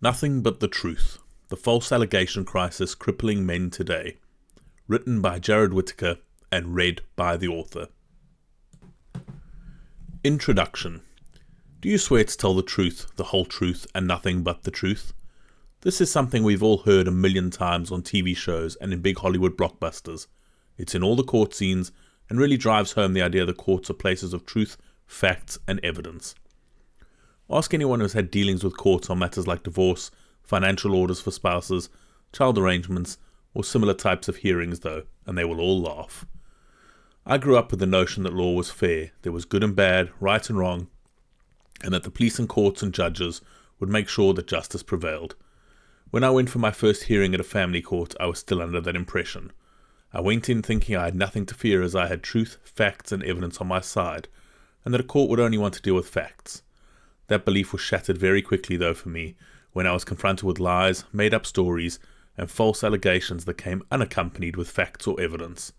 Nothing But the Truth, The False Allegation Crisis Crippling Men Today. Written by Jared Whittaker and read by the author. Introduction. Do you swear to tell the truth, the whole truth, and nothing but the truth? This is something we've all heard a million times on TV shows and in big Hollywood blockbusters. It's in all the court scenes and really drives home the idea the courts are places of truth, facts, and evidence. Ask anyone who's had dealings with courts on matters like divorce, financial orders for spouses, child arrangements, or similar types of hearings though, and they will all laugh. I grew up with the notion that law was fair, there was good and bad, right and wrong, and that the police and courts and judges would make sure that justice prevailed. When I went for my first hearing at a family court, I was still under that impression. I went in thinking I had nothing to fear as I had truth, facts, and evidence on my side, and that a court would only want to deal with facts. That belief was shattered very quickly though for me, when I was confronted with lies, made-up stories, and false allegations that came unaccompanied with facts or evidence.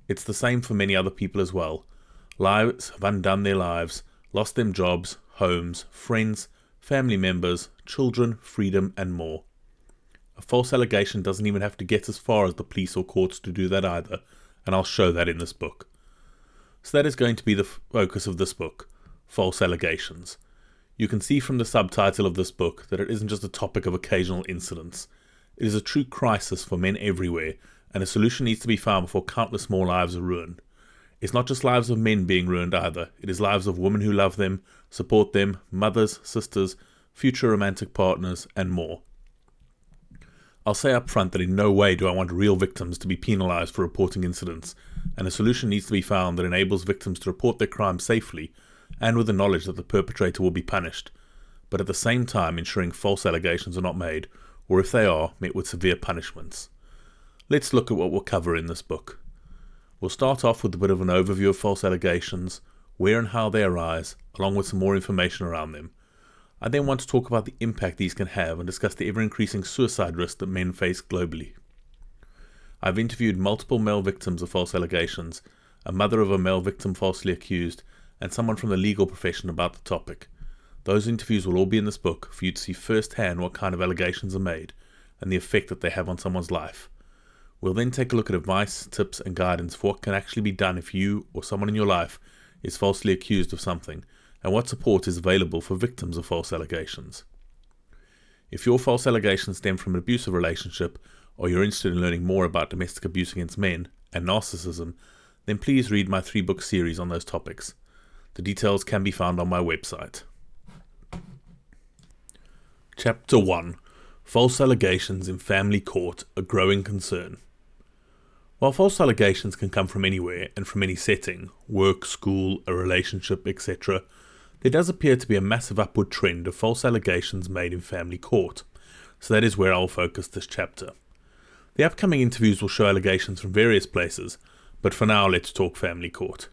It's the same for many other people as well. Lives have undone their lives, lost them jobs, homes, friends, family members, children, freedom, and more. A false allegation doesn't even have to get as far as the police or courts to do that either, and I'll show that in this book. So that is going to be the focus of this book, false allegations. You can see from the subtitle of this book that it isn't just a topic of occasional incidents. It is a true crisis for men everywhere, and a solution needs to be found before countless more lives are ruined. It's not just lives of men being ruined either, it is lives of women who love them, support them, mothers, sisters, future romantic partners, and more. I'll say up front that in no way do I want real victims to be penalized for reporting incidents, and a solution needs to be found that enables victims to report their crimes safely, and with the knowledge that the perpetrator will be punished, but at the same time ensuring false allegations are not made, or if they are, met with severe punishments. Let's look at what we'll cover in this book. We'll start off with a bit of an overview of false allegations, where and how they arise, along with some more information around them. I then want to talk about the impact these can have and discuss the ever-increasing suicide risk that men face globally. I've interviewed multiple male victims of false allegations, a mother of a male victim falsely accused, and someone from the legal profession about the topic. Those interviews will all be in this book for you to see firsthand what kind of allegations are made and the effect that they have on someone's life. We'll then take a look at advice, tips, and guidance for what can actually be done if you or someone in your life is falsely accused of something, and what support is available for victims of false allegations. If your false allegations stem from an abusive relationship, or you're interested in learning more about domestic abuse against men and narcissism, then please read my 3-book series on those topics. The details can be found on my website. Chapter 1. False Allegations in Family Court, a Growing Concern. While false allegations can come from anywhere and from any setting, work, school, a relationship, etc., there does appear to be a massive upward trend of false allegations made in family court, so that is where I'll focus this chapter. The upcoming interviews will show allegations from various places, but for now let's talk family court.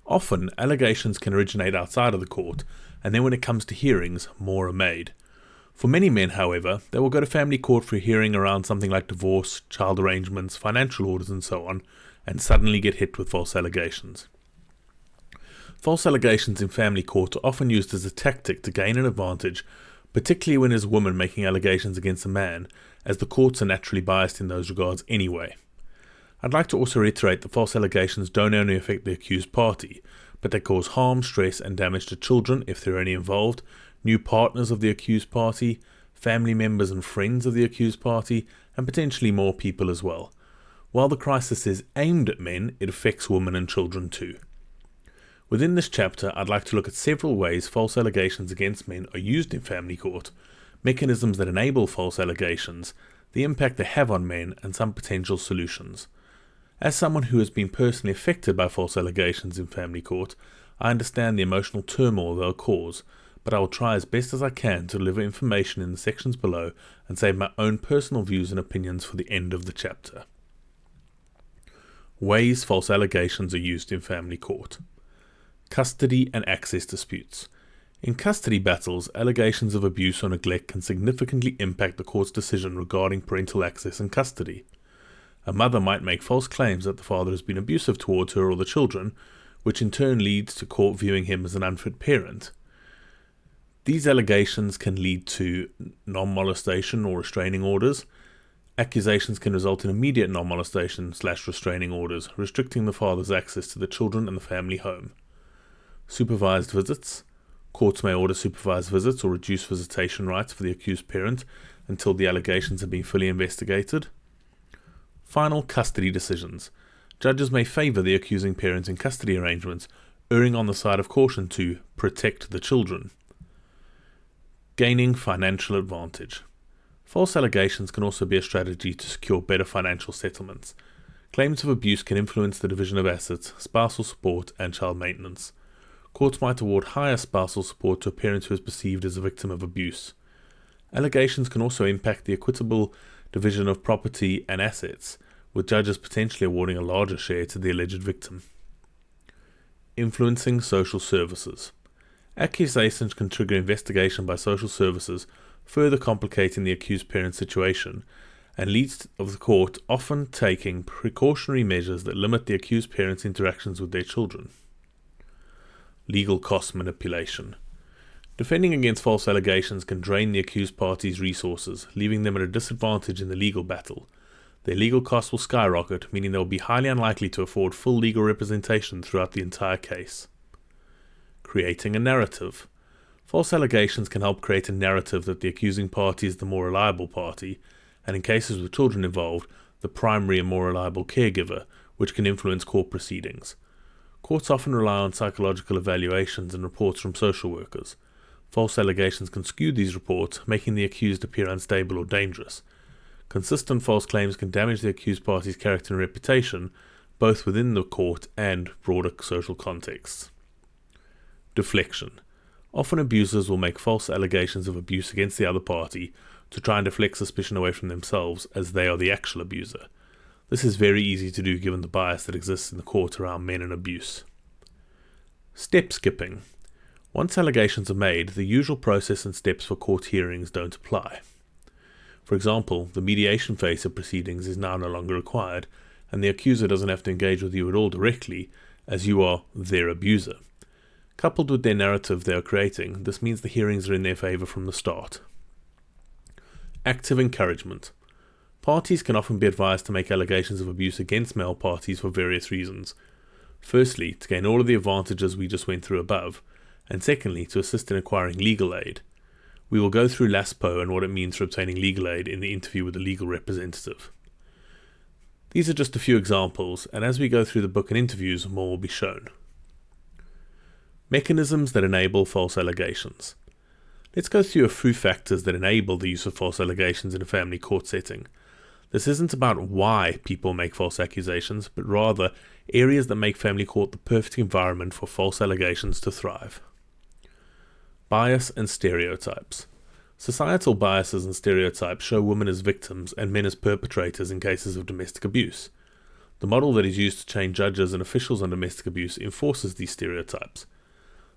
Often, allegations can originate outside of the court, and then when it comes to hearings, more are made. For many men, however, they will go to family court for a hearing around something like divorce, child arrangements, financial orders, and so on, and suddenly get hit with false allegations. False allegations in family court are often used as a tactic to gain an advantage, particularly when there's a woman making allegations against a man, as the courts are naturally biased in those regards anyway. I'd like to also reiterate that false allegations don't only affect the accused party, but they cause harm, stress, and damage to children if there are any involved, new partners of the accused party, family members and friends of the accused party, and potentially more people as well. While the crisis is aimed at men, it affects women and children too. Within this chapter, I'd like to look at several ways false allegations against men are used in family court, mechanisms that enable false allegations, the impact they have on men, and some potential solutions. As someone who has been personally affected by false allegations in family court, I understand the emotional turmoil they'll cause, but I will try as best as I can to deliver information in the sections below and save my own personal views and opinions for the end of the chapter. Ways false allegations are used in family court. Custody and access disputes. In custody battles, allegations of abuse or neglect can significantly impact the court's decision regarding parental access and custody. A mother might make false claims that the father has been abusive towards her or the children, which in turn leads to court viewing him as an unfit parent. These allegations can lead to non-molestation or restraining orders. Accusations can result in immediate non-molestation/restraining orders, restricting the father's access to the children and the family home. Supervised visits. Courts may order supervised visits or reduce visitation rights for the accused parent until the allegations have been fully investigated. Final custody decisions. Judges may favour the accusing parent in custody arrangements, erring on the side of caution to protect the children. Gaining financial advantage. False allegations can also be a strategy to secure better financial settlements. Claims of abuse can influence the division of assets, spousal support, and child maintenance. Courts might award higher spousal support to a parent who is perceived as a victim of abuse. Allegations can also impact the equitable division of property and assets, with judges potentially awarding a larger share to the alleged victim. Influencing social services. Accusations can trigger investigation by social services, further complicating the accused parent's situation, and leads of the court often taking precautionary measures that limit the accused parent's interactions with their children. Legal cost manipulation. Defending against false allegations can drain the accused party's resources, leaving them at a disadvantage in the legal battle. Their legal costs will skyrocket, meaning they will be highly unlikely to afford full legal representation throughout the entire case. Creating a narrative. False allegations can help create a narrative that the accusing party is the more reliable party, and in cases with children involved, the primary and more reliable caregiver, which can influence court proceedings. Courts often rely on psychological evaluations and reports from social workers. False allegations can skew these reports, making the accused appear unstable or dangerous. Consistent false claims can damage the accused party's character and reputation, both within the court and broader social contexts. Deflection. Often abusers will make false allegations of abuse against the other party to try and deflect suspicion away from themselves, as they are the actual abuser. This is very easy to do given the bias that exists in the court around men and abuse. Step skipping. Once allegations are made, the usual process and steps for court hearings don't apply. For example, the mediation phase of proceedings is now no longer required, and the accuser doesn't have to engage with you at all directly, as you are their abuser. Coupled with their narrative they are creating, this means the hearings are in their favour from the start. Active encouragement. Parties can often be advised to make allegations of abuse against male parties for various reasons. Firstly, to gain all of the advantages we just went through above, and secondly, to assist in acquiring legal aid. We will go through LASPO and what it means for obtaining legal aid in the interview with a legal representative. These are just a few examples, and as we go through the book and interviews, more will be shown. Mechanisms that enable false allegations. Let's go through a few factors that enable the use of false allegations in a family court setting. This isn't about why people make false accusations, but rather areas that make family court the perfect environment for false allegations to thrive. Bias and stereotypes. Societal biases and stereotypes show women as victims and men as perpetrators in cases of domestic abuse. The model that is used to train judges and officials on domestic abuse enforces these stereotypes.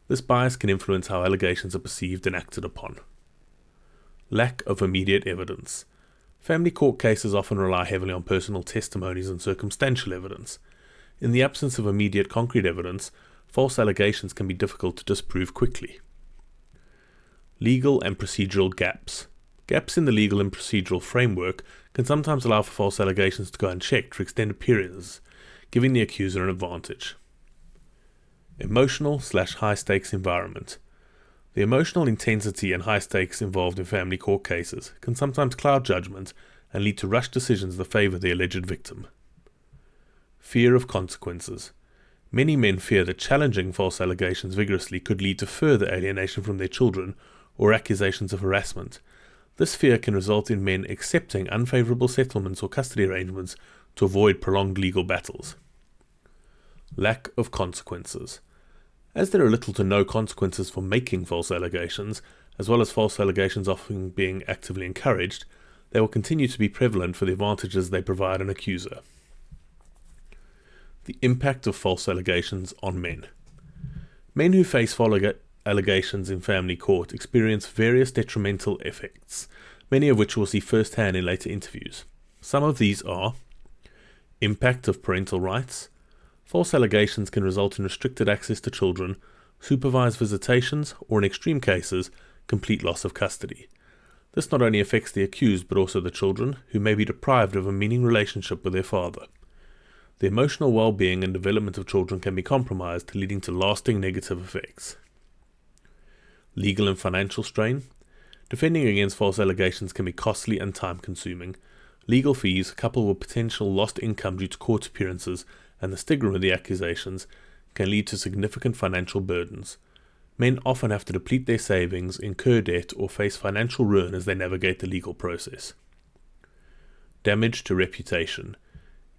This bias can influence how allegations are perceived and acted upon. Lack of immediate evidence. Family court cases often rely heavily on personal testimonies and circumstantial evidence. In the absence of immediate concrete evidence, false allegations can be difficult to disprove quickly. Legal and procedural gaps. Gaps in the legal and procedural framework can sometimes allow for false allegations to go unchecked for extended periods, giving the accuser an advantage. Emotional/high-stakes environment. The emotional intensity and high stakes involved in family court cases can sometimes cloud judgment and lead to rushed decisions that favour the alleged victim. Fear of consequences. Many men fear that challenging false allegations vigorously could lead to further alienation from their children or accusations of harassment. This fear can result in men accepting unfavourable settlements or custody arrangements to avoid prolonged legal battles. Lack of consequences. As there are little to no consequences for making false allegations, as well as false allegations often being actively encouraged, they will continue to be prevalent for the advantages they provide an accuser. The impact of false allegations on men. Men who face false allegations in family court experience various detrimental effects, many of which we'll see firsthand in later interviews. Some of these are impact of parental rights. False allegations can result in restricted access to children, supervised visitations, or in extreme cases, complete loss of custody. This not only affects the accused but also the children, who may be deprived of a meaningful relationship with their father. The emotional well-being and development of children can be compromised, leading to lasting negative effects. Legal and financial strain. Defending against false allegations can be costly and time-consuming. Legal fees, coupled with potential lost income due to court appearances and the stigma of the accusations, can lead to significant financial burdens. Men often have to deplete their savings, incur debt, or face financial ruin as they navigate the legal process. Damage to reputation.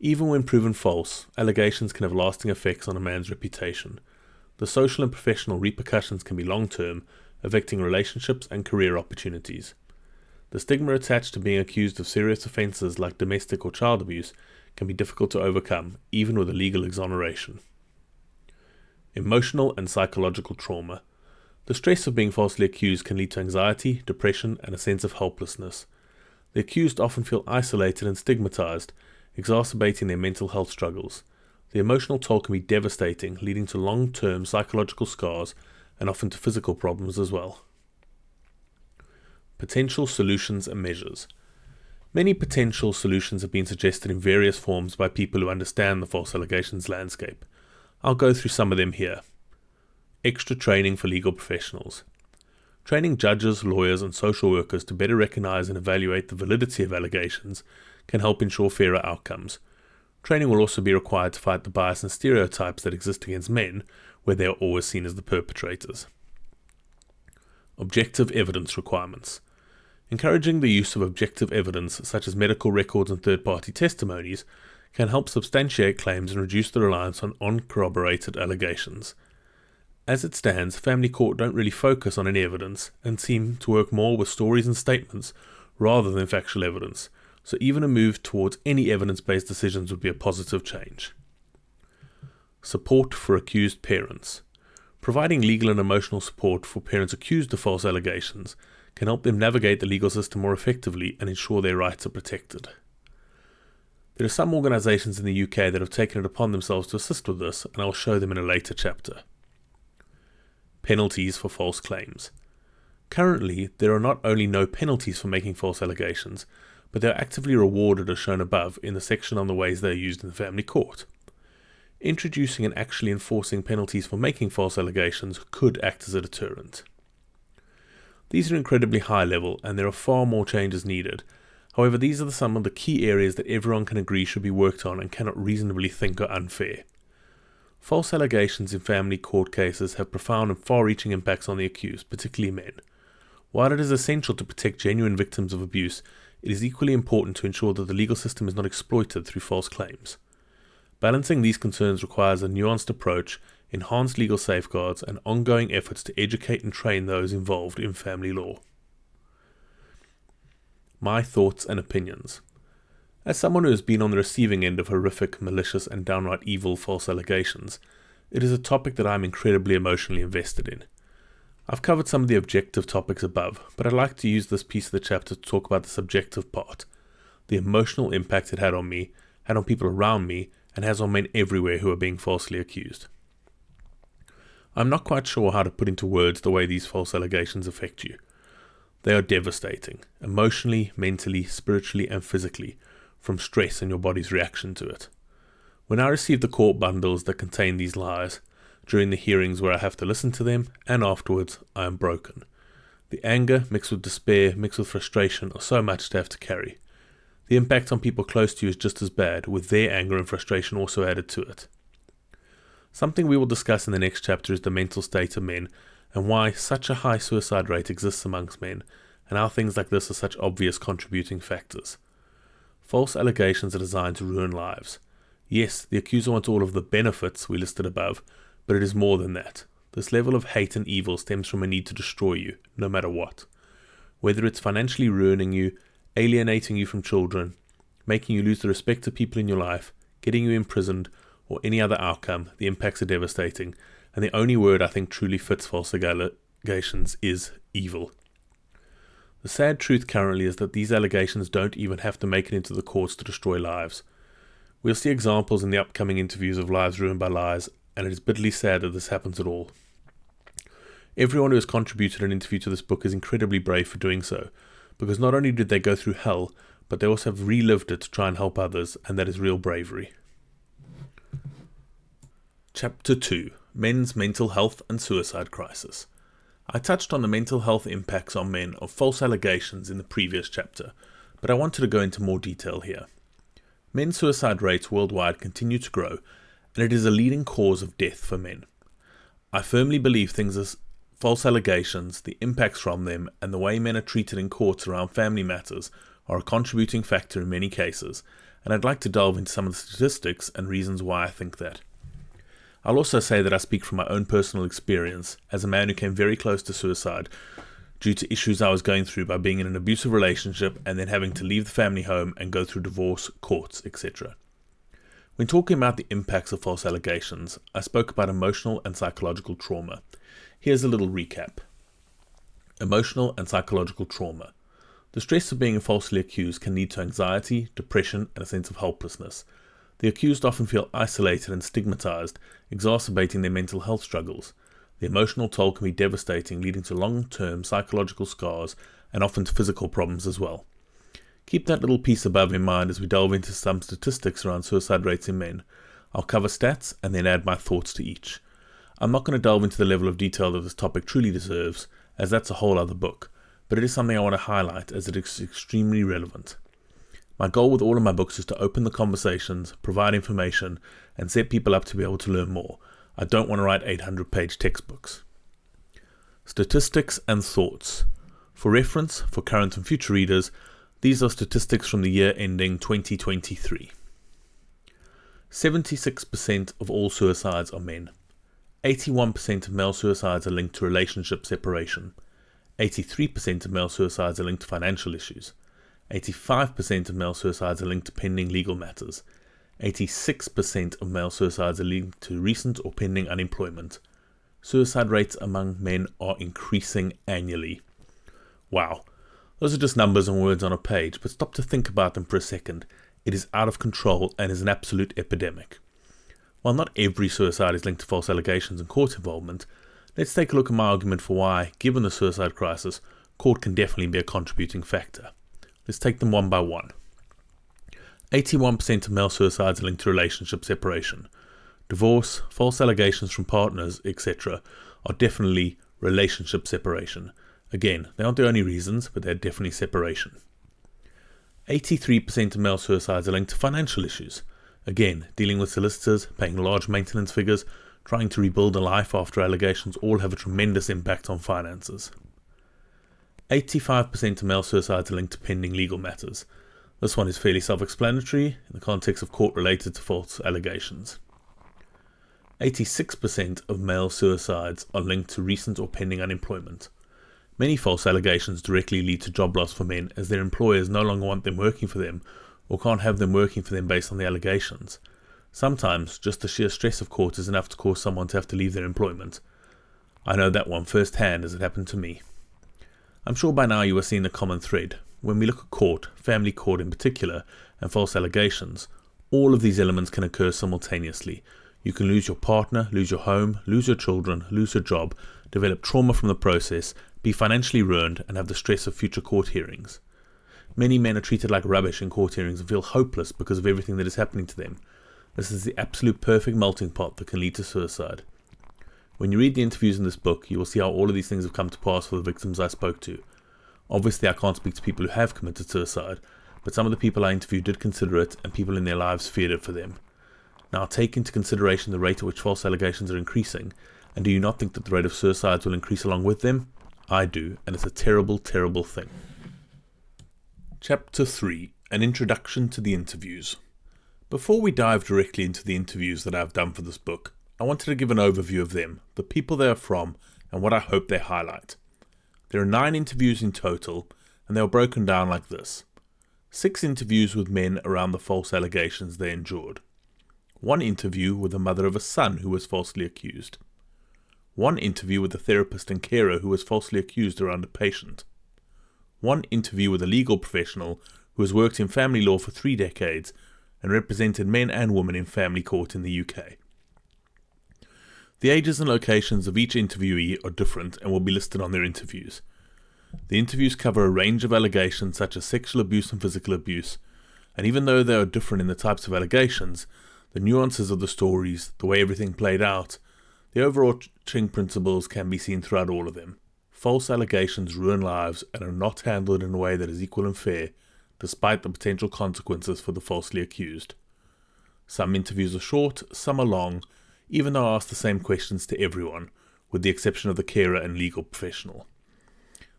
Even when proven false, allegations can have lasting effects on a man's reputation. The social and professional repercussions can be long-term, affecting relationships and career opportunities. The stigma attached to being accused of serious offences like domestic or child abuse can be difficult to overcome, even with a legal exoneration. Emotional and psychological trauma. The stress of being falsely accused can lead to anxiety, depression, and a sense of helplessness. The accused often feel isolated and stigmatized, exacerbating their mental health struggles. The emotional toll can be devastating, leading to long-term psychological scars and often to physical problems as well. Potential solutions and measures. Many potential solutions have been suggested in various forms by people who understand the false allegations landscape. I'll go through some of them here. Extra training for legal professionals. Training judges, lawyers, and social workers to better recognize and evaluate the validity of allegations can help ensure fairer outcomes. Training will also be required to fight the bias and stereotypes that exist against men, where they are always seen as the perpetrators. Objective evidence requirements. Encouraging the use of objective evidence, such as medical records and third-party testimonies, can help substantiate claims and reduce the reliance on uncorroborated allegations. As it stands, family court don't really focus on any evidence and seem to work more with stories and statements rather than factual evidence, so even a move towards any evidence-based decisions would be a positive change. Support for accused parents. Providing legal and emotional support for parents accused of false allegations can help them navigate the legal system more effectively and ensure their rights are protected. There are some organisations in the UK that have taken it upon themselves to assist with this, and I'll show them in a later chapter. Penalties for false claims. Currently, there are not only no penalties for making false allegations, but they are actively rewarded as shown above in the section on the ways they are used in the family court. Introducing and actually enforcing penalties for making false allegations could act as a deterrent. These are incredibly high level, and there are far more changes needed. However, these are some of the key areas that everyone can agree should be worked on and cannot reasonably think are unfair. False allegations in family court cases have profound and far-reaching impacts on the accused, particularly men. While it is essential to protect genuine victims of abuse, it is equally important to ensure that the legal system is not exploited through false claims. Balancing these concerns requires a nuanced approach, enhanced legal safeguards, and ongoing efforts to educate and train those involved in family law. My thoughts and opinions. As someone who has been on the receiving end of horrific, malicious, and downright evil false allegations, it is a topic that I am incredibly emotionally invested in. I've covered some of the objective topics above, but I'd like to use this piece of the chapter to talk about the subjective part, the emotional impact it had on me, had on people around me, and has on men everywhere who are being falsely accused. I'm not quite sure how to put into words the way these false allegations affect you. They are devastating, emotionally, mentally, spiritually, and physically, from stress and your body's reaction to it. When I receive the court bundles that contain these lies, during the hearings where I have to listen to them, and afterwards, I am broken. The anger, mixed with despair, mixed with frustration, are so much to have to carry. The impact on people close to you is just as bad, with their anger and frustration also added to it. Something we will discuss in the next chapter is the mental state of men, and why such a high suicide rate exists amongst men, and how things like this are such obvious contributing factors. False allegations are designed to ruin lives. Yes, the accuser wants all of the benefits we listed above, but it is more than that. This level of hate and evil stems from a need to destroy you, no matter what. Whether it's financially ruining you, alienating you from children, making you lose the respect of people in your life, getting you imprisoned, or any other outcome, the impacts are devastating, and the only word I think truly fits false allegations is evil. The sad truth currently is that these allegations don't even have to make it into the courts to destroy lives. We'll see examples in the upcoming interviews of lives ruined by lies, and it is bitterly sad that this happens at all. Everyone who has contributed an interview to this book is incredibly brave for doing so, because not only did they go through hell, but they also have relived it to try and help others, and that is real bravery. Chapter 2. Men's Mental Health and Suicide Crisis. I touched on the mental health impacts on men of false allegations in the previous chapter, but I wanted to go into more detail here. Men's suicide rates worldwide continue to grow, and it is a leading cause of death for men. I firmly believe things as false allegations, the impacts from them, and the way men are treated in courts around family matters are a contributing factor in many cases, and I'd like to delve into some of the statistics and reasons why I think that. I'll also say that I speak from my own personal experience as a man who came very close to suicide due to issues I was going through by being in an abusive relationship and then having to leave the family home and go through divorce, courts, etc. When talking about the impacts of false allegations, I spoke about emotional and psychological trauma. Here's a little recap. Emotional and psychological trauma. The stress of being falsely accused can lead to anxiety, depression, and a sense of helplessness. The accused often feel isolated and stigmatized, exacerbating their mental health struggles. The emotional toll can be devastating, leading to long-term psychological scars and often to physical problems as well. Keep that little piece above in mind as we delve into some statistics around suicide rates in men. I'll cover stats and then add my thoughts to each. I'm not going to delve into the level of detail that this topic truly deserves, as that's a whole other book, but it is something I want to highlight as it is extremely relevant. My goal with all of my books is to open the conversations, provide information, and set people up to be able to learn more. I don't want to write 800-page textbooks. Statistics and thoughts. For reference, for current and future readers, these are statistics from the year ending 2023. 76% of all suicides are men. 81% of male suicides are linked to relationship separation. 83% of male suicides are linked to financial issues. 85% of male suicides are linked to pending legal matters. 86% of male suicides are linked to recent or pending unemployment. Suicide rates among men are increasing annually. Wow, those are just numbers and words on a page, but stop to think about them for a second. It is out of control and is an absolute epidemic. While not every suicide is linked to false allegations and court involvement, let's take a look at my argument for why, given the suicide crisis, court can definitely be a contributing factor. Let's take them one by one. 81% of male suicides are linked to relationship separation. Divorce, false allegations from partners, etc. are definitely relationship separation. Again, they aren't the only reasons, but they're definitely separation. 83% of male suicides are linked to financial issues. Again, dealing with solicitors, paying large maintenance figures, trying to rebuild a life after allegations all have a tremendous impact on finances. 85% of male suicides are linked to pending legal matters. This one is fairly self-explanatory in the context of court related to false allegations. 86% of male suicides are linked to recent or pending unemployment. Many false allegations directly lead to job loss for men as their employers no longer want them working for them or can't have them working for them based on the allegations. Sometimes just the sheer stress of court is enough to cause someone to have to leave their employment. I know that one firsthand as it happened to me. I'm sure by now you are seeing a common thread. When we look at court, family court in particular, and false allegations, all of these elements can occur simultaneously. You can lose your partner, lose your home, lose your children, lose your job, develop trauma from the process, be financially ruined, and have the stress of future court hearings. Many men are treated like rubbish in court hearings and feel hopeless because of everything that is happening to them. This is the absolute perfect melting pot that can lead to suicide. When you read the interviews in this book, you will see how all of these things have come to pass for the victims I spoke to. Obviously, I can't speak to people who have committed suicide, but some of the people I interviewed did consider it, and people in their lives feared it for them. Now, take into consideration the rate at which false allegations are increasing, and do you not think that the rate of suicides will increase along with them? I do, and it's a terrible, terrible thing. Chapter 3. An Introduction to the Interviews. Before we dive directly into the interviews that I've done for this book, I wanted to give an overview of them, the people they are from, and what I hope they highlight. There are 9 interviews in total, and they are broken down like this. 6 interviews with men around the false allegations they endured. 1 interview with the mother of a son who was falsely accused. 1 interview with a therapist and carer who was falsely accused around a patient. 1 interview with a legal professional who has worked in family law for 3 decades and represented men and women in family court in the UK. The ages and locations of each interviewee are different and will be listed on their interviews. The interviews cover a range of allegations such as sexual abuse and physical abuse, and even though they are different in the types of allegations, the nuances of the stories, the way everything played out, the overarching principles can be seen throughout all of them. False allegations ruin lives and are not handled in a way that is equal and fair, despite the potential consequences for the falsely accused. Some interviews are short, some are long, even though I ask the same questions to everyone, with the exception of the carer and legal professional.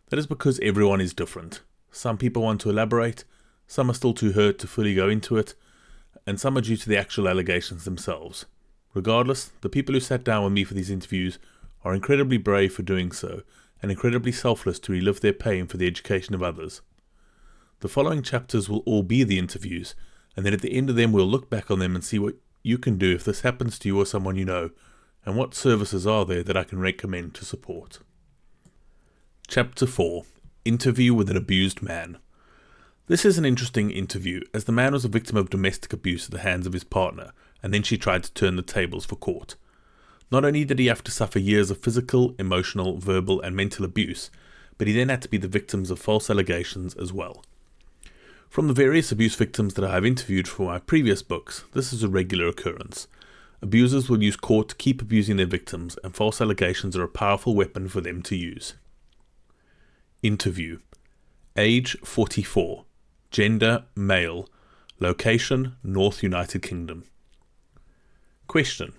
That is because everyone is different. Some people want to elaborate, some are still too hurt to fully go into it, and some are due to the actual allegations themselves. Regardless, the people who sat down with me for these interviews are incredibly brave for doing so, and incredibly selfless to relive their pain for the education of others. The following chapters will all be the interviews, and then at the end of them we'll look back on them and see what you can do if this happens to you or someone you know, and what services are there that I can recommend to support. Chapter 4. Interview with an abused man. This is an interesting interview, as the man was a victim of domestic abuse at the hands of his partner, and then she tried to turn the tables for court. Not only did he have to suffer years of physical, emotional, verbal, and mental abuse, but he then had to be the victim of false allegations as well. From the various abuse victims that I have interviewed for my previous books, this is a regular occurrence. Abusers will use court to keep abusing their victims, and false allegations are a powerful weapon for them to use. Interview. Age 44. Gender male. Location North United Kingdom. Question.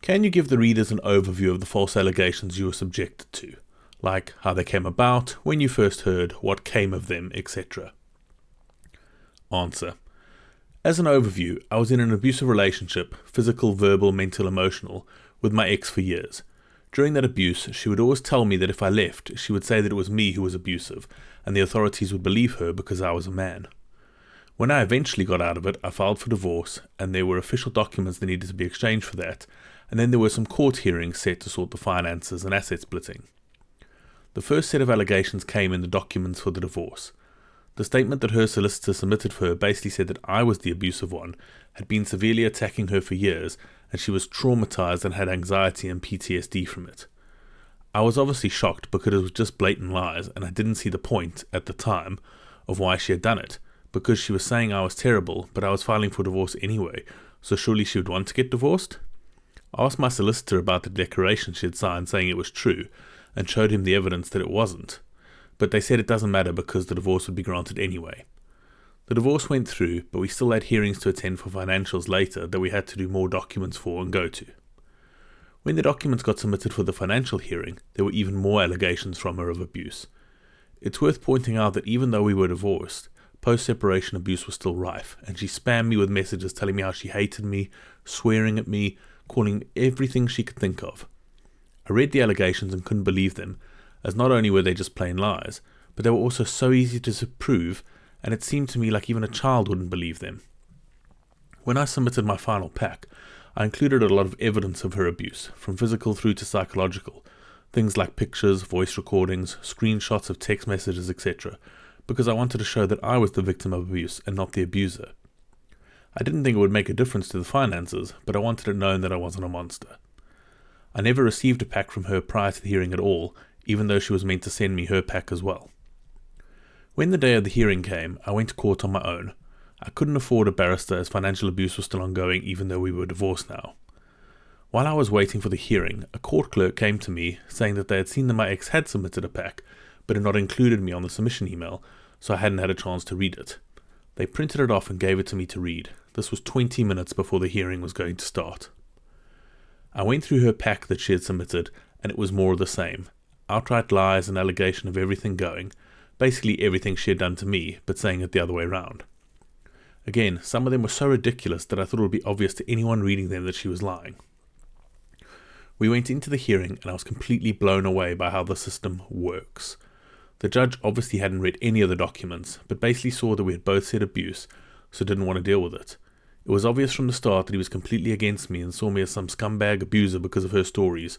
Can you give the readers an overview of the false allegations you were subjected to, like how they came about, when you first heard, what came of them, etc.? Answer. As an overview, I was in an abusive relationship, physical, verbal, mental, emotional, with my ex for years. During that abuse, she would always tell me that if I left, she would say that it was me who was abusive, and the authorities would believe her because I was a man. When I eventually got out of it, I filed for divorce, and there were official documents that needed to be exchanged for that, and then there were some court hearings set to sort the finances and asset splitting. The first set of allegations came in the documents for the divorce. The statement that her solicitor submitted for her basically said that I was the abusive one, had been severely attacking her for years, and she was traumatized and had anxiety and PTSD from it. I was obviously shocked because it was just blatant lies, and I didn't see the point, at the time, of why she had done it, because she was saying I was terrible, but I was filing for divorce anyway, so surely she would want to get divorced? I asked my solicitor about the declaration she had signed saying it was true, and showed him the evidence that it wasn't. But they said it doesn't matter because the divorce would be granted anyway. The divorce went through, but we still had hearings to attend for financials later that we had to do more documents for and go to. When the documents got submitted for the financial hearing, there were even more allegations from her of abuse. It's worth pointing out that even though we were divorced, post-separation abuse was still rife, and she spammed me with messages telling me how she hated me, swearing at me, calling everything she could think of. I read the allegations and couldn't believe them, as not only were they just plain lies, but they were also so easy to disprove, and it seemed to me like even a child wouldn't believe them. When I submitted my final pack, I included a lot of evidence of her abuse, from physical through to psychological, things like pictures, voice recordings, screenshots of text messages, etc., because I wanted to show that I was the victim of abuse and not the abuser. I didn't think it would make a difference to the finances, but I wanted it known that I wasn't a monster. I never received a pack from her prior to the hearing at all, even though she was meant to send me her pack as well. When the day of the hearing came, I went to court on my own. I couldn't afford a barrister as financial abuse was still ongoing even though we were divorced now. While I was waiting for the hearing, a court clerk came to me saying that they had seen that my ex had submitted a pack, but had not included me on the submission email, so I hadn't had a chance to read it. They printed it off and gave it to me to read. This was 20 minutes before the hearing was going to start. I went through her pack that she had submitted, and it was more of the same. Outright lies and allegation of everything going, basically everything she had done to me, but saying it the other way round. Again, some of them were so ridiculous that I thought it would be obvious to anyone reading them that she was lying. We went into the hearing and I was completely blown away by how the system works. The judge obviously hadn't read any of the documents, but basically saw that we had both said abuse, so didn't want to deal with it. It was obvious from the start that he was completely against me and saw me as some scumbag abuser because of her stories,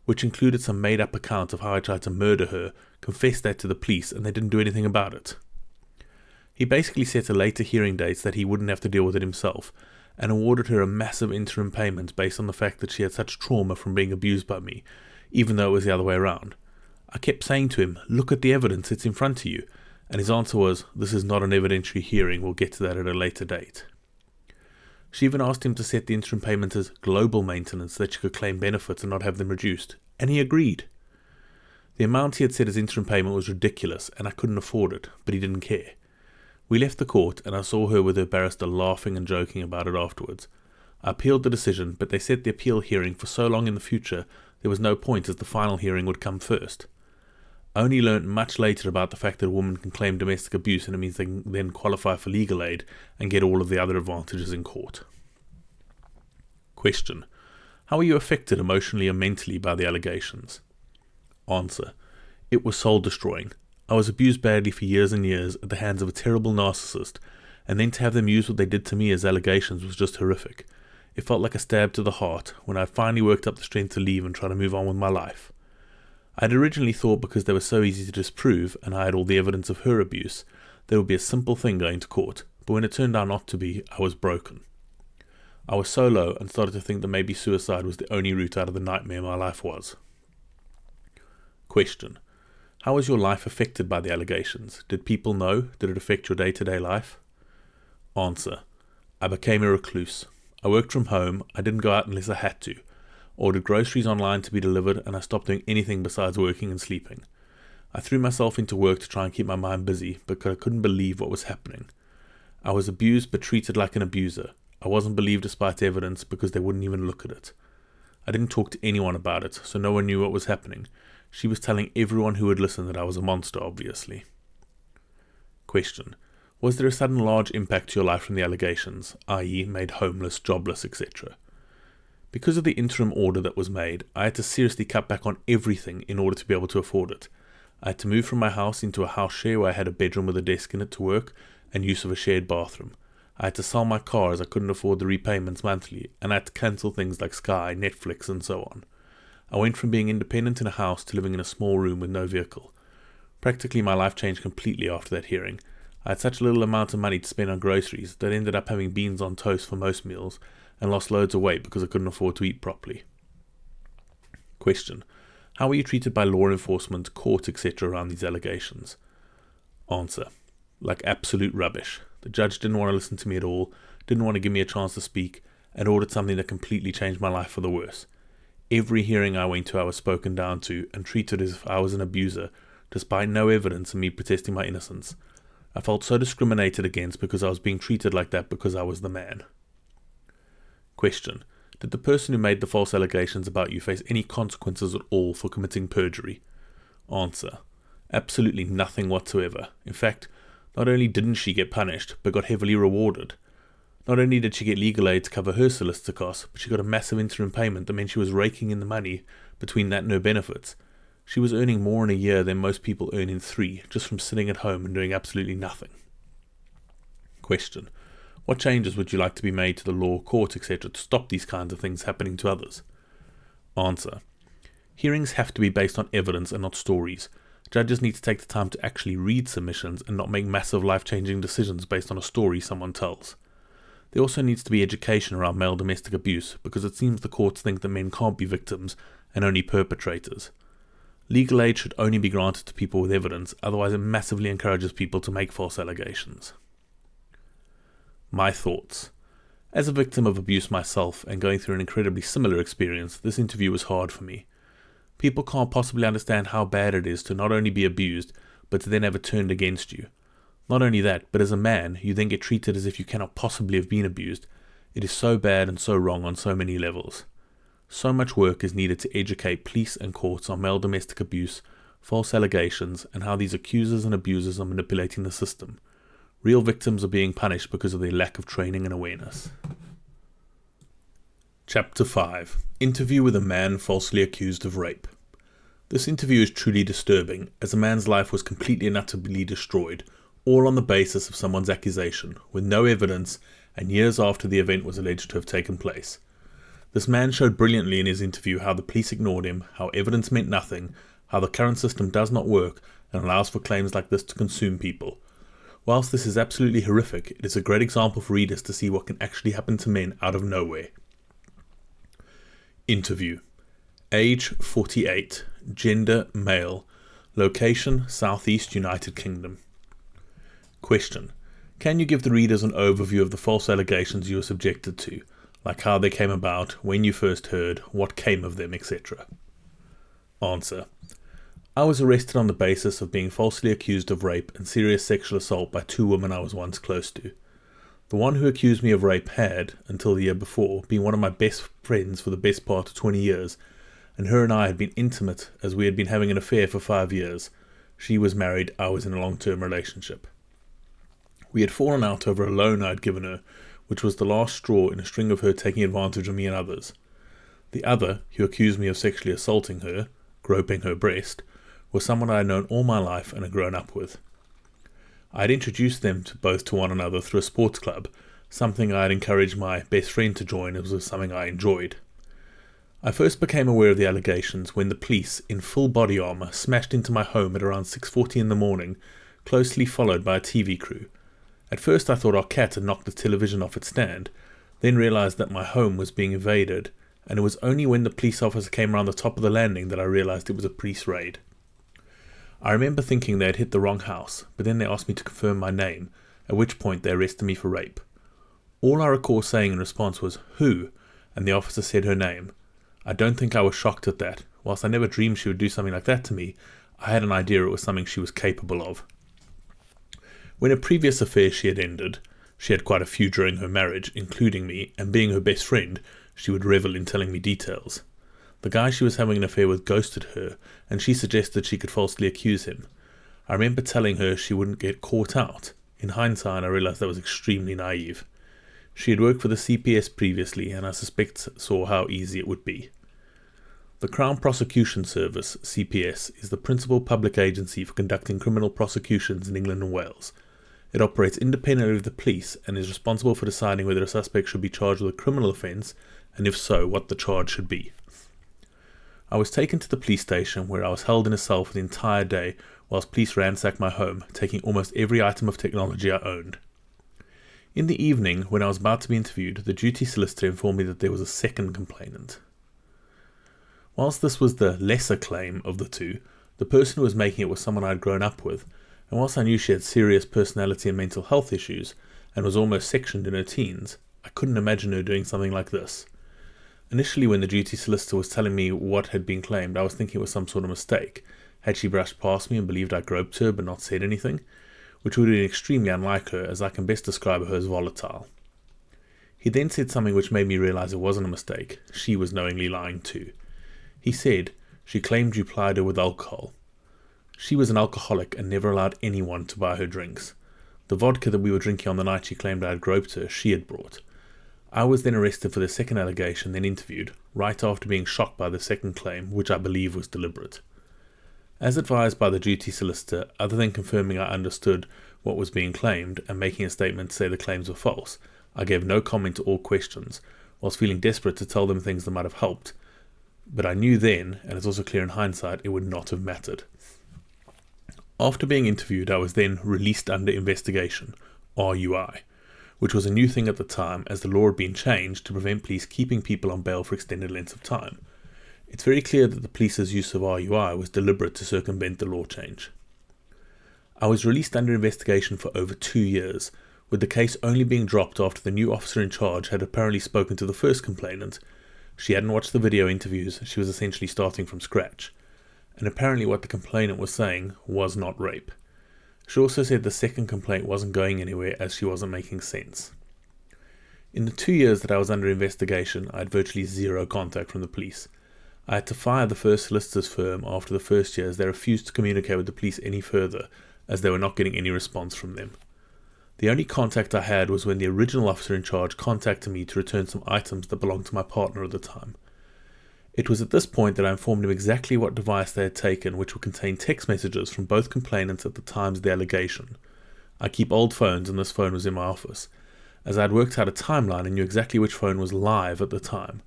which included some made-up account of how I tried to murder her, confessed that to the police, and they didn't do anything about it. He basically set a later hearing date that he wouldn't have to deal with it himself, and awarded her a massive interim payment based on the fact that she had such trauma from being abused by me, even though it was the other way around. I kept saying to him, "Look at the evidence, it's in front of you," and his answer was, "This is not an evidentiary hearing, we'll get to that at a later date." She even asked him to set the interim payment as global maintenance so that she could claim benefits and not have them reduced, and he agreed. The amount he had set as interim payment was ridiculous, and I couldn't afford it, but he didn't care. We left the court, and I saw her with her barrister laughing and joking about it afterwards. I appealed the decision, but they set the appeal hearing for so long in the future there was no point, as the final hearing would come first. I only learnt much later about the fact that a woman can claim domestic abuse, and it means they can then qualify for legal aid and get all of the other advantages in court. Question: how were you affected emotionally or mentally by the allegations? Answer: it was soul-destroying. I was abused badly for years and years at the hands of a terrible narcissist, and then to have them use what they did to me as allegations was just horrific. It felt like a stab to the heart when I finally worked up the strength to leave and try to move on with my life. I had originally thought because they were so easy to disprove and I had all the evidence of her abuse, there would be a simple thing going to court, but when it turned out not to be, I was broken. I was so low and started to think that maybe suicide was the only route out of the nightmare my life was. Question: how was your life affected by the allegations? Did people know? Did it affect your day-to-day life? Answer: I became a recluse. I worked from home. I didn't go out unless I had to. Ordered groceries online to be delivered, and I stopped doing anything besides working and sleeping. I threw myself into work to try and keep my mind busy, because I couldn't believe what was happening. I was abused but treated like an abuser. I wasn't believed despite evidence because they wouldn't even look at it. I didn't talk to anyone about it, so no one knew what was happening. She was telling everyone who would listen that I was a monster, obviously. Question: was there a sudden large impact to your life from the allegations, i.e. made homeless, jobless, etc.? Because of the interim order that was made, I had to seriously cut back on everything in order to be able to afford it. I had to move from my house into a house share where I had a bedroom with a desk in it to work and use of a shared bathroom. I had to sell my car as I couldn't afford the repayments monthly, and I had to cancel things like Sky, Netflix, and so on. I went from being independent in a house to living in a small room with no vehicle. Practically my life changed completely after that hearing. I had such a little amount of money to spend on groceries that I ended up having beans on toast for most meals, and lost loads of weight because I couldn't afford to eat properly. Question: how were you treated by law enforcement, court, etc. around these allegations? Answer: like absolute rubbish. The judge didn't want to listen to me at all, didn't want to give me a chance to speak, and ordered something that completely changed my life for the worse. Every hearing I went to I was spoken down to and treated as if I was an abuser, despite no evidence of me protesting my innocence. I felt so discriminated against because I was being treated like that because I was the man. Question: did the person who made the false allegations about you face any consequences at all for committing perjury? Answer: absolutely nothing whatsoever. In fact, not only didn't she get punished, but got heavily rewarded. Not only did she get legal aid to cover her solicitor costs, but she got a massive interim payment that meant she was raking in the money between that and her benefits. She was earning more in a year than most people earn in 3, just from sitting at home and doing absolutely nothing. Question: what changes would you like to be made to the law, court, etc. to stop these kinds of things happening to others? Answer: hearings have to be based on evidence and not stories. Judges need to take the time to actually read submissions and not make massive life-changing decisions based on a story someone tells. There also needs to be education around male domestic abuse, because it seems the courts think that men can't be victims and only perpetrators. Legal aid should only be granted to people with evidence, otherwise it massively encourages people to make false allegations. My thoughts. As a victim of abuse myself and going through an incredibly similar experience, this interview was hard for me. People can't possibly understand how bad it is to not only be abused, but to then have it turned against you. Not only that, but as a man, you then get treated as if you cannot possibly have been abused. It is so bad and so wrong on so many levels. So much work is needed to educate police and courts on male domestic abuse, false allegations, and how these accusers and abusers are manipulating the system. Real victims are being punished because of their lack of training and awareness. Chapter 5. Interview with a man falsely accused of rape. This interview is truly disturbing, as a man's life was completely and utterly destroyed, all on the basis of someone's accusation, with no evidence, and years after the event was alleged to have taken place. This man showed brilliantly in his interview how the police ignored him, how evidence meant nothing, how the current system does not work and allows for claims like this to consume people. Whilst this is absolutely horrific, it is a great example for readers to see what can actually happen to men out of nowhere. Interview. Age 48. Gender male. Location Southeast United Kingdom. Question. Can you give the readers an overview of the false allegations you were subjected to, like how they came about, when you first heard, what came of them, etc.? Answer. I was arrested on the basis of being falsely accused of rape and serious sexual assault by two women I was once close to. The one who accused me of rape had, until the year before, been one of my best friends for the best part of 20 years, and her and I had been intimate as we had been having an affair for 5 years. She was married, I was in a long-term relationship. We had fallen out over a loan I had given her, which was the last straw in a string of her taking advantage of me and others. The other, who accused me of sexually assaulting her, groping her breast, was someone I had known all my life and had grown up with. I had introduced them both to one another through a sports club, something I had encouraged my best friend to join as was something I enjoyed. I first became aware of the allegations when the police, in full body armour, smashed into my home at around 6:40 in the morning, closely followed by a TV crew. At first I thought our cat had knocked the television off its stand, then realised that my home was being invaded, and it was only when the police officer came around the top of the landing that I realised it was a police raid. I remember thinking they had hit the wrong house, but then they asked me to confirm my name, at which point they arrested me for rape. All I recall saying in response was, "Who?" and the officer said her name. I don't think I was shocked at that. Whilst I never dreamed she would do something like that to me, I had an idea it was something she was capable of. When a previous affair she had ended, she had quite a few during her marriage, including me, and being her best friend, she would revel in telling me details. The guy she was having an affair with ghosted her, and she suggested she could falsely accuse him. I remember telling her she wouldn't get caught out. In hindsight, I realised that was extremely naive. She had worked for the CPS previously, and I suspect saw how easy it would be. The Crown Prosecution Service, CPS, is the principal public agency for conducting criminal prosecutions in England and Wales. It operates independently of the police and is responsible for deciding whether a suspect should be charged with a criminal offence, and if so, what the charge should be. I was taken to the police station, where I was held in a cell for the entire day whilst police ransacked my home, taking almost every item of technology I owned. In the evening, when I was about to be interviewed, the duty solicitor informed me that there was a second complainant. Whilst this was the lesser claim of the two, the person who was making it was someone I had grown up with, and whilst I knew she had serious personality and mental health issues, and was almost sectioned in her teens, I couldn't imagine her doing something like this. Initially, when the duty solicitor was telling me what had been claimed, I was thinking it was some sort of mistake. Had she brushed past me and believed I groped her but not said anything? Which would have been extremely unlike her, as I can best describe her as volatile. He then said something which made me realise it wasn't a mistake. She was knowingly lying too. He said she claimed you plied her with alcohol. She was an alcoholic and never allowed anyone to buy her drinks. The vodka that we were drinking on the night she claimed I had groped her, she had brought. I was then arrested for the second allegation, then interviewed, right after being shocked by the second claim, which I believe was deliberate. As advised by the duty solicitor, other than confirming I understood what was being claimed and making a statement to say the claims were false, I gave no comment to all questions, whilst feeling desperate to tell them things that might have helped. But I knew then, and it's also clear in hindsight, it would not have mattered. After being interviewed, I was then released under investigation, RUI, which was a new thing at the time, as the law had been changed to prevent police keeping people on bail for extended lengths of time. It's very clear that the police's use of RUI was deliberate to circumvent the law change. I was released under investigation for over 2 years, with the case only being dropped after the new officer in charge had apparently spoken to the first complainant. She hadn't watched the video interviews, she was essentially starting from scratch. And apparently what the complainant was saying was not rape. She also said the second complaint wasn't going anywhere as she wasn't making sense. In the 2 years that I was under investigation, I had virtually zero contact from the police. I had to fire the first solicitor's firm after the first year as they refused to communicate with the police any further, as they were not getting any response from them. The only contact I had was when the original officer in charge contacted me to return some items that belonged to my partner at the time. It was at this point that I informed him exactly what device they had taken, which would contain text messages from both complainants at the times of the allegation. I keep old phones, and this phone was in my office, as I had worked out a timeline and knew exactly which phone was live at the time.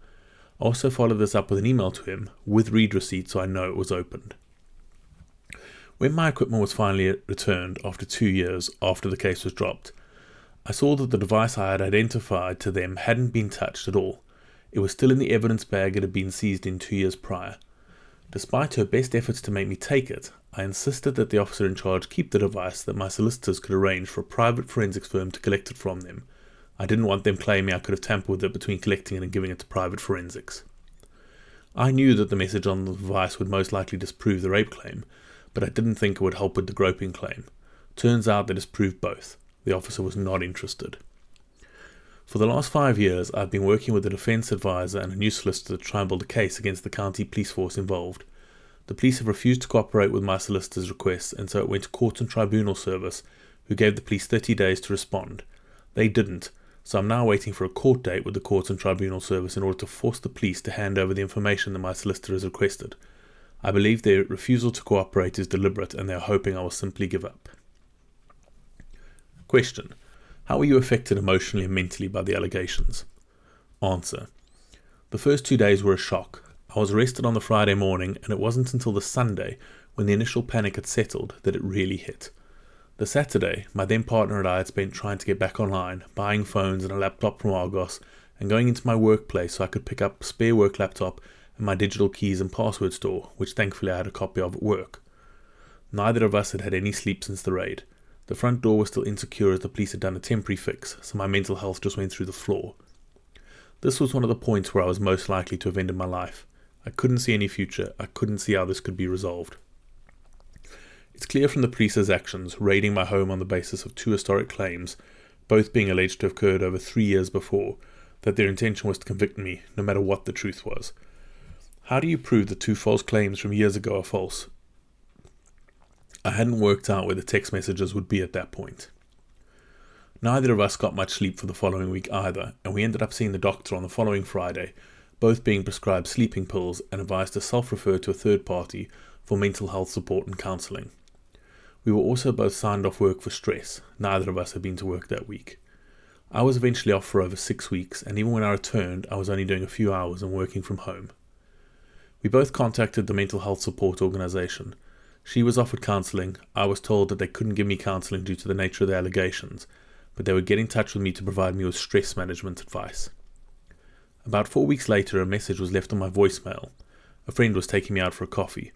I also followed this up with an email to him, with read receipt so I know it was opened. When my equipment was finally returned after 2 years after the case was dropped, I saw that the device I had identified to them hadn't been touched at all. It was still in the evidence bag it had been seized in 2 years prior. Despite her best efforts to make me take it, I insisted that the officer in charge keep the device, that my solicitors could arrange for a private forensics firm to collect it from them. I didn't want them claiming I could have tampered with it between collecting it and giving it to private forensics. I knew that the message on the device would most likely disprove the rape claim, but I didn't think it would help with the groping claim. Turns out that it's proved both. The officer was not interested. For the last 5 years, I've been working with a defence advisor and a new solicitor to try and build a case against the county police force involved. The police have refused to cooperate with my solicitor's requests, and so it went to Court and Tribunal Service, who gave the police 30 days to respond. They didn't, so I'm now waiting for a court date with the Courts and Tribunal Service in order to force the police to hand over the information that my solicitor has requested. I believe their refusal to cooperate is deliberate, and they are hoping I will simply give up. Question: how were you affected emotionally and mentally by the allegations? Answer: the first 2 days were a shock. I was arrested on the Friday morning, and it wasn't until the Sunday, when the initial panic had settled, that it really hit. The Saturday, my then partner and I had spent trying to get back online, buying phones and a laptop from Argos, and going into my workplace so I could pick up a spare work laptop and my digital keys and password store, which thankfully I had a copy of at work. Neither of us had had any sleep since the raid. The front door was still insecure as the police had done a temporary fix, so my mental health just went through the floor. This was one of the points where I was most likely to have ended my life. I couldn't see any future. I couldn't see how this could be resolved. It's clear from the police's actions, raiding my home on the basis of 2 historic claims, both being alleged to have occurred over 3 years before, that their intention was to convict me, no matter what the truth was. How do you prove the 2 false claims from years ago are false? I hadn't worked out where the text messages would be at that point. Neither of us got much sleep for the following week either, and we ended up seeing the doctor on the following Friday, both being prescribed sleeping pills and advised to self-refer to a third party for mental health support and counselling. We were also both signed off work for stress. Neither of us had been to work that week. I was eventually off for over 6 weeks, and even when I returned, I was only doing a few hours and working from home. We both contacted the mental health support organisation. She was offered counselling. I was told that they couldn't give me counselling due to the nature of the allegations, but they would get in touch with me to provide me with stress management advice. About 4 weeks later, a message was left on my voicemail. A friend was taking me out for a coffee,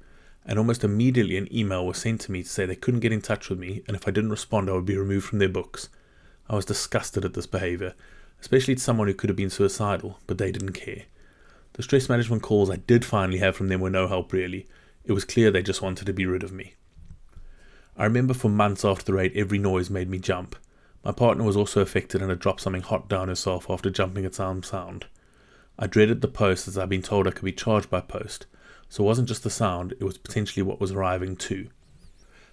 and almost immediately an email was sent to me to say they couldn't get in touch with me, and if I didn't respond I would be removed from their books. I was disgusted at this behaviour, especially to someone who could have been suicidal, but they didn't care. The stress management calls I did finally have from them were no help really. It was clear they just wanted to be rid of me. I remember for months after the raid every noise made me jump. My partner was also affected and had dropped something hot down herself after jumping at some sound. I dreaded the post as I'd been told I could be charged by post, so it wasn't just the sound, it was potentially what was arriving too.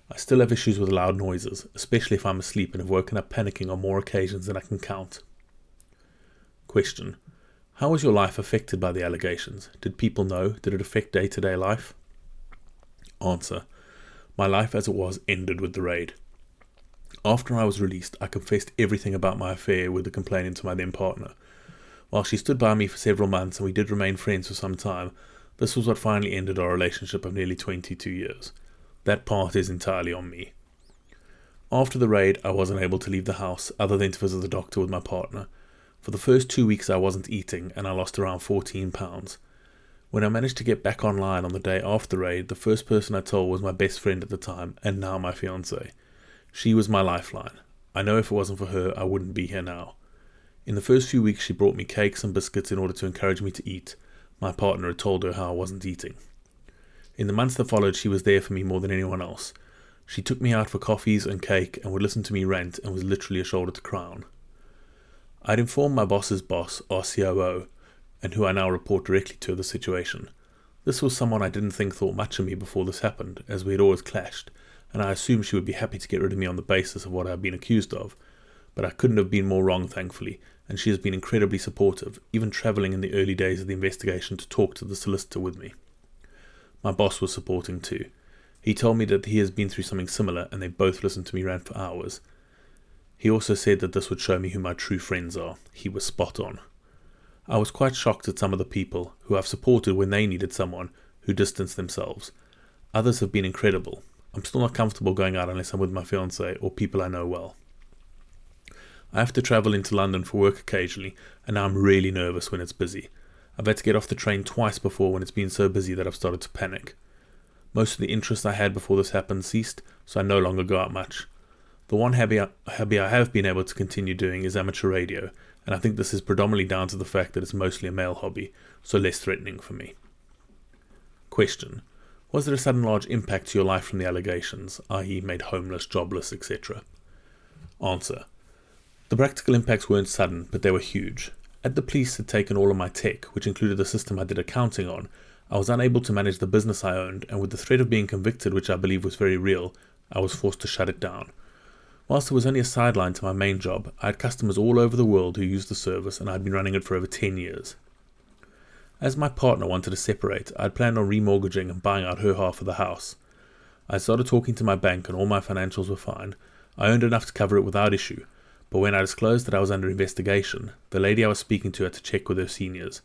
I still have issues with loud noises, especially if I'm asleep, and have woken up panicking on more occasions than I can count. Question: how was your life affected by the allegations? Did people know? Did it affect day-to-day life? Answer: my life as it was ended with the raid. After I was released, I confessed everything about my affair with the complainant to my then partner. While she stood by me for several months and we did remain friends for some time, this was what finally ended our relationship of nearly 22 years. That part is entirely on me. After the raid, I wasn't able to leave the house other than to visit the doctor with my partner. For the first 2 weeks I wasn't eating and I lost around 14 pounds. When I managed to get back online on the day after the raid, the first person I told was my best friend at the time and now my fiancée. She was my lifeline. I know if it wasn't for her, I wouldn't be here now. In the first few weeks she brought me cakes and biscuits in order to encourage me to eat. My partner had told her how I wasn't eating. In the months that followed, she was there for me more than anyone else. She took me out for coffees and cake and would listen to me rant and was literally a shoulder to cry on. I'd informed my boss's boss, our COO, and who I now report directly to, of the situation. This was someone I didn't think thought much of me before this happened, as we had always clashed, and I assumed she would be happy to get rid of me on the basis of what I had been accused of. But I couldn't have been more wrong, thankfully, and she has been incredibly supportive, even travelling in the early days of the investigation to talk to the solicitor with me. My boss was supporting too. He told me that he has been through something similar, and they both listened to me rant for hours. He also said that this would show me who my true friends are. He was spot on. I was quite shocked at some of the people who I've supported when they needed someone who distanced themselves. Others have been incredible. I'm still not comfortable going out unless I'm with my fiancée or people I know well. I have to travel into London for work occasionally, and now I'm really nervous when it's busy. I've had to get off the train twice before when it's been so busy that I've started to panic. Most of the interest I had before this happened ceased, so I no longer go out much. The one hobby I have been able to continue doing is amateur radio, and I think this is predominantly down to the fact that it's mostly a male hobby, so less threatening for me. Question. Was there a sudden large impact to your life from the allegations, i.e. made homeless, jobless, etc.? Answer. The practical impacts weren't sudden, but they were huge. As the police had taken all of my tech, which included the system I did accounting on, I was unable to manage the business I owned, and with the threat of being convicted, which I believe was very real, I was forced to shut it down. Whilst it was only a sideline to my main job, I had customers all over the world who used the service, and I had been running it for over 10 years. As my partner wanted to separate, I had planned on remortgaging and buying out her half of the house. I started talking to my bank and all my financials were fine. I earned enough to cover it without issue, but when I disclosed that I was under investigation, the lady I was speaking to had to check with her seniors.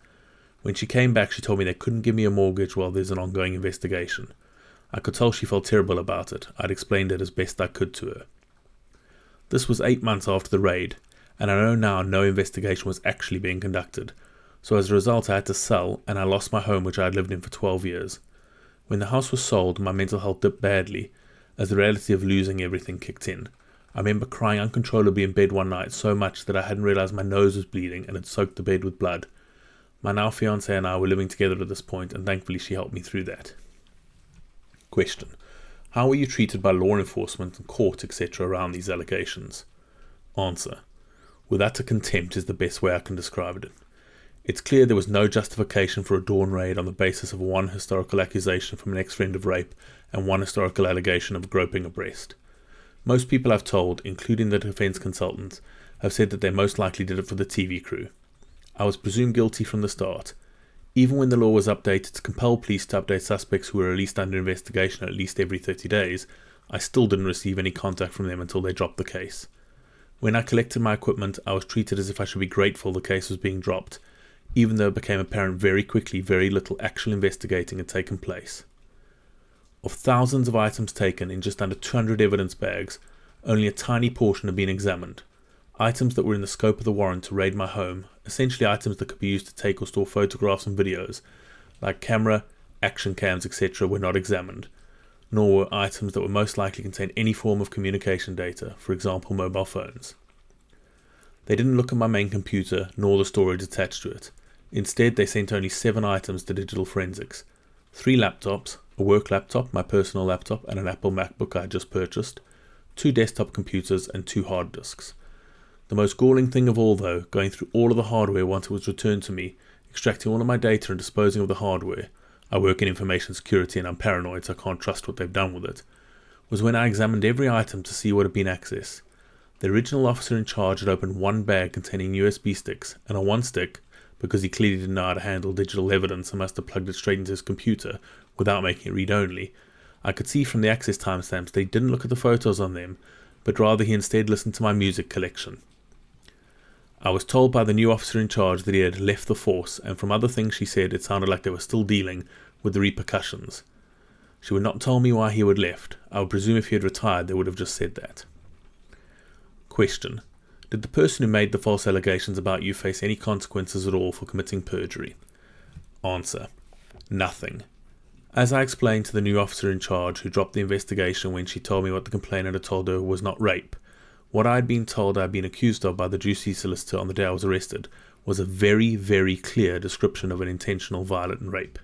When she came back, she told me they couldn't give me a mortgage while there's an ongoing investigation. I could tell she felt terrible about it. I'd explained it as best I could to her. This was 8 months after the raid, and I know now no investigation was actually being conducted. So as a result, I had to sell, and I lost my home which I had lived in for 12 years. When the house was sold, my mental health dipped badly, as the reality of losing everything kicked in. I remember crying uncontrollably in bed one night so much that I hadn't realized my nose was bleeding and had soaked the bed with blood. My now fiancée and I were living together at this point, and thankfully she helped me through that. Question. How were you treated by law enforcement and court, etc. around these allegations? Answer. With utter contempt is the best way I can describe it. It's clear there was no justification for a dawn raid on the basis of one historical accusation from an ex-friend of rape and one historical allegation of groping a breast. Most people I've told, including the defense consultants, have said that they most likely did it for the TV crew. I was presumed guilty from the start. Even when the law was updated to compel police to update suspects who were released under investigation at least every 30 days, I still didn't receive any contact from them until they dropped the case. When I collected my equipment, I was treated as if I should be grateful the case was being dropped, even though it became apparent very quickly very little actual investigating had taken place. Of thousands of items taken in just under 200 evidence bags, only a tiny portion had been examined. Items that were in the scope of the warrant to raid my home, essentially items that could be used to take or store photographs and videos, like camera, action cams, etc., were not examined, nor were items that would most likely contain any form of communication data, for example mobile phones. They didn't look at my main computer, nor the storage attached to it. Instead, they sent only 7 items to digital forensics. 3 laptops, a work laptop, my personal laptop, and an Apple MacBook I had just purchased, 2 desktop computers, and 2 hard disks. The most galling thing of all, though, going through all of the hardware once it was returned to me, extracting all of my data and disposing of the hardware — I work in information security and I'm paranoid so I can't trust what they've done with it — was when I examined every item to see what had been accessed. The original officer in charge had opened one bag containing USB sticks, and on one stick, because he clearly didn't know how to handle digital evidence and must have plugged it straight into his computer without making it read-only, I could see from the access timestamps that he didn't look at the photos on them, but rather he instead listened to my music collection. I was told by the new officer in charge that he had left the force, and from other things she said it sounded like they were still dealing with the repercussions. She would not tell me why he had left. I would presume if he had retired they would have just said that. Question. Did the person who made the false allegations about you face any consequences at all for committing perjury? Answer. Nothing. As I explained to the new officer in charge who dropped the investigation when she told me what the complainant had told her was not rape, what I had been told I had been accused of by the juicy solicitor on the day I was arrested was a very, very clear description of an intentional violent rape.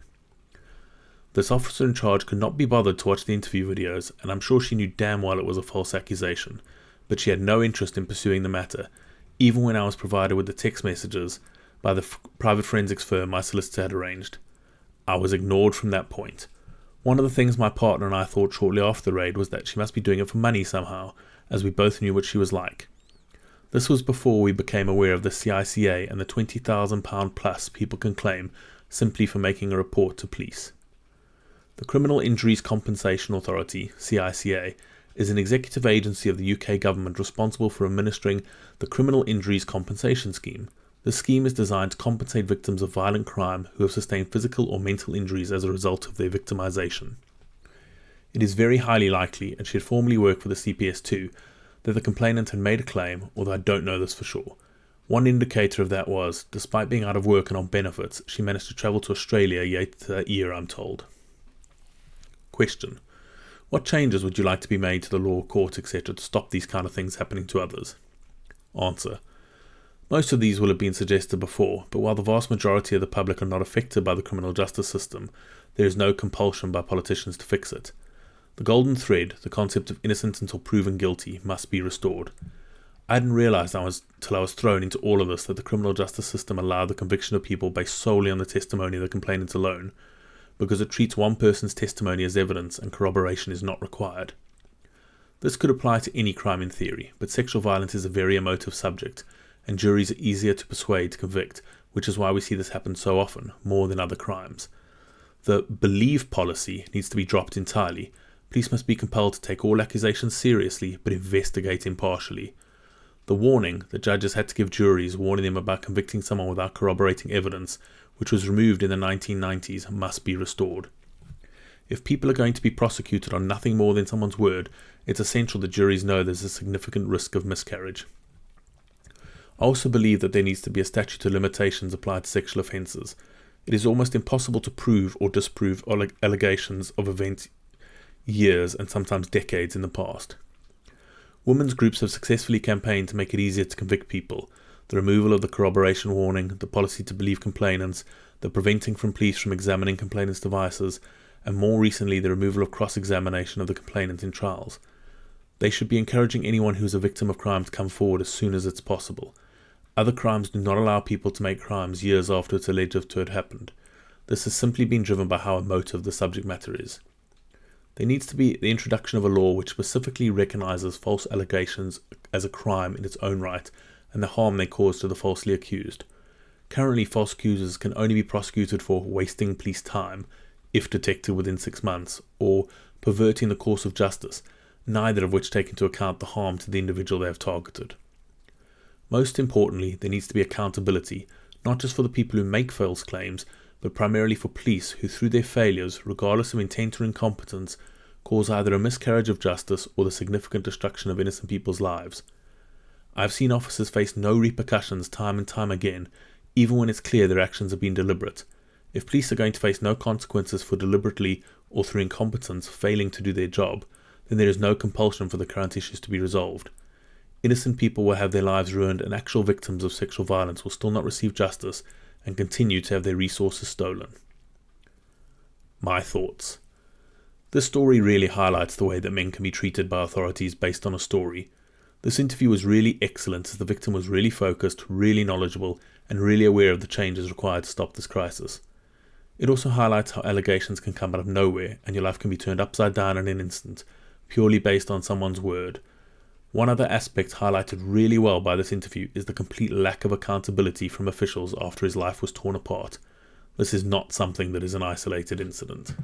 This officer in charge could not be bothered to watch the interview videos, and I'm sure she knew damn well it was a false accusation, but she had no interest in pursuing the matter, even when I was provided with the text messages by the private forensics firm my solicitor had arranged. I was ignored from that point. One of the things my partner and I thought shortly after the raid was that she must be doing it for money somehow, as we both knew what she was like. This was before we became aware of the CICA and the £20,000 plus people can claim simply for making a report to police. The Criminal Injuries Compensation Authority, CICA, is an executive agency of the UK government responsible for administering the Criminal Injuries Compensation Scheme. The scheme is designed to compensate victims of violent crime who have sustained physical or mental injuries as a result of their victimization. It is very highly likely, and she had formerly worked for the CPS too, that the complainant had made a claim, although I don't know this for sure. One indicator of that was, despite being out of work and on benefits, she managed to travel to Australia yet that year, I'm told. Question. What changes would you like to be made to the law, courts, etc. to stop these kind of things happening to others? Answer. Most of these will have been suggested before, but while the vast majority of the public are not affected by the criminal justice system, there is no compulsion by politicians to fix it. The golden thread, the concept of innocent until proven guilty, must be restored. I hadn't realised till I was thrown into all of this that the criminal justice system allowed the conviction of people based solely on the testimony of the complainant alone, because it treats one person's testimony as evidence and corroboration is not required. This could apply to any crime in theory, but sexual violence is a very emotive subject, and juries are easier to persuade to convict, which is why we see this happen so often, more than other crimes. The believe policy needs to be dropped entirely. Police must be compelled to take all accusations seriously, but investigate impartially. The warning that judges had to give juries warning them about convicting someone without corroborating evidence, which was removed in the 1990s, must be restored. If people are going to be prosecuted on nothing more than someone's word, it's essential that juries know there's a significant risk of miscarriage. I also believe that there needs to be a statute of limitations applied to sexual offences. It is almost impossible to prove or disprove allegations of events years and sometimes decades in the past. Women's groups have successfully campaigned to make it easier to convict people. The removal of the corroboration warning, the policy to believe complainants, the preventing from police from examining complainants' devices, and more recently the removal of cross-examination of the complainant in trials. They should be encouraging anyone who is a victim of crime to come forward as soon as it's possible. Other crimes do not allow people to make crimes years after it's alleged to have happened. This has simply been driven by how emotive the subject matter is. There needs to be the introduction of a law which specifically recognises false allegations as a crime in its own right and the harm they cause to the falsely accused. Currently, false accusers can only be prosecuted for wasting police time, if detected within 6 months, or perverting the course of justice, neither of which take into account the harm to the individual they have targeted. Most importantly, there needs to be accountability, not just for the people who make false claims, but primarily for police who, through their failures, regardless of intent or incompetence, cause either a miscarriage of justice or the significant destruction of innocent people's lives. I have seen officers face no repercussions time and time again, even when it's clear their actions have been deliberate. If police are going to face no consequences for deliberately or through incompetence failing to do their job, then there is no compulsion for the current issues to be resolved. Innocent people will have their lives ruined, and actual victims of sexual violence will still not receive justice and continue to have their resources stolen. My thoughts. This story really highlights the way that men can be treated by authorities based on a story. This interview was really excellent as the victim was really focused, really knowledgeable, and really aware of the changes required to stop this crisis. It also highlights how allegations can come out of nowhere and your life can be turned upside down in an instant, purely based on someone's word. One other aspect highlighted really well by this interview is the complete lack of accountability from officials after his life was torn apart. This is not something that is an isolated incident.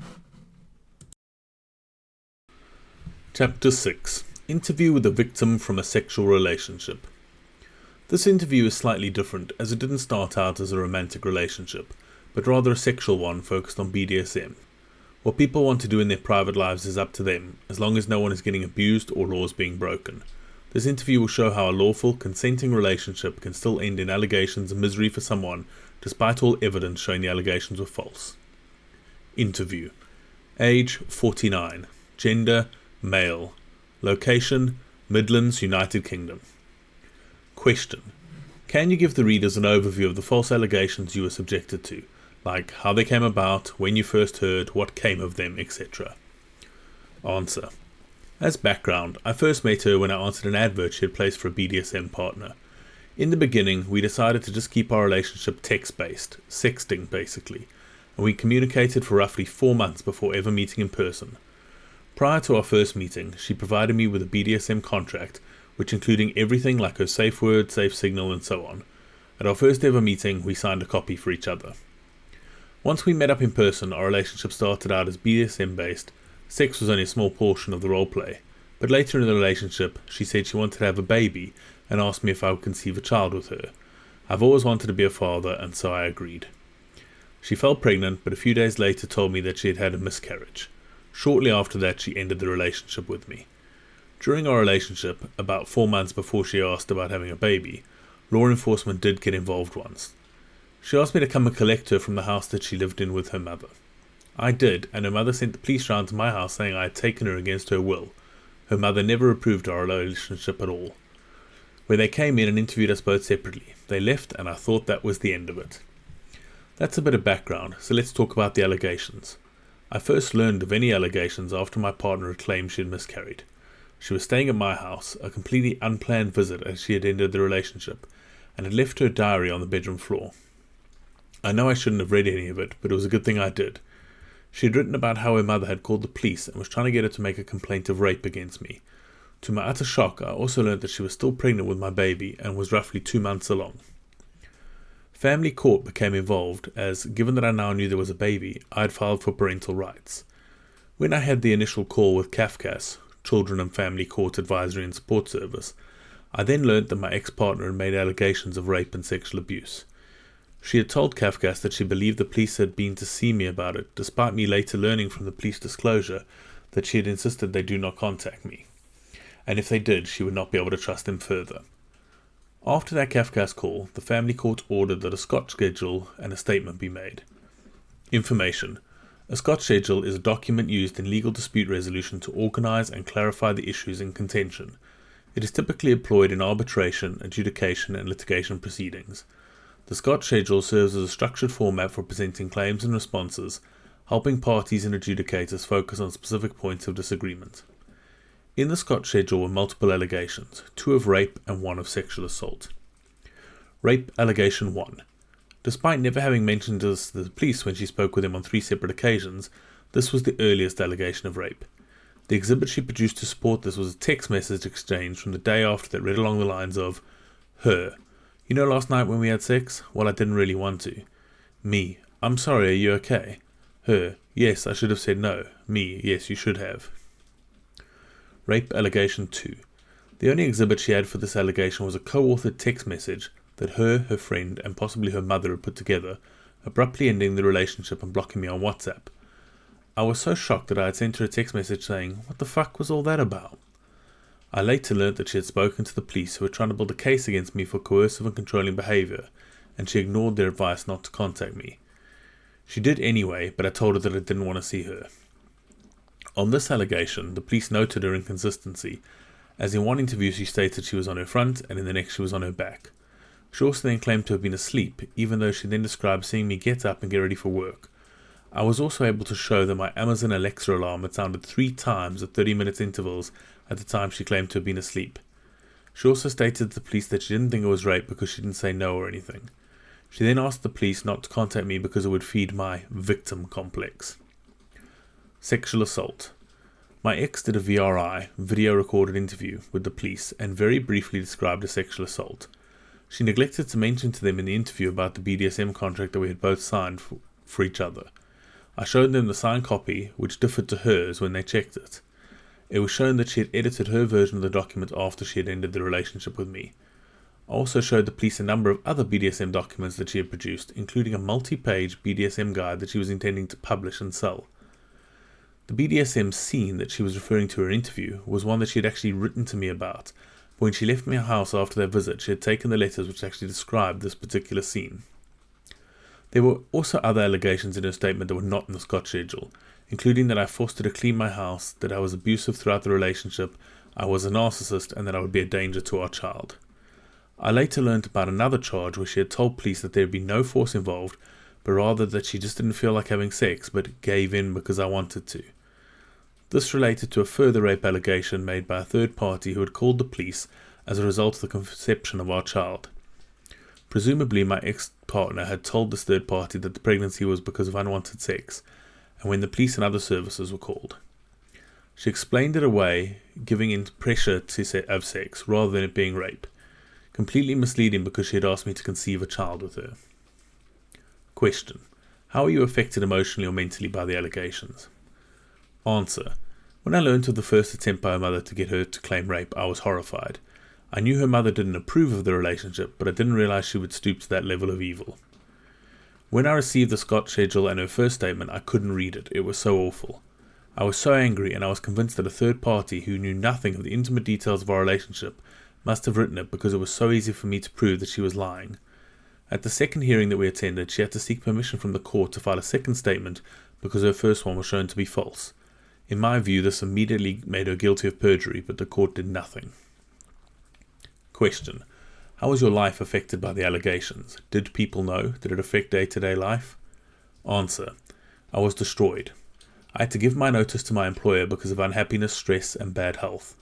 Chapter 6. Interview with a victim from a sexual relationship. This interview is slightly different as it didn't start out as a romantic relationship, but rather a sexual one focused on BDSM. What people want to do in their private lives is up to them, as long as no one is getting abused or laws being broken. This interview will show how a lawful, consenting relationship can still end in allegations and misery for someone, despite all evidence showing the allegations were false. Interview. Age 49. Gender male. Location Midlands, United Kingdom. Question. Can you give the readers an overview of the false allegations you were subjected to, like how they came about, when you first heard, what came of them, etc.? Answer. As background, I first met her when I answered an advert she had placed for a BDSM partner. In the beginning, we decided to just keep our relationship text-based, sexting basically, and we communicated for roughly 4 months before ever meeting in person. Prior to our first meeting, she provided me with a BDSM contract, which including everything like her safe word, safe signal, and so on. At our first ever meeting, we signed a copy for each other. Once we met up in person, our relationship started out as BDSM-based. Sex was only a small portion of the roleplay, but later in the relationship, she said she wanted to have a baby and asked me if I would conceive a child with her. I've always wanted to be a father, and so I agreed. She fell pregnant, but a few days later told me that she had had a miscarriage. Shortly after that, she ended the relationship with me. During our relationship, about 4 months before she asked about having a baby, law enforcement did get involved once. She asked me to come and collect her from the house that she lived in with her mother. I did, and her mother sent the police round to my house saying I had taken her against her will. Her mother never approved our relationship at all. When they came in and interviewed us both separately, they left and I thought that was the end of it. That's a bit of background, so let's talk about the allegations. I first learned of any allegations after my partner had claimed she had miscarried. She was staying at my house, a completely unplanned visit as she had ended the relationship, and had left her diary on the bedroom floor. I know I shouldn't have read any of it, but it was a good thing I did. She had written about how her mother had called the police and was trying to get her to make a complaint of rape against me. To my utter shock, I also learned that she was still pregnant with my baby and was roughly 2 months along. Family court became involved as, given that I now knew there was a baby, I had filed for parental rights. When I had the initial call with CAFCAS, Children and Family Court Advisory and Support Service, I then learned that my ex-partner had made allegations of rape and sexual abuse. She had told CAFCAS that she believed the police had been to see me about it, despite me later learning from the police disclosure that she had insisted they do not contact me, and if they did, she would not be able to trust them further. After that CAFCAS call, the family court ordered that a Scott schedule and a statement be made. Information. A Scott schedule is a document used in legal dispute resolution to organize and clarify the issues in contention. It is typically employed in arbitration, adjudication, and litigation proceedings. The Scott schedule serves as a structured format for presenting claims and responses, helping parties and adjudicators focus on specific points of disagreement. In the Scott schedule were multiple allegations, 2 of rape and 1 of sexual assault. Rape allegation 1. Despite never having mentioned this to the police when she spoke with him on 3 separate occasions, this was the earliest allegation of rape. The exhibit she produced to support this was a text message exchange from the day after that read along the lines of, her. You know last night when we had sex? Well, I didn't really want to. Me. I'm sorry, are you okay? Her. Yes, I should have said no. Me. Yes, you should have. Rape allegation 2. The only exhibit she had for this allegation was a co-authored text message that her friend, and possibly her mother had put together, abruptly ending the relationship and blocking me on WhatsApp. I was so shocked that I had sent her a text message saying, "What the fuck was all that about?" I later learnt that she had spoken to the police who were trying to build a case against me for coercive and controlling behaviour, and she ignored their advice not to contact me. She did anyway, but I told her that I didn't want to see her. On this allegation, the police noted her inconsistency, as in one interview she stated she was on her front and in the next she was on her back. She also then claimed to have been asleep, even though she then described seeing me get up and get ready for work. I was also able to show that my Amazon Alexa alarm had sounded 3 times at 30-minute intervals at the time she claimed to have been asleep. She also stated to the police that she didn't think it was rape because she didn't say no or anything. She then asked the police not to contact me because it would feed my victim complex. Sexual assault. My ex did a VRI, video recorded interview, with the police and very briefly described a sexual assault. She neglected to mention to them in the interview about the BDSM contract that we had both signed for each other. I showed them the signed copy, which differed to hers when they checked it. It was shown that she had edited her version of the document after she had ended the relationship with me. I also showed the police a number of other BDSM documents that she had produced, including a multi-page BDSM guide that she was intending to publish and sell. The BDSM scene that she was referring to in her interview was one that she had actually written to me about. But when she left my house after their visit, she had taken the letters which actually described this particular scene. There were also other allegations in her statement that were not in the Scott schedule, including that I forced her to clean my house, that I was abusive throughout the relationship, I was a narcissist, and that I would be a danger to our child. I later learned about another charge where she had told police that there had been no force involved, but rather that she just didn't feel like having sex, but gave in because I wanted to. This related to a further rape allegation made by a third party who had called the police as a result of the conception of our child. Presumably my ex-partner had told this third party that the pregnancy was because of unwanted sex, and when the police and other services were called. She explained it away, giving in pressure of sex rather than it being rape. Completely misleading because she had asked me to conceive a child with her. Question. How are you affected emotionally or mentally by the allegations? Answer. When I learned of the first attempt by her mother to get her to claim rape, I was horrified. I knew her mother didn't approve of the relationship, but I didn't realize she would stoop to that level of evil. When I received the Scott schedule and her first statement, I couldn't read it. It was so awful. I was so angry, and I was convinced that a third party who knew nothing of the intimate details of our relationship must have written it because it was so easy for me to prove that she was lying. At the second hearing that we attended, she had to seek permission from the court to file a second statement because her first one was shown to be false. In my view, this immediately made her guilty of perjury, but the court did nothing. Question: how was your life affected by the allegations? Did people know? Did it affect day-to-day life? Answer: I was destroyed. I had to give my notice to my employer because of unhappiness, stress, and bad health.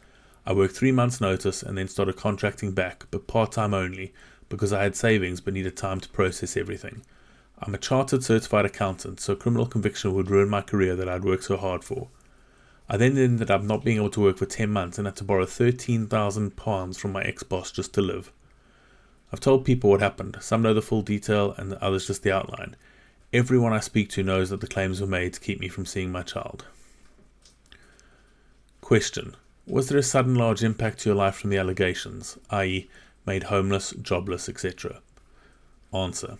I worked 3 months' notice and then started contracting back, but part-time only, because I had savings but needed time to process everything. I'm a chartered certified accountant, so criminal conviction would ruin my career that I'd worked so hard for. I then ended up not being able to work for 10 months and had to borrow £13,000 from my ex-boss just to live. I've told people what happened. Some know the full detail and the others just the outline. Everyone I speak to knows that the claims were made to keep me from seeing my child. Question: was there a sudden large impact to your life from the allegations, i.e. made homeless, jobless, etc.? Answer: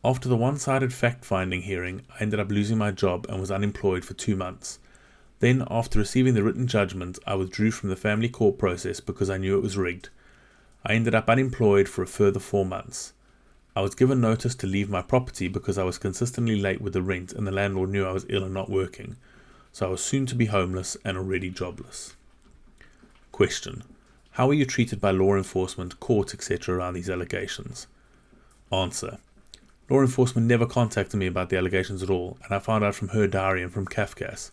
after the one-sided fact-finding hearing, I ended up losing my job and was unemployed for 2 months. Then, after receiving the written judgment, I withdrew from the family court process because I knew it was rigged. I ended up unemployed for a further 4 months. I was given notice to leave my property because I was consistently late with the rent and the landlord knew I was ill and not working, so I was soon to be homeless and already jobless. Question: how were you treated by law enforcement, courts, etc. around these allegations? Answer: law enforcement never contacted me about the allegations at all, and I found out from her diary and from Kafka's.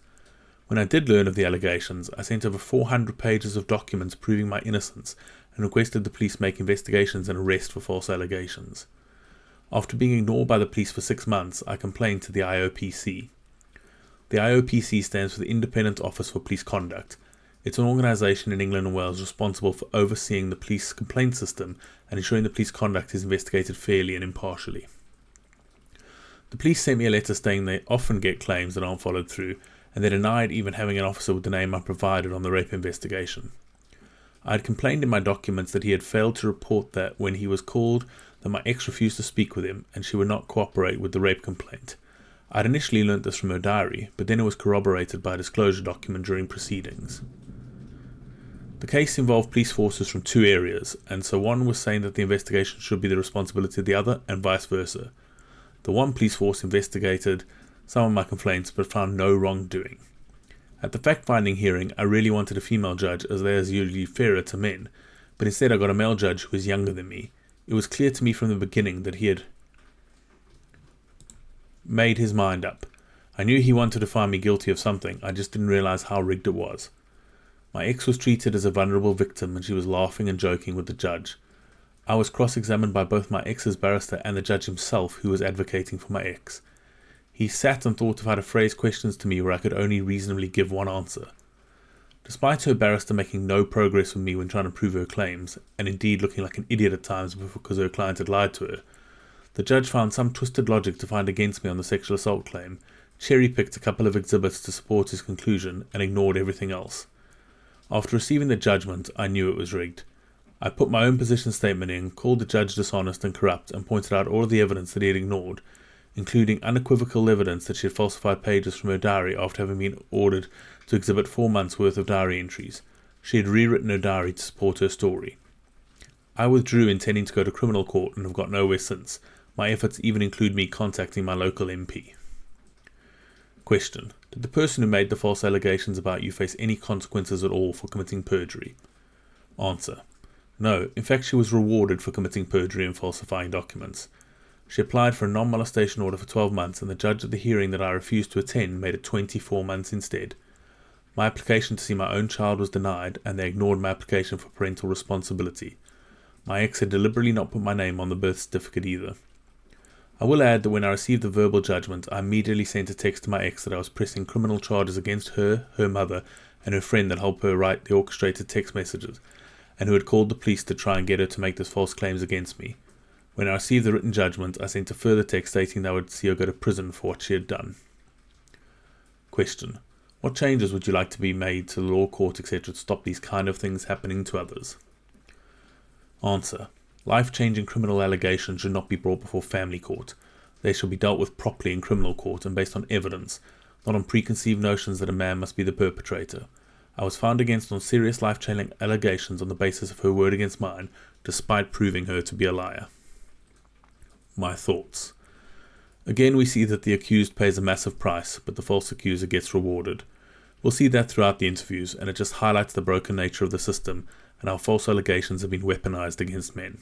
When I did learn of the allegations, I sent over 400 pages of documents proving my innocence and requested the police make investigations and arrest for false allegations. After being ignored by the police for 6 months, I complained to the IOPC. The IOPC stands for the Independent Office for Police Conduct. It's an organisation in England and Wales responsible for overseeing the police complaint system and ensuring the police conduct is investigated fairly and impartially. The police sent me a letter stating they often get claims that aren't followed through, and they denied even having an officer with the name I provided on the rape investigation. I had complained in my documents that he had failed to report that when he was called that my ex refused to speak with him and she would not cooperate with the rape complaint. I had initially learnt this from her diary, but then it was corroborated by a disclosure document during proceedings. The case involved police forces from 2 areas, and so one was saying that the investigation should be the responsibility of the other, and vice versa. The one police force investigated some of my complaints but found no wrongdoing. At the fact-finding hearing, I really wanted a female judge as they are usually fairer to men, but instead I got a male judge who was younger than me. It was clear to me from the beginning that he had made his mind up. I knew he wanted to find me guilty of something, I just didn't realise how rigged it was. My ex was treated as a vulnerable victim and she was laughing and joking with the judge. I was cross-examined by both my ex's barrister and the judge himself who was advocating for my ex. He sat and thought of how to phrase questions to me where I could only reasonably give one answer. Despite her barrister making no progress with me when trying to prove her claims, and indeed looking like an idiot at times because her client had lied to her, the judge found some twisted logic to find against me on the sexual assault claim, cherry-picked a couple of exhibits to support his conclusion, and ignored everything else. After receiving the judgment, I knew it was rigged. I put my own position statement in, called the judge dishonest and corrupt, and pointed out all of the evidence that he had ignored, including unequivocal evidence that she had falsified pages from her diary after having been ordered to exhibit 4 months' worth of diary entries. She had rewritten her diary to support her story. I withdrew intending to go to criminal court and have got nowhere since. My efforts even include me contacting my local MP. Question: did the person who made the false allegations about you face any consequences at all for committing perjury? Answer: no, in fact she was rewarded for committing perjury and falsifying documents. She applied for a non-molestation order for 12 months and the judge at the hearing that I refused to attend made it 24 months instead. My application to see my own child was denied and they ignored my application for parental responsibility. My ex had deliberately not put my name on the birth certificate either. I will add that when I received the verbal judgment, I immediately sent a text to my ex that I was pressing criminal charges against her, her mother, and her friend that helped her write the orchestrated text messages, and who had called the police to try and get her to make those false claims against me. When I received the written judgment, I sent a further text stating that I would see her go to prison for what she had done. Question: what changes would you like to be made to the law court, etc., to stop these kind of things happening to others? Answer: life-changing criminal allegations should not be brought before family court. They shall be dealt with properly in criminal court and based on evidence. not on preconceived notions that a man must be the perpetrator. I was found against on serious life-changing allegations on the basis of her word against mine, despite proving her to be a liar. My thoughts. Again, we see that the accused pays a massive price, but the false accuser gets rewarded. We'll see that throughout the interviews, and it just highlights the broken nature of the system and how false allegations have been weaponized against men.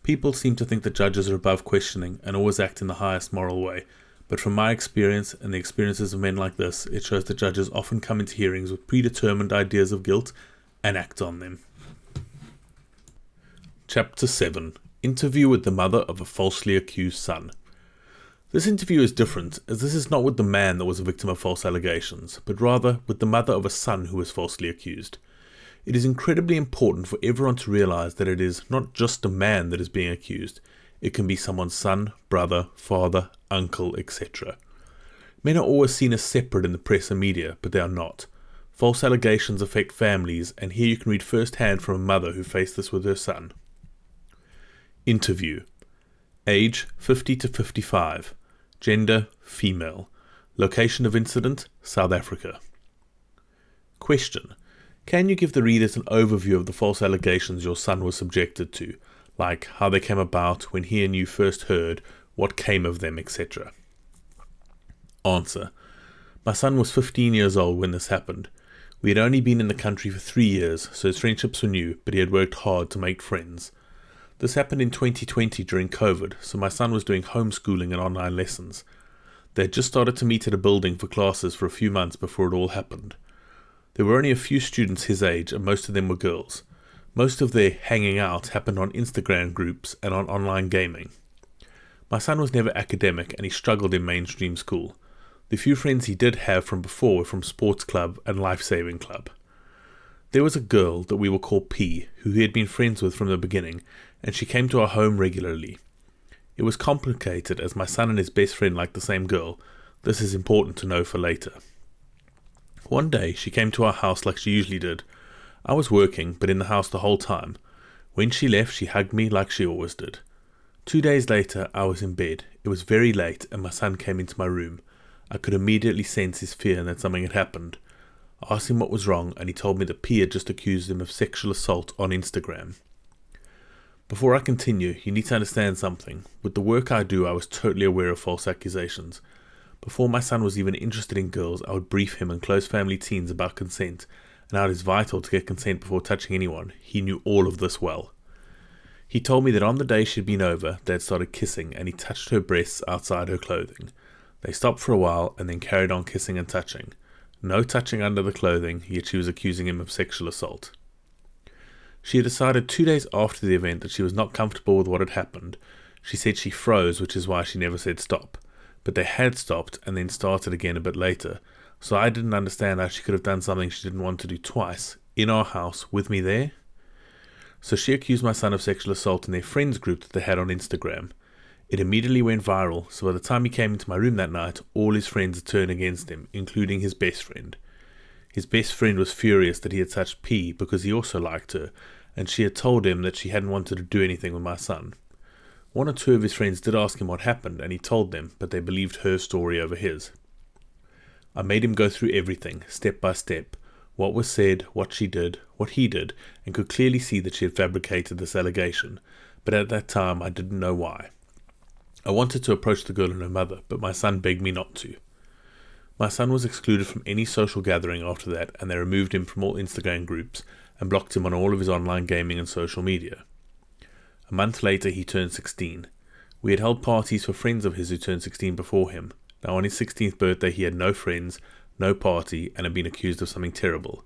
People seem to think that judges are above questioning and always act in the highest moral way, but from my experience and the experiences of men like this, it shows that judges often come into hearings with predetermined ideas of guilt and act on them. Chapter 7. Interview with the mother of a falsely accused son. This interview is different, as this is not with the man that was a victim of false allegations, but rather with the mother of a son who was falsely accused. It is incredibly important for everyone to realize that it is not just a man that is being accused. It can be someone's son, brother, father, uncle, etc. Men are always seen as separate in the press and media, but they are not. False allegations affect families, and here you can read firsthand from a mother who faced this with her son. Interview. Age 50 to 55. Gender female. Location of incident South Africa. Question. Can you give the readers an overview of the false allegations your son was subjected to, like how they came about, when he and you first heard, what came of them, etc.? Answer. My son was 15 years old when this happened. We had only been in the country for 3 years, so his friendships were new, but he had worked hard to make friends. This happened in 2020 during COVID, so my son was doing homeschooling and online lessons. They had just started to meet at a building for classes for a few months before it all happened. There were only a few students his age, and most of them were girls. Most of their hanging out happened on Instagram groups and on online gaming. My son was never academic, and he struggled in mainstream school. The few friends he did have from before were from sports club and life-saving club. There was a girl that we will call P, who he had been friends with from the beginning, and she came to our home regularly. It was complicated as my son and his best friend liked the same girl. This is important to know for later. One day she came to our house like she usually did. I was working, but in the house the whole time. When she left, she hugged me like she always did. 2 days later, I was in bed. It was very late, and my son came into my room. I could immediately sense his fear that something had happened. I asked him what was wrong, and he told me that P had just accused him of sexual assault on Instagram. Before I continue, you need to understand something. With the work I do, I was totally aware of false accusations. Before my son was even interested in girls, I would brief him and close family teens about consent, and how it is vital to get consent before touching anyone. He knew all of this well. He told me that on the day she'd been over, they had started kissing, and he touched her breasts outside her clothing. They stopped for a while, and then carried on kissing and touching. No touching under the clothing, yet she was accusing him of sexual assault. She had decided 2 days after the event that she was not comfortable with what had happened. She said she froze, which is why she never said stop. But they had stopped and then started again a bit later, so I didn't understand how she could have done something she didn't want to do twice, in our house, with me there. So she accused my son of sexual assault in their friends group that they had on Instagram. It immediately went viral, so by the time he came into my room that night, all his friends had turned against him, including his best friend. His best friend was furious that he had touched P because he also liked her, and she had told him that she hadn't wanted to do anything with my son. 1 or 2 of his friends did ask him what happened, and he told them, but they believed her story over his. I made him go through everything, step by step, what was said, what she did, what he did, and could clearly see that she had fabricated this allegation, but at that time I didn't know why. I wanted to approach the girl and her mother, but my son begged me not to. My son was excluded from any social gathering after that, and they removed him from all Instagram groups and blocked him on all of his online gaming and social media. A month later he turned 16. We had held parties for friends of his who turned 16 before him. Now on his 16th birthday he had no friends, no party, and had been accused of something terrible.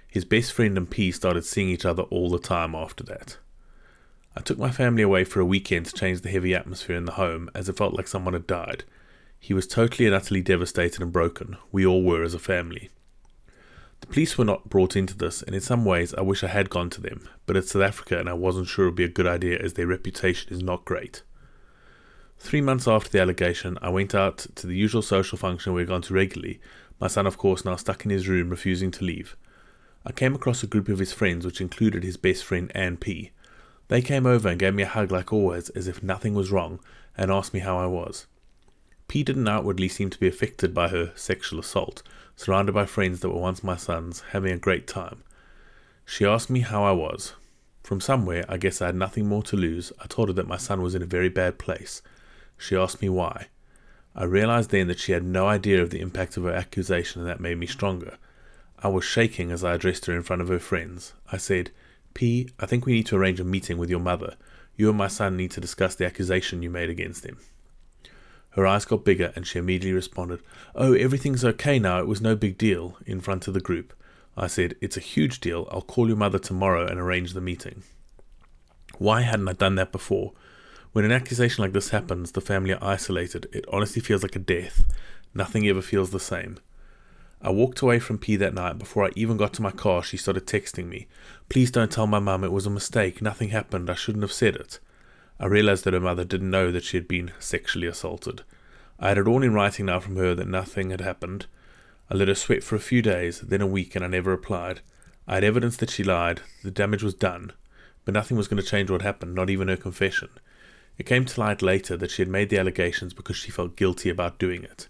His best friend and P started seeing each other all the time after that. I took my family away for a weekend to change the heavy atmosphere in the home, as it felt like someone had died. He was totally and utterly devastated and broken. We all were as a family. The police were not brought into this, and in some ways I wish I had gone to them, but it's South Africa and I wasn't sure it would be a good idea as their reputation is not great. 3 months after the allegation, I went out to the usual social function we had gone to regularly, my son of course now stuck in his room refusing to leave. I came across a group of his friends which included his best friend Anne P. They came over and gave me a hug like always, as if nothing was wrong, and asked me how I was. P didn't outwardly seem to be affected by her sexual assault, surrounded by friends that were once my sons, having a great time. She asked me how I was. From somewhere, I guess I had nothing more to lose, I told her that my son was in a very bad place. She asked me why. I realized then that she had no idea of the impact of her accusation, and that made me stronger. I was shaking as I addressed her in front of her friends. I said, P, I think we need to arrange a meeting with your mother. You and my son need to discuss the accusation you made against him. Her eyes got bigger and she immediately responded, Oh, everything's okay now, it was no big deal, in front of the group. I said, It's a huge deal, I'll call your mother tomorrow and arrange the meeting. Why hadn't I done that before? When an accusation like this happens, the family are isolated. It honestly feels like a death. Nothing ever feels the same. I walked away from P that night. Before I even got to my car, she started texting me. Please don't tell my mum, it was a mistake. Nothing happened. I shouldn't have said it. I realized that her mother didn't know that she had been sexually assaulted. I had it all in writing now from her that nothing had happened. I let her sweat for a few days, then a week, and I never replied. I had evidence that she lied. The damage was done. But nothing was going to change what happened, not even her confession. It came to light later that she had made the allegations because she felt guilty about doing it.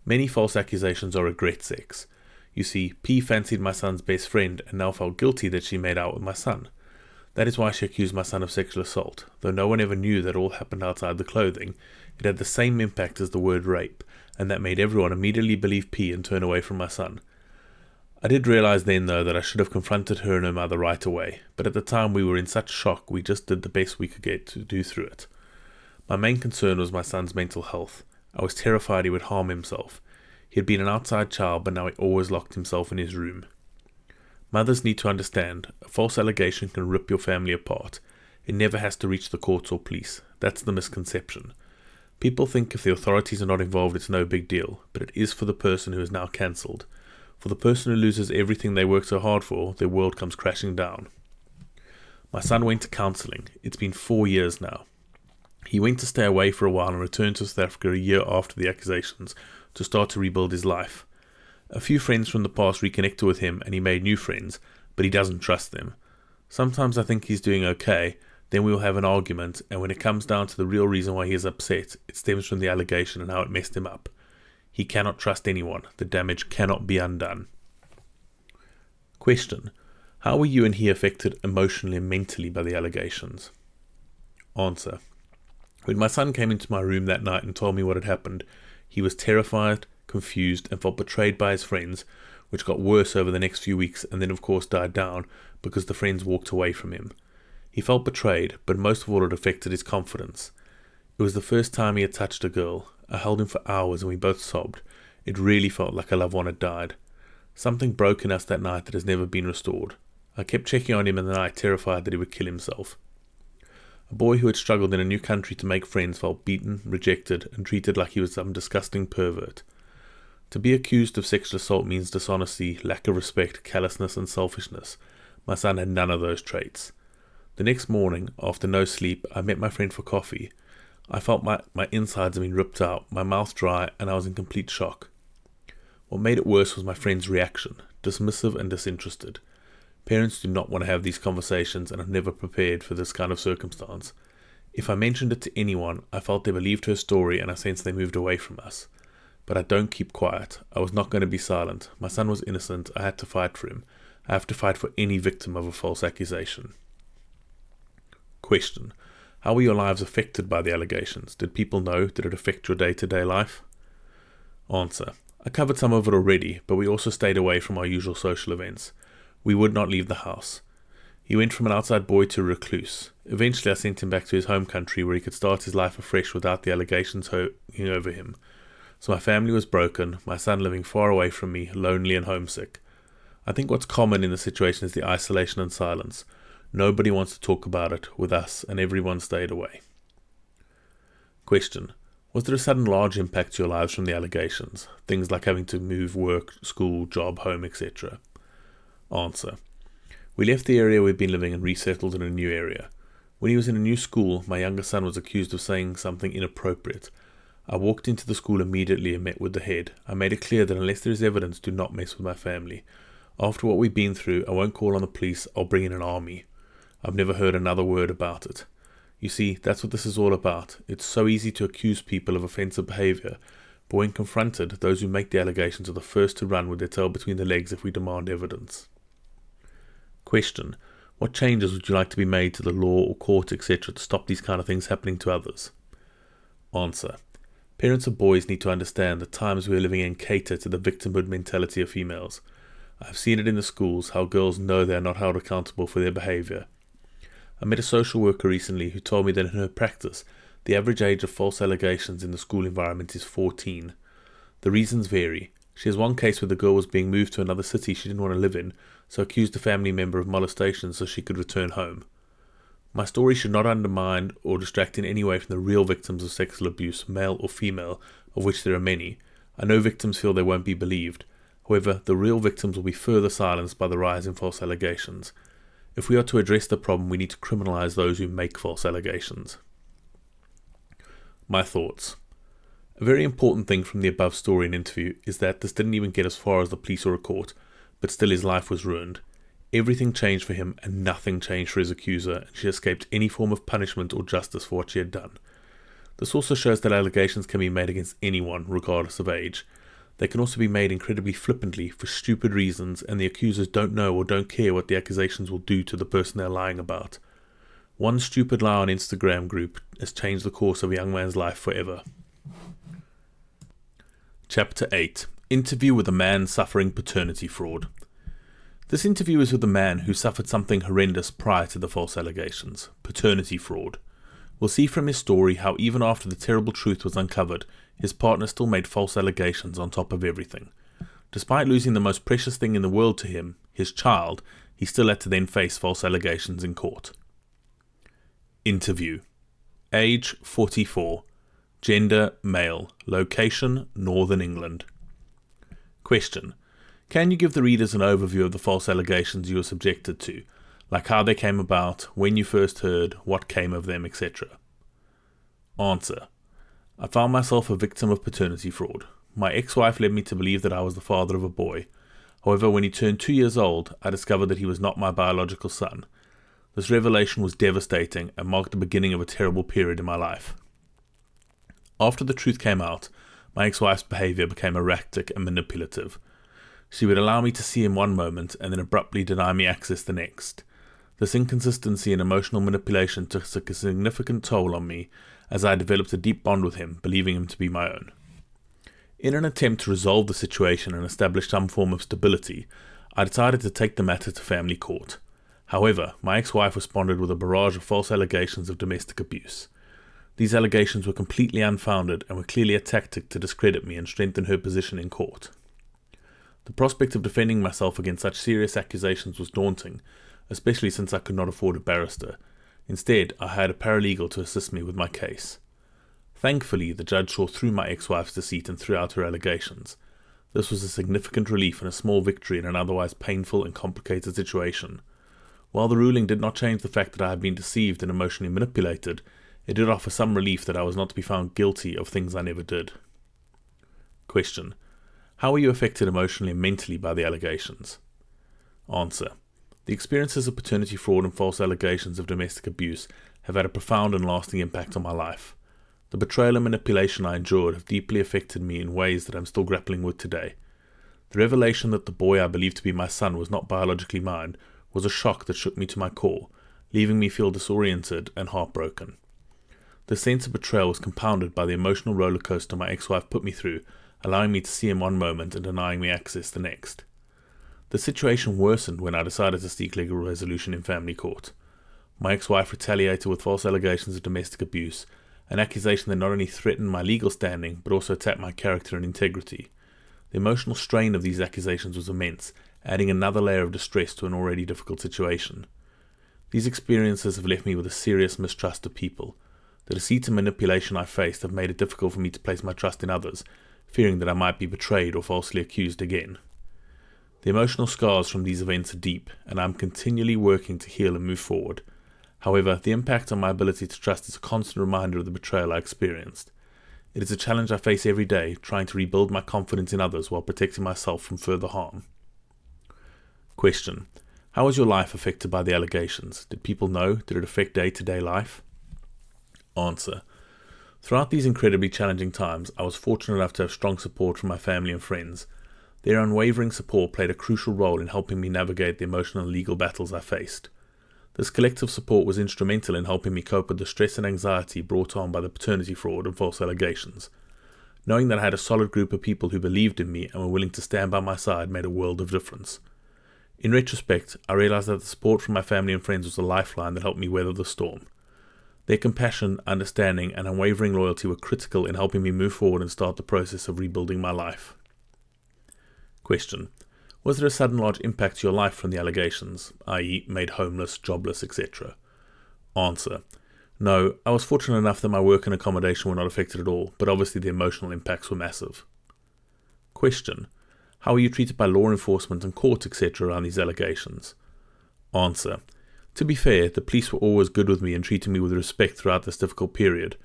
Many false accusations are regret sex. You see, P fancied my son's best friend and now felt guilty that she made out with my son. That is why she accused my son of sexual assault. Though no one ever knew that all happened outside the clothing, it had the same impact as the word rape, and that made everyone immediately believe P and turn away from my son. I did realize then, though, that I should have confronted her and her mother right away, but at the time we were in such shock we just did the best we could get to do through it. My main concern was my son's mental health. I was terrified he would harm himself. He had been an outside child, but now he always locked himself in his room. Mothers need to understand, a false allegation can rip your family apart. It never has to reach the courts or police. That's the misconception. People think if the authorities are not involved it's no big deal, but it is for the person who is now cancelled. For the person who loses everything they worked so hard for, their world comes crashing down. My son went to counselling. It's been 4 years now. He went to stay away for a while and returned to South Africa a year after the accusations to start to rebuild his life. A few friends from the past reconnected with him and he made new friends, but he doesn't trust them. Sometimes I think he's doing okay, then we will have an argument, and when it comes down to the real reason why he is upset, it stems from the allegation and how it messed him up. He cannot trust anyone. The damage cannot be undone. Question. How were you and he affected emotionally and mentally by the allegations? Answer. When my son came into my room that night and told me what had happened, he was terrified, confused, and felt betrayed by his friends, which got worse over the next few weeks and then of course died down because the friends walked away from him. He felt betrayed, but most of all it affected his confidence. It was the first time he had touched a girl. I held him for hours and we both sobbed. It really felt like a loved one had died. Something broke in us that night that has never been restored. I kept checking on him in the night, terrified that he would kill himself. A boy who had struggled in a new country to make friends felt beaten, rejected, and treated like he was some disgusting pervert. To be accused of sexual assault means dishonesty, lack of respect, callousness, and selfishness. My son had none of those traits. The next morning, after no sleep, I met my friend for coffee. I felt my insides had been ripped out, my mouth dry, and I was in complete shock. What made it worse was my friend's reaction, dismissive and disinterested. Parents do not want to have these conversations and are never prepared for this kind of circumstance. If I mentioned it to anyone, I felt they believed her story and I sensed they moved away from us. But I don't keep quiet. I was not going to be silent. My son was innocent. I had to fight for him. I have to fight for any victim of a false accusation. Question. How were your lives affected by the allegations? Did people know? Did it affect your day-to-day life? Answer. I covered some of it already, but we also stayed away from our usual social events. We would not leave the house. He went from an outside boy to a recluse. Eventually I sent him back to his home country where he could start his life afresh without the allegations hanging over him. So my family was broken, my son living far away from me, lonely and homesick. I think what's common in the situation is the isolation and silence. Nobody wants to talk about it with us, and everyone stayed away. Question. Was there a sudden large impact to your lives from the allegations? Things like having to move work, school, job, home, etc. Answer. We left the area we'd been living and resettled in a new area. When he was in a new school, my younger son was accused of saying something inappropriate. I walked into the school immediately and met with the head. I made it clear that unless there is evidence, do not mess with my family. After what we've been through, I won't call on the police, I'll bring in an army. I've never heard another word about it. You see, that's what this is all about. It's so easy to accuse people of offensive behavior, but when confronted, those who make the allegations are the first to run with their tail between their legs if we demand evidence. Question: what changes would you like to be made to the law or court, etc., to stop these kind of things happening to others? Answer: parents of boys need to understand the times we are living in cater to the victimhood mentality of females. I have seen it in the schools, how girls know they are not held accountable for their behavior. I met a social worker recently who told me that in her practice, the average age of false allegations in the school environment is 14. The reasons vary. She has one case where the girl was being moved to another city she didn't want to live in, so accused a family member of molestation so she could return home. My story should not undermine or distract in any way from the real victims of sexual abuse, male or female, of which there are many. I know victims feel they won't be believed. However, the real victims will be further silenced by the rise in false allegations. If we are to address the problem, we need to criminalize those who make false allegations. My thoughts. A very important thing from the above story and interview is that this didn't even get as far as the police or a court, but still his life was ruined. Everything changed for him and nothing changed for his accuser, and she escaped any form of punishment or justice for what she had done. This also shows that allegations can be made against anyone, regardless of age. They can also be made incredibly flippantly for stupid reasons, and the accusers don't know or don't care what the accusations will do to the person they're lying about. One stupid lie on Instagram group has changed the course of a young man's life forever. Chapter 8. Interview with a man suffering paternity fraud. This interview is with a man who suffered something horrendous prior to the false allegations, paternity fraud. We'll see from his story how even after the terrible truth was uncovered, his partner still made false allegations on top of everything. Despite losing the most precious thing in the world to him, his child, he still had to then face false allegations in court. Interview. Age 44. Gender male. Location Northern England. Question: can you give the readers an overview of the false allegations you were subjected to, like how they came about, when you first heard, what came of them, etc.? Answer: I found myself a victim of paternity fraud. My ex-wife led me to believe that I was the father of a boy. However, when he turned 2 years old, I discovered that he was not my biological son. This revelation was devastating and marked the beginning of a terrible period in my life. After the truth came out, my ex-wife's behavior became erratic and manipulative. She would allow me to see him one moment and then abruptly deny me access the next. This inconsistency and emotional manipulation took a significant toll on me as I developed a deep bond with him, believing him to be my own. In an attempt to resolve the situation and establish some form of stability, I decided to take the matter to family court. However, my ex-wife responded with a barrage of false allegations of domestic abuse. These allegations were completely unfounded and were clearly a tactic to discredit me and strengthen her position in court. The prospect of defending myself against such serious accusations was daunting, especially since I could not afford a barrister. Instead, I hired a paralegal to assist me with my case. Thankfully, the judge saw through my ex-wife's deceit and threw out her allegations. This was a significant relief and a small victory in an otherwise painful and complicated situation. While the ruling did not change the fact that I had been deceived and emotionally manipulated, it did offer some relief that I was not to be found guilty of things I never did. Question: how were you affected emotionally and mentally by the allegations? Answer: the experiences of paternity fraud and false allegations of domestic abuse have had a profound and lasting impact on my life. The betrayal and manipulation I endured have deeply affected me in ways that I'm still grappling with today. The revelation that the boy I believed to be my son was not biologically mine was a shock that shook me to my core, leaving me feel disoriented and heartbroken. The sense of betrayal was compounded by the emotional roller coaster my ex-wife put me through, allowing me to see him one moment and denying me access the next. The situation worsened when I decided to seek legal resolution in family court. My ex-wife retaliated with false allegations of domestic abuse, an accusation that not only threatened my legal standing but also attacked my character and integrity. The emotional strain of these accusations was immense, adding another layer of distress to an already difficult situation. These experiences have left me with a serious mistrust of people. The deceit and manipulation I faced have made it difficult for me to place my trust in others, fearing that I might be betrayed or falsely accused again. The emotional scars from these events are deep, and I am continually working to heal and move forward. However, the impact on my ability to trust is a constant reminder of the betrayal I experienced. It is a challenge I face every day, trying to rebuild my confidence in others while protecting myself from further harm. Question: how was your life affected by the allegations? Did people know? Did it affect day-to-day life? Answer. Throughout these incredibly challenging times, I was fortunate enough to have strong support from my family and friends. Their unwavering support played a crucial role in helping me navigate the emotional and legal battles I faced. This collective support was instrumental in helping me cope with the stress and anxiety brought on by the paternity fraud and false allegations. Knowing that I had a solid group of people who believed in me and were willing to stand by my side made a world of difference. In retrospect, I realized that the support from my family and friends was a lifeline that helped me weather the storm. Their compassion, understanding, and unwavering loyalty were critical in helping me move forward and start the process of rebuilding my life. Question. Was there a sudden large impact to your life from the allegations, i.e. made homeless, jobless, etc.? Answer. No, I was fortunate enough that my work and accommodation were not affected at all, but obviously the emotional impacts were massive. Question. How were you treated by law enforcement and court, etc. around these allegations? Answer. To be fair, the police were always good with me and treated me with respect throughout this difficult period.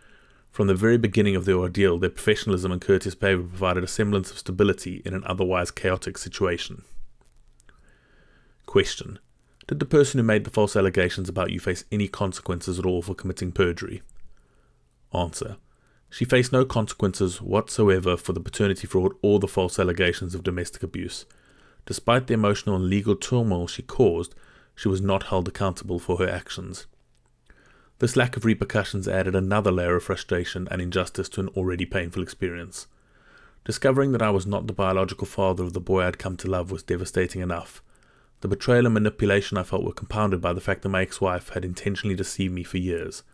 From the very beginning of the ordeal, their professionalism and courteous behavior provided a semblance of stability in an otherwise chaotic situation. Question. Did the person who made the false allegations about you face any consequences at all for committing perjury? Answer. She faced no consequences whatsoever for the paternity fraud or the false allegations of domestic abuse. Despite the emotional and legal turmoil she caused, she was not held accountable for her actions. This lack of repercussions added another layer of frustration and injustice to an already painful experience. Discovering that I was not the biological father of the boy I had come to love was devastating enough. The betrayal and manipulation I felt were compounded by the fact that my ex-wife had intentionally deceived me for years.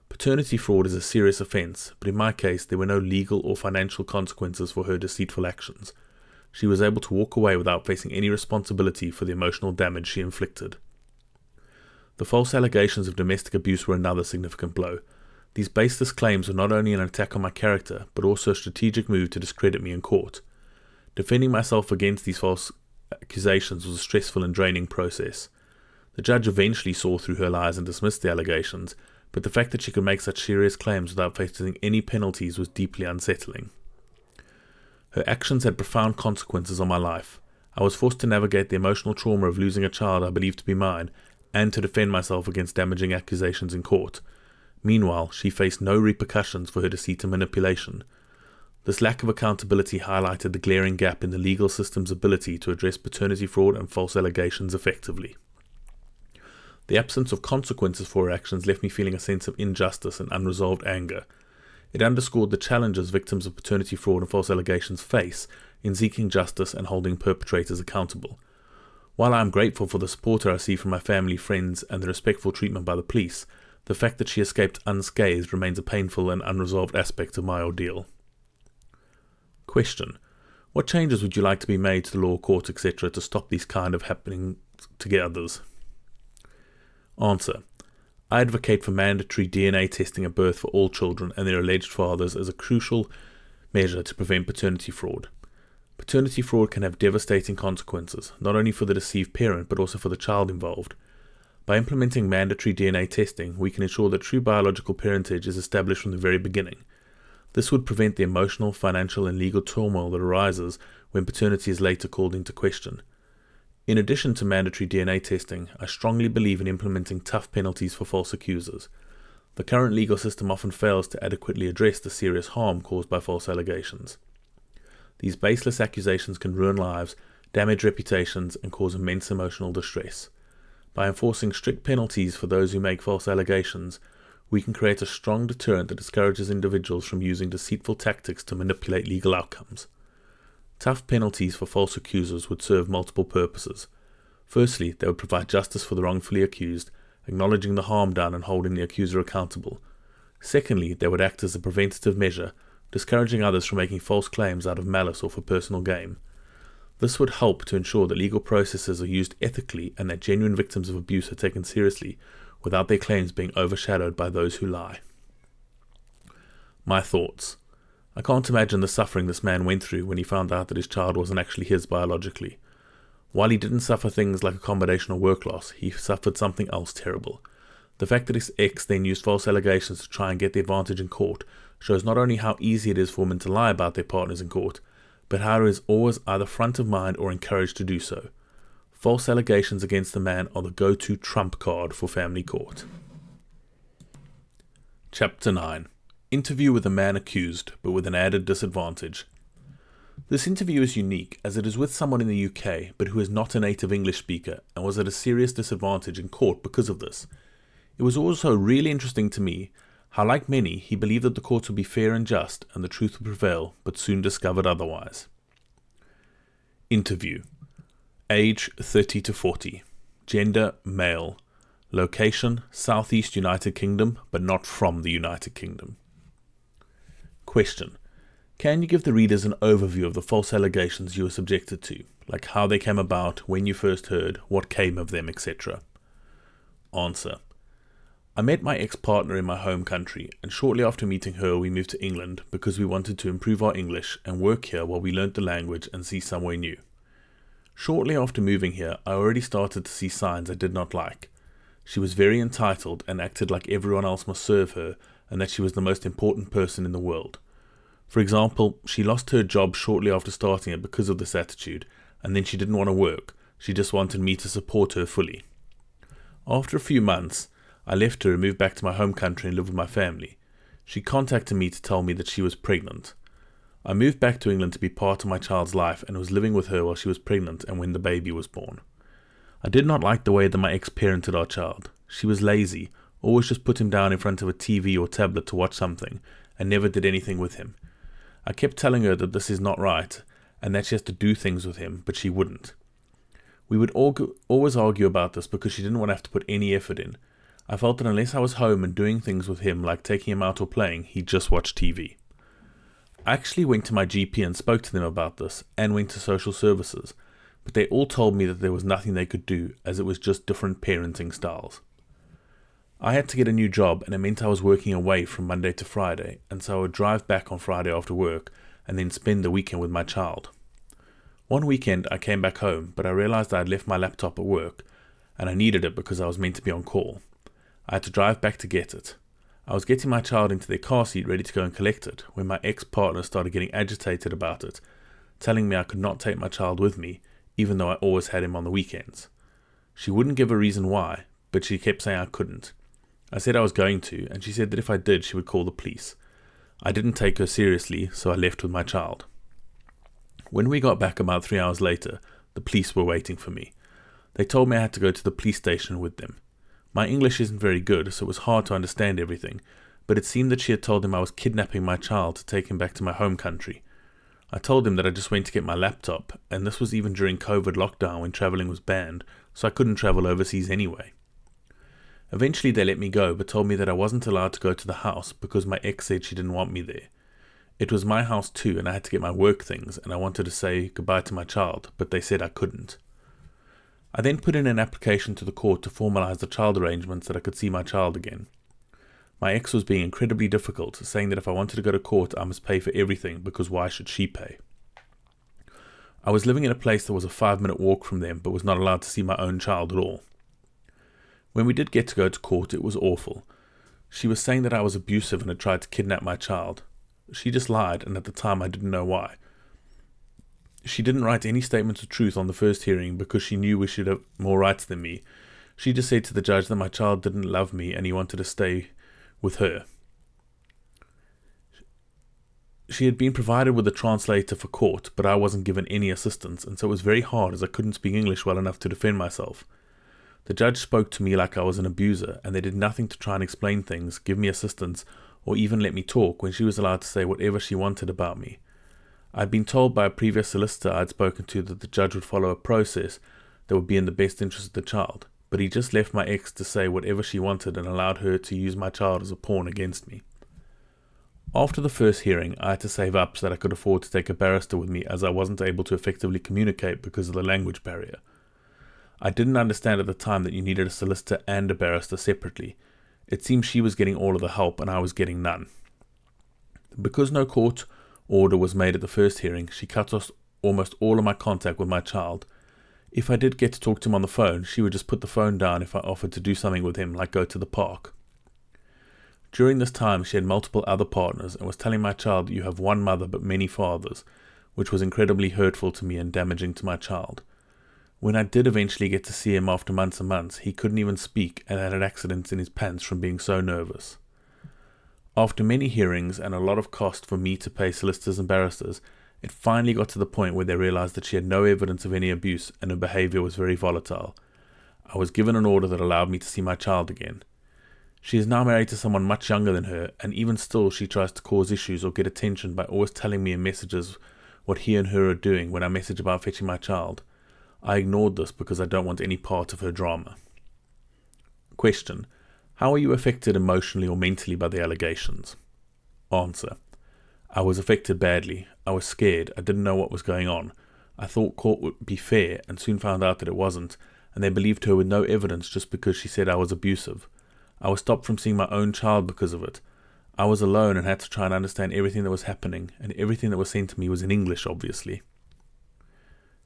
Paternity fraud is a serious offence, but in my case there were no legal or financial consequences for her deceitful actions. She was able to walk away without facing any responsibility for the emotional damage she inflicted. The false allegations of domestic abuse were another significant blow. These baseless claims were not only an attack on my character, but also a strategic move to discredit me in court. Defending myself against these false accusations was a stressful and draining process. The judge eventually saw through her lies and dismissed the allegations, but the fact that she could make such serious claims without facing any penalties was deeply unsettling. Her actions had profound consequences on my life. I was forced to navigate the emotional trauma of losing a child I believed to be mine, and to defend myself against damaging accusations in court. Meanwhile, she faced no repercussions for her deceit and manipulation. This lack of accountability highlighted the glaring gap in the legal system's ability to address paternity fraud and false allegations effectively. The absence of consequences for her actions left me feeling a sense of injustice and unresolved anger. It underscored the challenges victims of paternity fraud and false allegations face in seeking justice and holding perpetrators accountable. While I am grateful for the support I receive from my family, friends, and the respectful treatment by the police, the fact that she escaped unscathed remains a painful and unresolved aspect of my ordeal. Question. What changes would you like to be made to the law, court, etc. to stop these kind of happening to others? Answer. I advocate for mandatory DNA testing at birth for all children and their alleged fathers as a crucial measure to prevent paternity fraud. Paternity fraud can have devastating consequences, not only for the deceived parent but also for the child involved. By implementing mandatory DNA testing, we can ensure that true biological parentage is established from the very beginning. This would prevent the emotional, financial, and legal turmoil that arises when paternity is later called into question. In addition to mandatory DNA testing, I strongly believe in implementing tough penalties for false accusers. The current legal system often fails to adequately address the serious harm caused by false allegations. These baseless accusations can ruin lives, damage reputations, and cause immense emotional distress. By enforcing strict penalties for those who make false allegations, we can create a strong deterrent that discourages individuals from using deceitful tactics to manipulate legal outcomes. Tough penalties for false accusers would serve multiple purposes. Firstly, they would provide justice for the wrongfully accused, acknowledging the harm done and holding the accuser accountable. Secondly, they would act as a preventative measure, discouraging others from making false claims out of malice or for personal gain. This would help to ensure that legal processes are used ethically and that genuine victims of abuse are taken seriously, without their claims being overshadowed by those who lie. My thoughts. I can't imagine the suffering this man went through when he found out that his child wasn't actually his biologically. While he didn't suffer things like accommodation or work loss, he suffered something else terrible. The fact that his ex then used false allegations to try and get the advantage in court shows not only how easy it is for women to lie about their partners in court, but how it is always either front of mind or encouraged to do so. False allegations against the man are the go-to trump card for family court. Chapter 9. Interview with a man accused, but with an added disadvantage. This interview is unique as it is with someone in the UK, but who is not a native English speaker and was at a serious disadvantage in court because of this. It was also really interesting to me how, like many, he believed that the courts would be fair and just and the truth would prevail, but soon discovered otherwise. Interview. Age 30 to 40. Gender male. Location Southeast United Kingdom, but not from the United Kingdom. Question. Can you give the readers an overview of the false allegations you were subjected to, like how they came about, when you first heard, what came of them, etc.? Answer. I met my ex-partner in my home country, and shortly after meeting her we moved to England because we wanted to improve our English and work here while we learnt the language and see somewhere new. Shortly after moving here, I already started to see signs I did not like. She was very entitled and acted like everyone else must serve her and that she was the most important person in the world. For example, she lost her job shortly after starting it because of this attitude, and then she didn't want to work. She just wanted me to support her fully. After a few months, I left her and moved back to my home country and lived with my family. She contacted me to tell me that she was pregnant. I moved back to England to be part of my child's life and was living with her while she was pregnant and when the baby was born. I did not like the way that my ex parented our child. She was lazy, always just put him down in front of a TV or tablet to watch something, and never did anything with him. I kept telling her that this is not right, and that she has to do things with him, but she wouldn't. We would always argue about this because she didn't want to have to put any effort in. I felt that unless I was home and doing things with him, like taking him out or playing, he'd just watch TV. I actually went to my GP and spoke to them about this, and went to social services, but they all told me that there was nothing they could do, as it was just different parenting styles. I had to get a new job, and it meant I was working away from Monday to Friday, and so I would drive back on Friday after work, and then spend the weekend with my child. One weekend I came back home, but I realized I had left my laptop at work, and I needed it because I was meant to be on call. I had to drive back to get it. I was getting my child into their car seat ready to go and collect it, when my ex-partner started getting agitated about it, telling me I could not take my child with me, even though I always had him on the weekends. She wouldn't give a reason why, but she kept saying I couldn't. I said I was going to, and she said that if I did, she would call the police. I didn't take her seriously, so I left with my child. When we got back about 3 hours later, the police were waiting for me. They told me I had to go to the police station with them. My English isn't very good, so it was hard to understand everything, but it seemed that she had told them I was kidnapping my child to take him back to my home country. I told him that I just went to get my laptop, and this was even during COVID lockdown when travelling was banned, so I couldn't travel overseas anyway. Eventually they let me go, but told me that I wasn't allowed to go to the house because my ex said she didn't want me there. It was my house too, and I had to get my work things, and I wanted to say goodbye to my child, but they said I couldn't. I then put in an application to the court to formalise the child arrangements that I could see my child again. My ex was being incredibly difficult, saying that if I wanted to go to court I must pay for everything because why should she pay? I was living in a place that was a 5-minute walk from them but was not allowed to see my own child at all. When we did get to go to court, it was awful. She was saying that I was abusive and had tried to kidnap my child. She just lied, and at the time I didn't know why. She didn't write any statements of truth on the first hearing because she knew we should have more rights than me. She just said to the judge that my child didn't love me and he wanted to stay with her. She had been provided with a translator for court, but I wasn't given any assistance, and so it was very hard as I couldn't speak English well enough to defend myself. The judge spoke to me like I was an abuser, and they did nothing to try and explain things, give me assistance, or even let me talk when she was allowed to say whatever she wanted about me. I'd been told by a previous solicitor I'd spoken to that the judge would follow a process that would be in the best interest of the child, but he just left my ex to say whatever she wanted and allowed her to use my child as a pawn against me. After the first hearing, I had to save up so that I could afford to take a barrister with me as I wasn't able to effectively communicate because of the language barrier. I didn't understand at the time that you needed a solicitor and a barrister separately. It seemed she was getting all of the help and I was getting none. Because no court order was made at the first hearing, she cut off almost all of my contact with my child. If I did get to talk to him on the phone, she would just put the phone down if I offered to do something with him, like go to the park. During this time, she had multiple other partners and was telling my child that you have one mother but many fathers, which was incredibly hurtful to me and damaging to my child. When I did eventually get to see him after months and months, he couldn't even speak and had accidents in his pants from being so nervous. After many hearings and a lot of cost for me to pay solicitors and barristers, it finally got to the point where they realized that she had no evidence of any abuse and her behavior was very volatile. I was given an order that allowed me to see my child again. She is now married to someone much younger than her, and even still she tries to cause issues or get attention by always telling me in messages what he and her are doing when I message about fetching my child. I ignored this because I don't want any part of her drama. Question: how are you affected emotionally or mentally by the allegations? Answer: I was affected badly. I was scared. I didn't know what was going on. I thought court would be fair and soon found out that it wasn't, and they believed her with no evidence just because she said I was abusive. I was stopped from seeing my own child because of it. I was alone and had to try and understand everything that was happening, and everything that was sent to me was in English, obviously.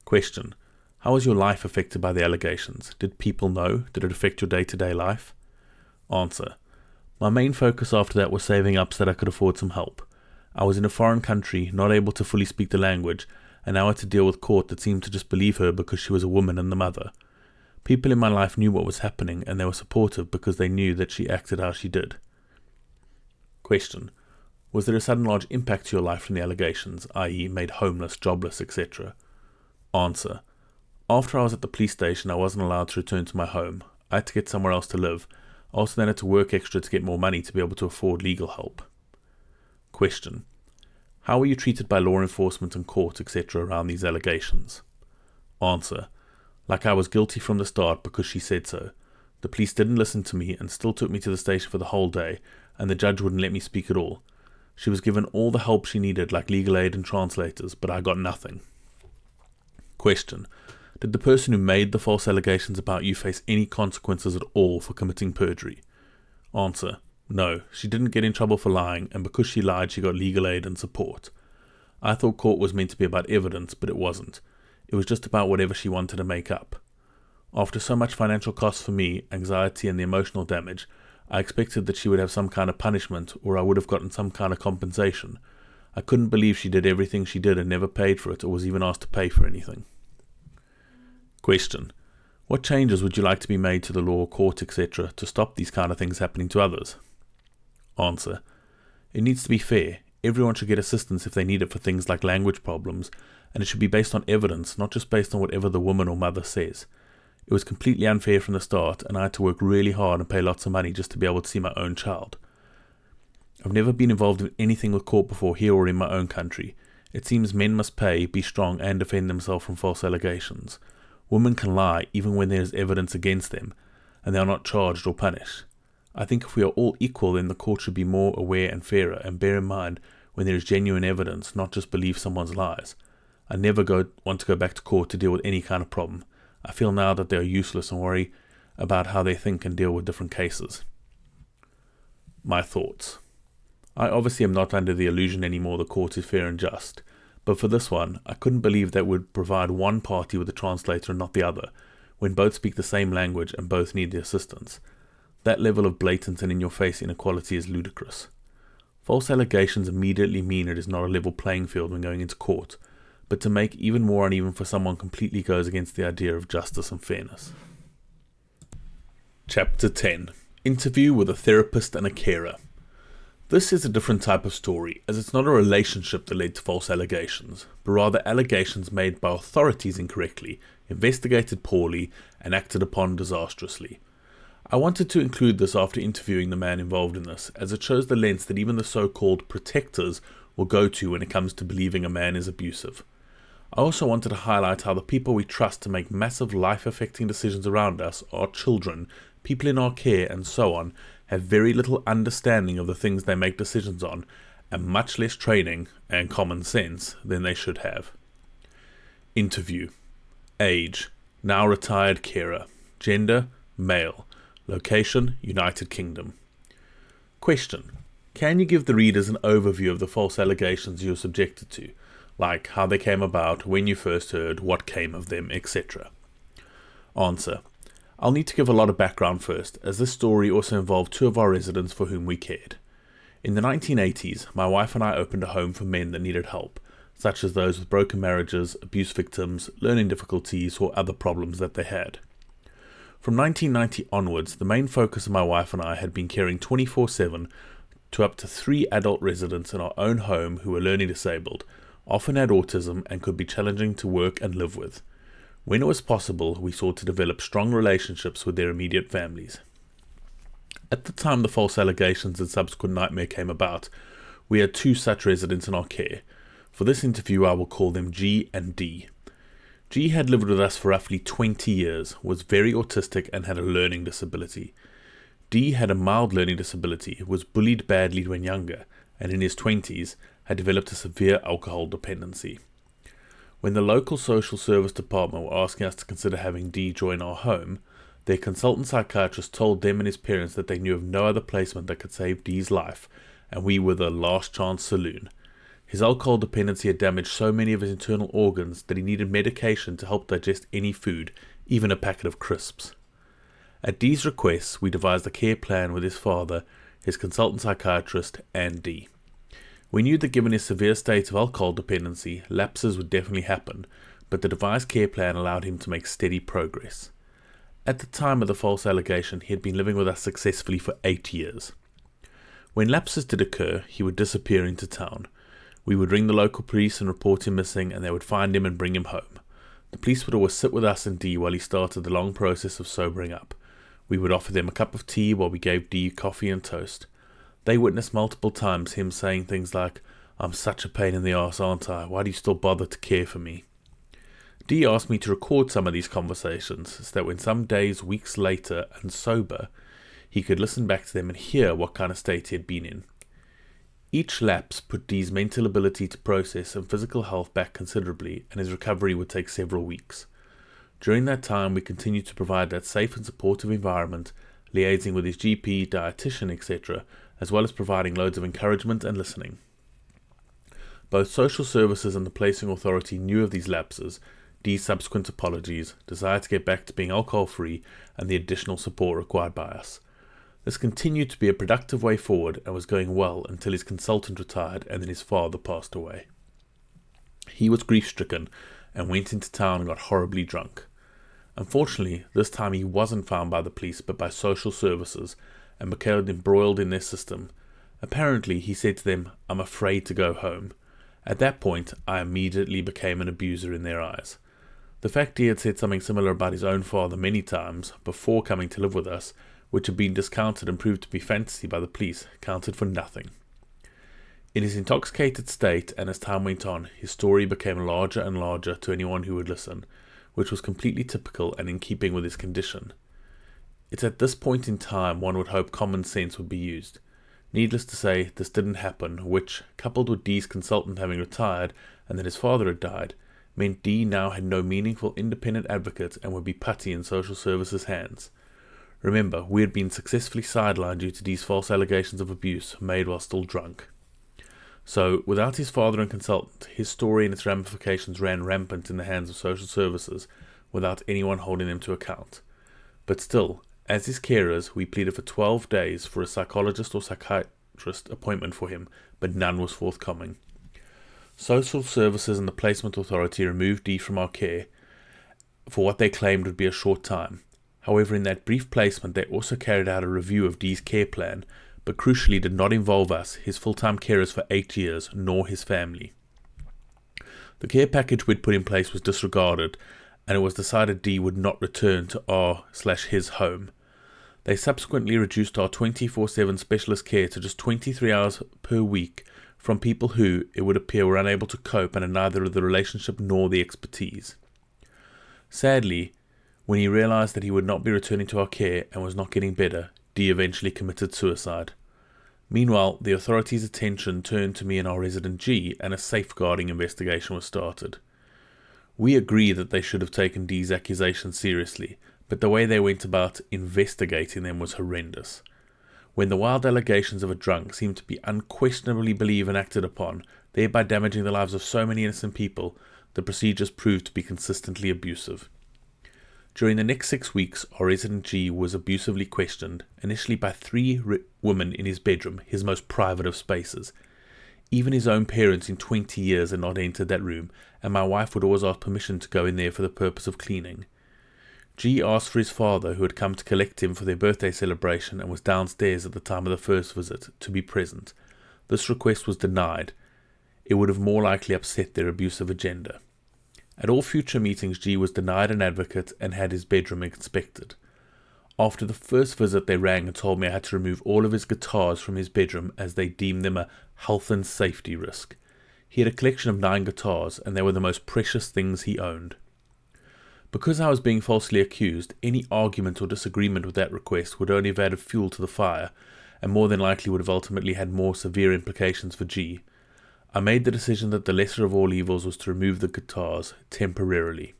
Question: how was your life affected by the allegations? Did people know? Did it affect your day-to-day life? Answer: my main focus after that was saving up so that I could afford some help. I was in a foreign country, not able to fully speak the language, and now I had to deal with court that seemed to just believe her because she was a woman and the mother. People in my life knew what was happening, and they were supportive because they knew that she acted how she did. Question: was there a sudden large impact to your life from the allegations, i.e. made homeless, jobless, etc.? Answer: after I was at the police station, I wasn't allowed to return to my home. I had to get somewhere else to live. I also then had to work extra to get more money to be able to afford legal help. Question: how were you treated by law enforcement and court, etc. around these allegations? Answer: like I was guilty from the start because she said so. The police didn't listen to me and still took me to the station for the whole day, and the judge wouldn't let me speak at all. She was given all the help she needed, like legal aid and translators, but I got nothing. Question: did the person who made the false allegations about you face any consequences at all for committing perjury? Answer: no, she didn't get in trouble for lying, and because she lied, she got legal aid and support. I thought court was meant to be about evidence, but it wasn't. It was just about whatever she wanted to make up. After so much financial cost for me, anxiety and the emotional damage, I expected that she would have some kind of punishment, or I would have gotten some kind of compensation. I couldn't believe she did everything she did and never paid for it, or was even asked to pay for anything. Question: what changes would you like to be made to the law, court, etc. to stop these kind of things happening to others? Answer: it needs to be fair. Everyone should get assistance if they need it for things like language problems, and it should be based on evidence, not just based on whatever the woman or mother says. It was completely unfair from the start, and I had to work really hard and pay lots of money just to be able to see my own child. I've never been involved in anything with court before, here or in my own country. It seems men must pay, be strong, and defend themselves from false allegations. Women can lie even when there is evidence against them, and they are not charged or punished. I think if we are all equal, then the court should be more aware and fairer, and bear in mind when there is genuine evidence, not just believe someone's lies. I never want to go back to court to deal with any kind of problem. I feel now that they are useless and worry about how they think and deal with different cases. My thoughts. I obviously am not under the illusion anymore the court is fair and just, but for this one, I couldn't believe that would provide one party with a translator and not the other, when both speak the same language and both need the assistance. That level of blatant and in-your-face inequality is ludicrous. False allegations immediately mean it is not a level playing field when going into court, but to make even more uneven for someone completely goes against the idea of justice and fairness. Chapter 10. Interview with a therapist and a carer. This is a different type of story, as it's not a relationship that led to false allegations, but rather allegations made by authorities incorrectly, investigated poorly, and acted upon disastrously. I wanted to include this after interviewing the man involved in this, as it shows the lengths that even the so-called protectors will go to when it comes to believing a man is abusive. I also wanted to highlight how the people we trust to make massive life-affecting decisions around us, our children, people in our care, and so on, have very little understanding of the things they make decisions on, and much less training and common sense than they should have. Interview. Age: now retired carer. Gender: male. Location: United Kingdom. Question: can you give the readers an overview of the false allegations you are subjected to, like how they came about, when you first heard, what came of them, etc.? Answer: I'll need to give a lot of background first, as this story also involved two of our residents for whom we cared. In the 1980s, my wife and I opened a home for men that needed help, such as those with broken marriages, abuse victims, learning difficulties, or other problems that they had. From 1990 onwards, the main focus of my wife and I had been caring 24/7 to up to 3 adult residents in our own home who were learning disabled, often had autism and could be challenging to work and live with. When it was possible, we sought to develop strong relationships with their immediate families. At the time the false allegations and subsequent nightmare came about, we had 2 such residents in our care. For this interview I will call them G and D. G had lived with us for roughly 20 years, was very autistic and had a learning disability. D had a mild learning disability, was bullied badly when younger, and in his 20s had developed a severe alcohol dependency. When the local social service department were asking us to consider having D join our home, their consultant psychiatrist told them and his parents that they knew of no other placement that could save D's life, and we were the last chance saloon. His alcohol dependency had damaged so many of his internal organs that he needed medication to help digest any food, even a packet of crisps. At D's request, we devised a care plan with his father, his consultant psychiatrist, and D. We knew that given his severe state of alcohol dependency, lapses would definitely happen, but the devised care plan allowed him to make steady progress. At the time of the false allegation, he had been living with us successfully for 8 years. When lapses did occur, he would disappear into town. We would ring the local police and report him missing, and they would find him and bring him home. The police would always sit with us and D while he started the long process of sobering up. We would offer them a cup of tea while we gave D coffee and toast. They witnessed multiple times him saying things like, "I'm such a pain in the arse, aren't I? Why do you still bother to care for me?" D asked me to record some of these conversations so that when some days, weeks later, and sober, he could listen back to them and hear what kind of state he had been in. Each lapse put D's mental ability to process and physical health back considerably, and his recovery would take several weeks. During that time, we continued to provide that safe and supportive environment, liaising with his GP, dietitian, etc., as well as providing loads of encouragement and listening. Both social services and the placing authority knew of these lapses, D's subsequent apologies, desire to get back to being alcohol-free, and the additional support required by us. This continued to be a productive way forward and was going well until his consultant retired and then his father passed away. He was grief-stricken and went into town and got horribly drunk. Unfortunately, this time he wasn't found by the police but by social services and became embroiled in their system. Apparently, he said to them, "I'm afraid to go home." At that point, I immediately became an abuser in their eyes. The fact he had said something similar about his own father many times before coming to live with us, which had been discounted and proved to be fantasy by the police, counted for nothing. In his intoxicated state, and as time went on, his story became larger and larger to anyone who would listen, which was completely typical and in keeping with his condition. It's at this point in time one would hope common sense would be used. Needless to say, this didn't happen, which, coupled with D's consultant having retired and that his father had died, meant D now had no meaningful independent advocate and would be putty in social services' hands. Remember, we had been successfully sidelined due to D's false allegations of abuse made while still drunk. So, without his father and consultant, his story and its ramifications ran rampant in the hands of social services without anyone holding them to account. But still, as his carers, we pleaded for 12 days for a psychologist or psychiatrist appointment for him, but none was forthcoming. Social services and the placement authority removed D from our care for what they claimed would be a short time. However, in that brief placement, they also carried out a review of D's care plan, but crucially did not involve us, his full-time carers for 8 years, nor his family. The care package we'd put in place was disregarded, and it was decided D would not return to our/his home. They subsequently reduced our 24/7 specialist care to just 23 hours per week from people who, it would appear, were unable to cope and had neither the relationship nor the expertise. Sadly, when he realized that he would not be returning to our care and was not getting better, D eventually committed suicide. Meanwhile, the authorities' attention turned to me and our resident G, and a safeguarding investigation was started. We agree that they should have taken D's accusations seriously, but the way they went about investigating them was horrendous. When the wild allegations of a drunk seemed to be unquestionably believed and acted upon, thereby damaging the lives of so many innocent people, the procedures proved to be consistently abusive. During the next 6 weeks, our resident G was abusively questioned, initially by 3 women in his bedroom, his most private of spaces. Even his own parents in 20 years had not entered that room, and my wife would always ask permission to go in there for the purpose of cleaning. G asked for his father, who had come to collect him for their birthday celebration and was downstairs at the time of the first visit, to be present. This request was denied. It would have more likely upset their abusive agenda. At all future meetings, G was denied an advocate and had his bedroom inspected. After the first visit, they rang and told me I had to remove all of his guitars from his bedroom as they deemed them a health and safety risk. He had a collection of 9 guitars, and they were the most precious things he owned. Because I was being falsely accused, any argument or disagreement with that request would only have added fuel to the fire, and more than likely would have ultimately had more severe implications for G. I made the decision that the lesser of all evils was to remove the guitars, temporarily.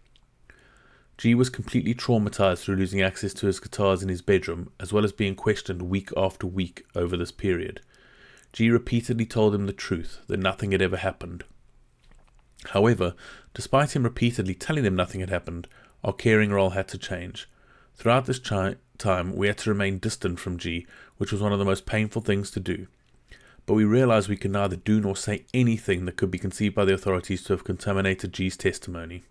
G was completely traumatized through losing access to his guitars in his bedroom, as well as being questioned week after week over this period. G repeatedly told him the truth, that nothing had ever happened. However, despite him repeatedly telling them nothing had happened, our caring role had to change. Throughout this time, we had to remain distant from G, which was one of the most painful things to do. But we realized we could neither do nor say anything that could be conceived by the authorities to have contaminated G's testimony.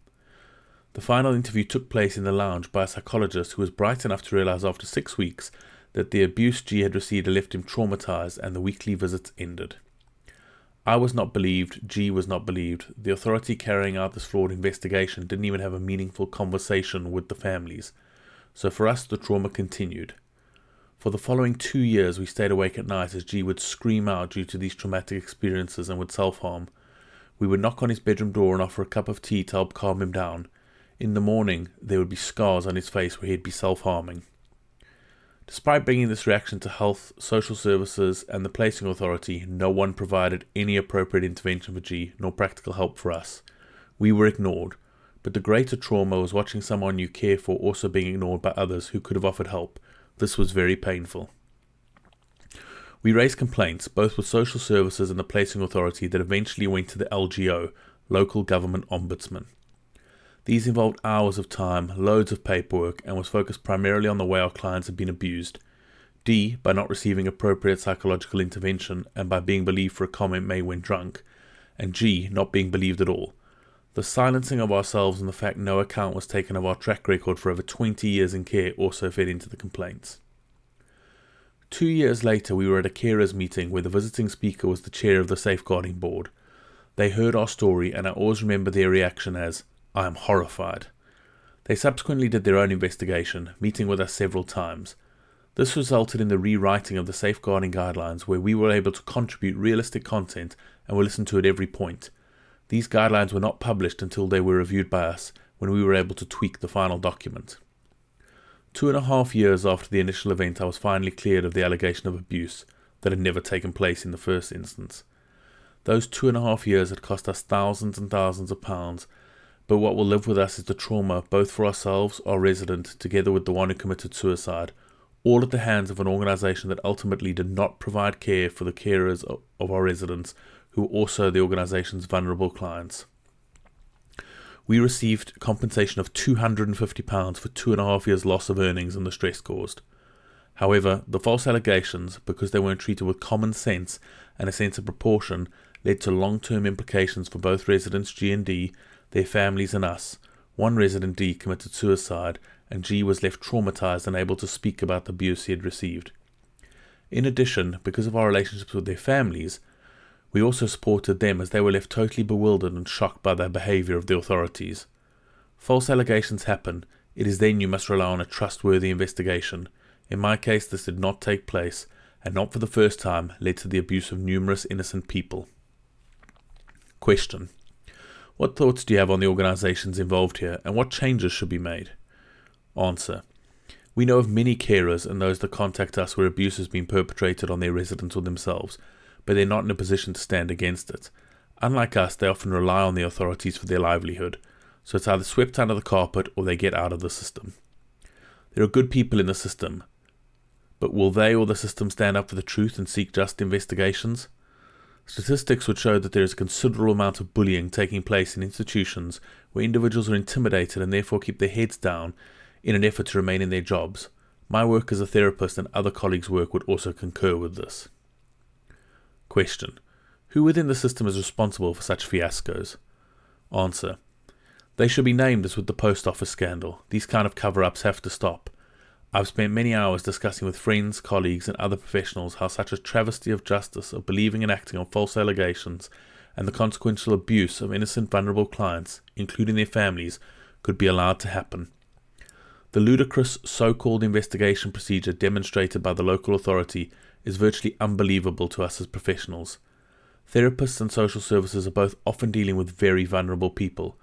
The final interview took place in the lounge by a psychologist who was bright enough to realize after 6 weeks that the abuse G had received had left him traumatized, and the weekly visits ended. I was not believed, G was not believed. The authority carrying out this flawed investigation didn't even have a meaningful conversation with the families. So for us, the trauma continued. For the following 2 years, we stayed awake at night as G would scream out due to these traumatic experiences and would self-harm. We would knock on his bedroom door and offer a cup of tea to help calm him down. In the morning, there would be scars on his face where he'd be self-harming. Despite bringing this reaction to health, social services, and the placing authority, no one provided any appropriate intervention for G, nor practical help for us. We were ignored, but the greater trauma was watching someone you care for also being ignored by others who could have offered help. This was very painful. We raised complaints, both with social services and the placing authority, that eventually went to the LGO, Local Government Ombudsman. These involved hours of time, loads of paperwork, and was focused primarily on the way our clients had been abused. D, by not receiving appropriate psychological intervention and by being believed for a comment made when drunk, and G, not being believed at all. The silencing of ourselves and the fact no account was taken of our track record for over 20 years in care also fed into the complaints. 2 years later, we were at a carers meeting where the visiting speaker was the chair of the safeguarding board. They heard our story, and I always remember their reaction as, "I am horrified." They subsequently did their own investigation, meeting with us several times. This resulted in the rewriting of the safeguarding guidelines, where we were able to contribute realistic content and were listened to at every point. These guidelines were not published until they were reviewed by us, when we were able to tweak the final document. 2.5 years after the initial event, I was finally cleared of the allegation of abuse that had never taken place in the first instance. Those 2.5 years had cost us thousands and thousands of pounds, but what will live with us is the trauma, both for ourselves, our resident, together with the one who committed suicide, all at the hands of an organisation that ultimately did not provide care for the carers of our residents, who were also the organisation's vulnerable clients. We received compensation of £250 for 2.5 years' loss of earnings and the stress caused. However, the false allegations, because they weren't treated with common sense and a sense of proportion, led to long-term implications for both residents G and D, their families and us. One resident, D, committed suicide, and G was left traumatized and unable to speak about the abuse he had received. In addition, because of our relationships with their families, we also supported them as they were left totally bewildered and shocked by the behaviour of the authorities. False allegations happen. It is then you must rely on a trustworthy investigation. In my case, this did not take place, and not for the first time led to the abuse of numerous innocent people. Question: what thoughts do you have on the organisations involved here, and what changes should be made? Answer: we know of many carers and those that contact us where abuse has been perpetrated on their residents or themselves, but they're not in a position to stand against it. Unlike us, they often rely on the authorities for their livelihood, so it's either swept under the carpet or they get out of the system. There are good people in the system, but will they or the system stand up for the truth and seek just investigations? Statistics would show that there is a considerable amount of bullying taking place in institutions where individuals are intimidated and therefore keep their heads down in an effort to remain in their jobs. My work as a therapist and other colleagues' work would also concur with this. Question: who within the system is responsible for such fiascos? Answer: They should be named as with the post office scandal. These kind of cover-ups have to stop. I've spent many hours discussing with friends, colleagues and other professionals how such a travesty of justice, of believing and acting on false allegations, and the consequential abuse of innocent vulnerable clients, including their families, could be allowed to happen. The ludicrous so-called investigation procedure demonstrated by the local authority is virtually unbelievable to us as professionals. Therapists and social services are both often dealing with very vulnerable people.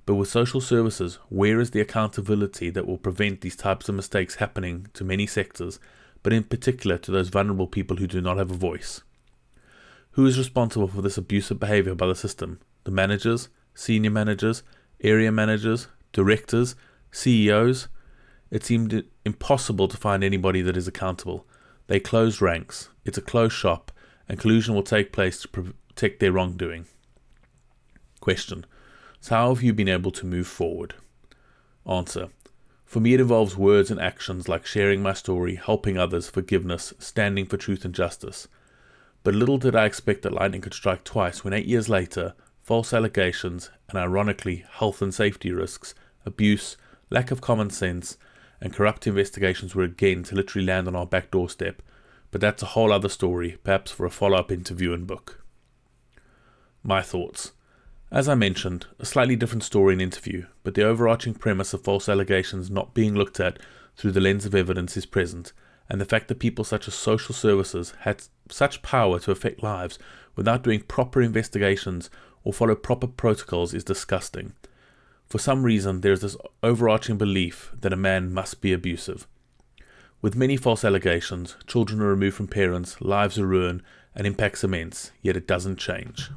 But with social services, where is the accountability that will prevent these types of mistakes happening to many sectors, but in particular to those vulnerable people who do not have a voice? Who is responsible for this abusive behavior by the system? The managers, senior managers, area managers, directors, CEOs? It seemed impossible to find anybody that is accountable. They closed ranks. It's a closed shop, and collusion will take place to protect their wrongdoing. Question. So how have you been able to move forward? Answer. For me it involves words and actions like sharing my story, helping others, forgiveness, standing for truth and justice. But little did I expect that lightning could strike twice when 8 years later, false allegations and ironically health and safety risks, abuse, lack of common sense and corrupt investigations were again to literally land on our back doorstep. But that's a whole other story, perhaps for a follow-up interview and book. My thoughts. As I mentioned, a slightly different story and interview, but the overarching premise of false allegations not being looked at through the lens of evidence is present, and the fact that people such as social services had such power to affect lives without doing proper investigations or follow proper protocols is disgusting. For some reason, there is this overarching belief that a man must be abusive. With many false allegations, children are removed from parents, lives are ruined, and impacts immense, yet it doesn't change.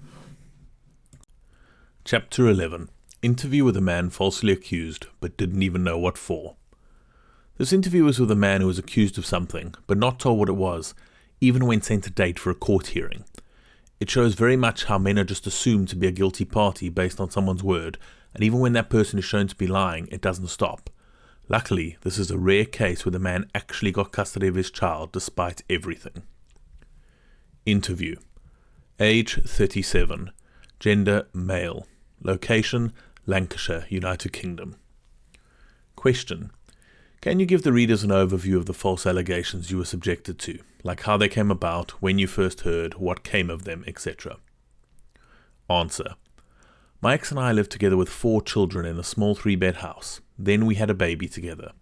Chapter 11. Interview with a man falsely accused, but didn't even know what for. This interview was with a man who was accused of something, but not told what it was, even when sent a date for a court hearing. It shows very much how men are just assumed to be a guilty party based on someone's word, and even when that person is shown to be lying, it doesn't stop. Luckily, this is a rare case where the man actually got custody of his child despite everything. Interview. Age 37. Gender male. Location Lancashire, United Kingdom. Question. Can you give the readers an overview of the false allegations you were subjected to, like how they came about, when you first heard, what came of them, etc.? Answer. My ex and I lived together with 4 children in a small 3-bed house. Then we had a baby together.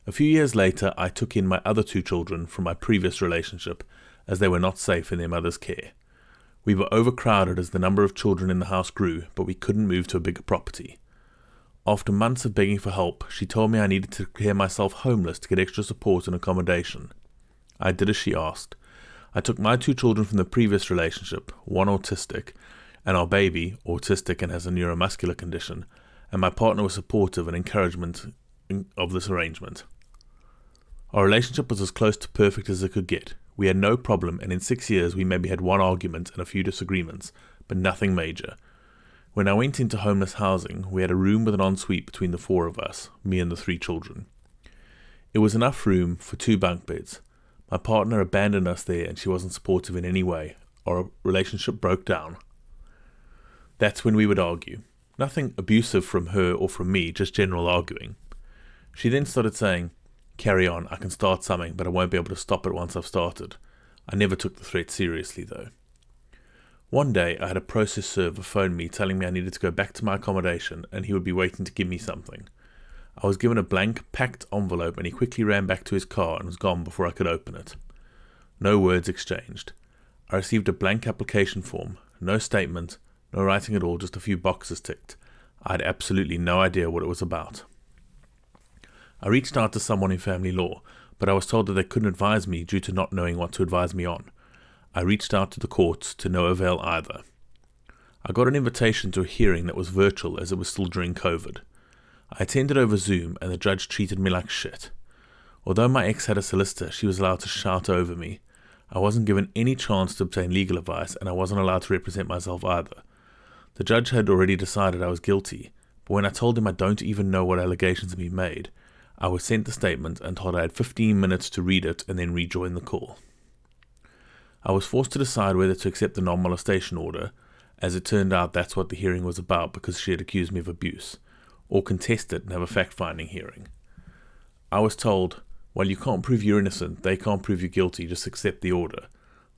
A few years later, I took in my other 2 children from my previous relationship, as they were not safe in their mother's care. We were overcrowded as the number of children in the house grew, but we couldn't move to a bigger property. After months of begging for help, she told me I needed to declare myself homeless to get extra support and accommodation. I did as she asked. I took my 2 children from the previous relationship, one autistic, and our baby, autistic and has a neuromuscular condition, and my partner was supportive and encouragement of this arrangement. Our relationship was as close to perfect as it could get. We had no problem, and in 6 years we maybe had one argument and a few disagreements, but nothing major. When I went into homeless housing, we had a room with an ensuite between the 4 of us, me and the 3 children. It was enough room for 2 bunk beds. My partner abandoned us there and she wasn't supportive in any way. Our relationship broke down. That's when we would argue. Nothing abusive from her or from me, just general arguing. She then started saying, "Carry on, I can start something, but I won't be able to stop it once I've started." I never took the threat seriously though. One day I had a process server phone me telling me I needed to go back to my accommodation and he would be waiting to give me something. I was given a blank, packed envelope and he quickly ran back to his car and was gone before I could open it. No words exchanged. I received a blank application form, no statement, no writing at all, just a few boxes ticked. I had absolutely no idea what it was about. I reached out to someone in family law, but I was told that they couldn't advise me due to not knowing what to advise me on. I reached out to the courts to no avail either. I got an invitation to a hearing that was virtual as it was still during COVID. I attended over Zoom and the judge treated me like shit. Although my ex had a solicitor, she was allowed to shout over me. I wasn't given any chance to obtain legal advice and I wasn't allowed to represent myself either. The judge had already decided I was guilty, but when I told him I don't even know what allegations had been made, I was sent the statement and told I had 15 minutes to read it and then rejoin the call. I was forced to decide whether to accept the non-molestation order. As it turned out, that's what the hearing was about because she had accused me of abuse. or contest it and have a fact-finding hearing. I was told, well, you can't prove you're innocent, they can't prove you're guilty, just accept the order.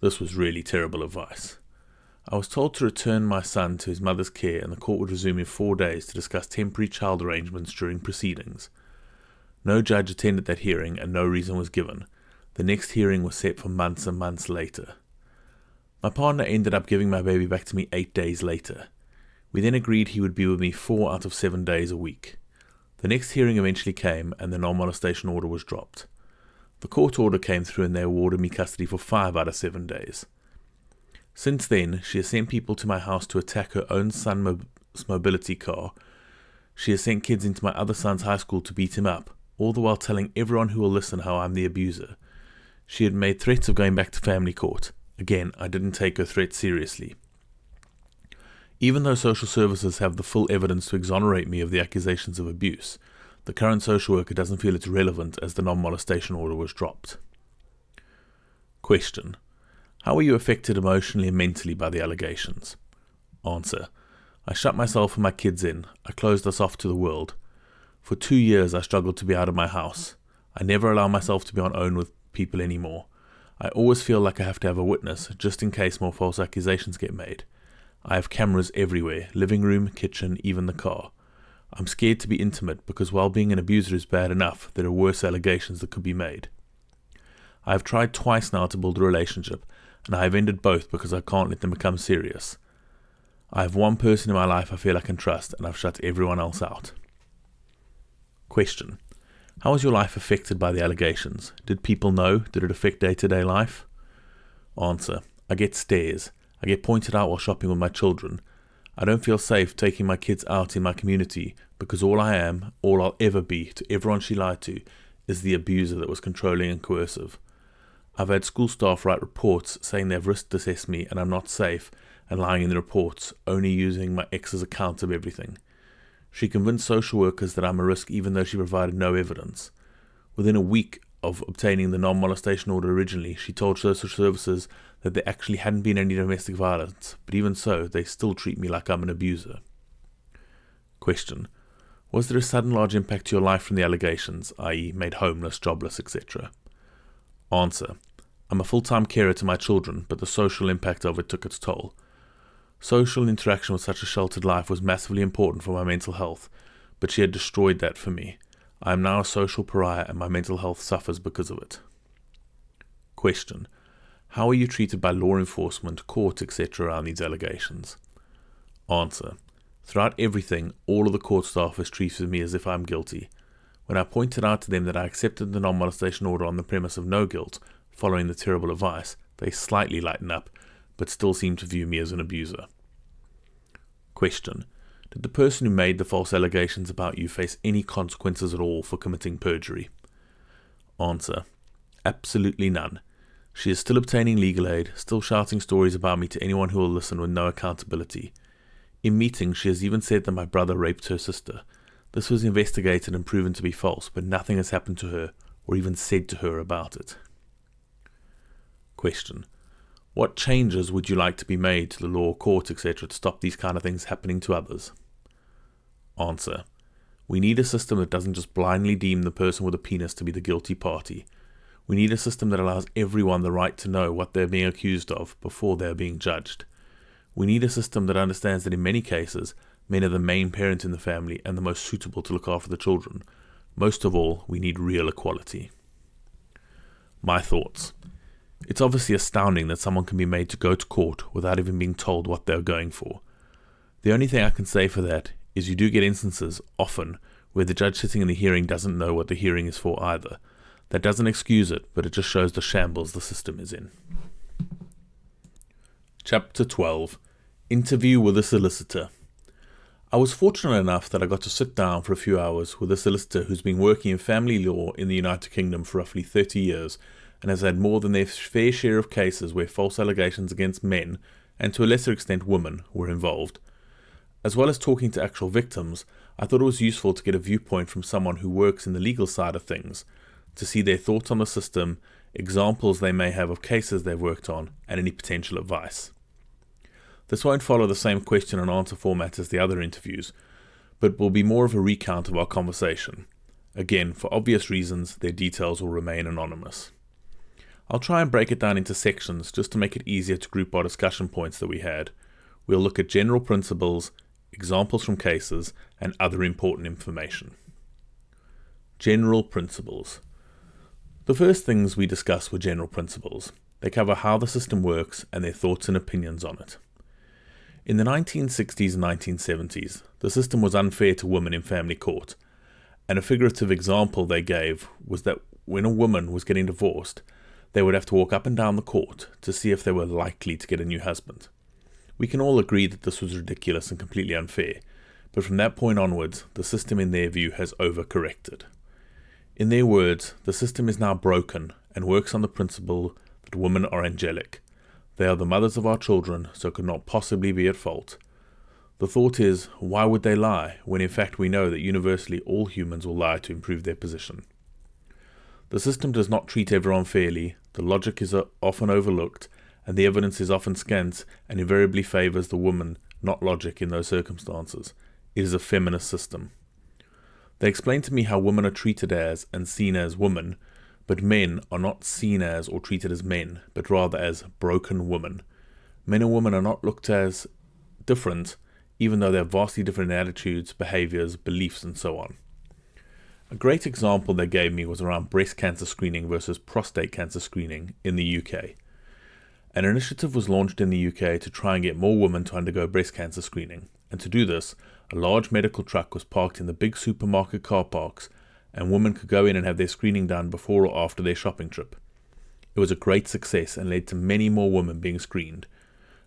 This was really terrible advice. I was told to return my son to his mother's care and the court would resume in 4 days to discuss temporary child arrangements during proceedings. No judge attended that hearing and no reason was given. The next hearing was set for months and months later. My partner ended up giving my baby back to me 8 days later. We then agreed he would be with me 4 out of 7 days a week. The next hearing eventually came and the non-molestation order was dropped. The court order came through and they awarded me custody for 5 out of 7 days. Since then, she has sent people to my house to attack her own son's mobility car. She has sent kids into my other son's high school to beat him up, all the while telling everyone who will listen how I'm the abuser. She had made threats of going back to family court. Again, I didn't take her threats seriously. Even though social services have the full evidence to exonerate me of the accusations of abuse, the current social worker doesn't feel it's relevant as the non-molestation order was dropped. Question: how were you affected emotionally and mentally by the allegations? Answer: I shut myself and my kids in. I closed us off to the world. For 2 years I struggled to be out of my house. I never allow myself to be on own with people anymore. I always feel like I have to have a witness, just in case more false accusations get made. I have cameras everywhere, living room, kitchen, even the car. I'm scared to be intimate because while being an abuser is bad enough, there are worse allegations that could be made. I have tried twice now to build a relationship, and I have ended both because I can't let them become serious. I have one person in my life I feel I can trust, and I've shut everyone else out. Question: how was your life affected by the allegations? Did people know? Did it affect day-to-day life? Answer: I get stares. I get pointed out while shopping with my children. I don't feel safe taking my kids out in my community because all I am, all I'll ever be to everyone she lied to, is the abuser that was controlling and coercive. I've had school staff write reports saying they've risk assessed me and I'm not safe, and lying in the reports, only using my ex's account of everything. She convinced social workers that I'm a risk even though she provided no evidence. Within a week of obtaining the non-molestation order originally, she told social services that there actually hadn't been any domestic violence, but even so, they still treat me like I'm an abuser. Question: was there a sudden large impact to your life from the allegations, i.e. made homeless, jobless, etc.? Answer: I'm a full-time carer to my children, but the social impact of it took its toll. Social interaction with such a sheltered life was massively important for my mental health, but she had destroyed that for me. I am now a social pariah and my mental health suffers because of it. Question: how are you treated by law enforcement, court, etc. around these allegations? Answer: throughout everything, all of the court staff has treated me as if I'm guilty. When I pointed out to them that I accepted the non-molestation order on the premise of no guilt, following the terrible advice, they slightly lighten up, but still seem to view me as an abuser. Question: did the person who made the false allegations about you face any consequences at all for committing perjury? Answer: absolutely none. She is still obtaining legal aid, still shouting stories about me to anyone who will listen with no accountability. In meetings, she has even said that my brother raped her sister. This was investigated and proven to be false, but nothing has happened to her, or even said to her about it. Question: what changes would you like to be made to the law, court, etc. to stop these kind of things happening to others? Answer: we need a system that doesn't just blindly deem the person with a penis to be the guilty party. We need a system that allows everyone the right to know what they're being accused of before they're being judged. We need a system that understands that in many cases, men are the main parent in the family and the most suitable to look after the children. Most of all, we need real equality. My thoughts. It's obviously astounding that someone can be made to go to court without even being told what they're going for. The only thing I can say for that is you do get instances, often, where the judge sitting in the hearing doesn't know what the hearing is for either. That doesn't excuse it, but it just shows the shambles the system is in. Chapter 12. Interview with a solicitor. I was fortunate enough that I got to sit down for a few hours with a solicitor who's been working in family law in the United Kingdom for roughly 30 years and has had more than their fair share of cases where false allegations against men, and to a lesser extent women, were involved. As well as talking to actual victims, I thought it was useful to get a viewpoint from someone who works in the legal side of things, to see their thoughts on the system, examples they may have of cases they've worked on, and any potential advice. This won't follow the same question and answer format as the other interviews, but will be more of a recount of our conversation. Again, for obvious reasons, their details will remain anonymous. I'll try and break it down into sections just to make it easier to group our discussion points that we had. We'll look at general principles, examples from cases, and other important information. General principles. The first things we discussed were general principles. They cover how the system works and their thoughts and opinions on it. In the 1960s and 1970s, the system was unfair to women in family court, and a figurative example they gave was that when a woman was getting divorced, they would have to walk up and down the court to see if they were likely to get a new husband. We can all agree that this was ridiculous and completely unfair, but from that point onwards, the system in their view has overcorrected. In their words, the system is now broken and works on the principle that women are angelic. They are the mothers of our children, so could not possibly be at fault. The thought is, why would they lie, when in fact we know that universally all humans will lie to improve their position? The system does not treat everyone fairly, the logic is often overlooked, and the evidence is often scant and invariably favours the woman, not logic in those circumstances. It is a feminist system. They explain to me how women are treated as and seen as women, but men are not seen as or treated as men, but rather as broken women. Men and women are not looked as different, even though they have vastly different attitudes, behaviours, beliefs, and so on. A great example they gave me was around breast cancer screening versus prostate cancer screening in the UK. An initiative was launched in the UK to try and get more women to undergo breast cancer screening, and to do this, a large medical truck was parked in the big supermarket car parks, and women could go in and have their screening done before or after their shopping trip. It was a great success and led to many more women being screened,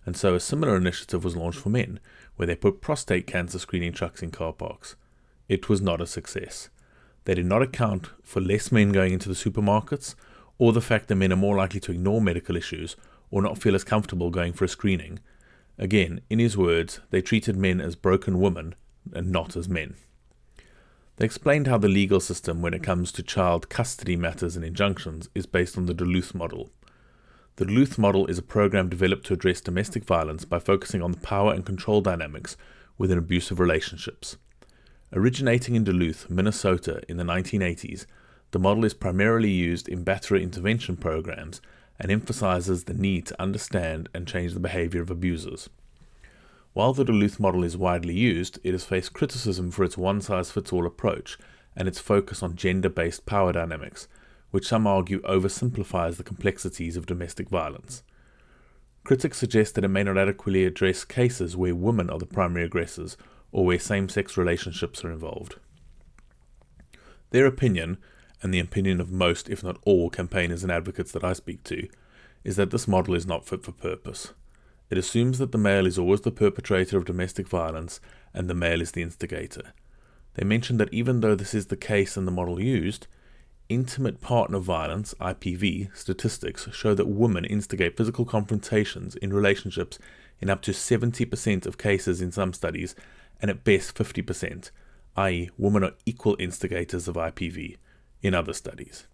and so a similar initiative was launched for men, where they put prostate cancer screening trucks in car parks. It was not a success. They did not account for less men going into the supermarkets, or the fact that men are more likely to ignore medical issues or not feel as comfortable going for a screening. Again, in his words, they treated men as broken women and not as men. They explained how the legal system when it comes to child custody matters and injunctions is based on the Duluth model. The Duluth model is a program developed to address domestic violence by focusing on the power and control dynamics within abusive relationships. Originating in Duluth, Minnesota in the 1980s, the model is primarily used in batterer intervention programs and emphasizes the need to understand and change the behavior of abusers. While the Duluth model is widely used, it has faced criticism for its one-size-fits-all approach and its focus on gender-based power dynamics, which some argue oversimplifies the complexities of domestic violence. Critics suggest that it may not adequately address cases where women are the primary aggressors or where same-sex relationships are involved. Their opinion, and the opinion of most, if not all, campaigners and advocates that I speak to, is that this model is not fit for purpose. It assumes that the male is always the perpetrator of domestic violence and the male is the instigator. They mention that even though this is the case in the model used, intimate partner violence, IPV, statistics show that women instigate physical confrontations in relationships in up to 70% of cases in some studies, and at best 50%, i.e. women are equal instigators of IPV in other studies.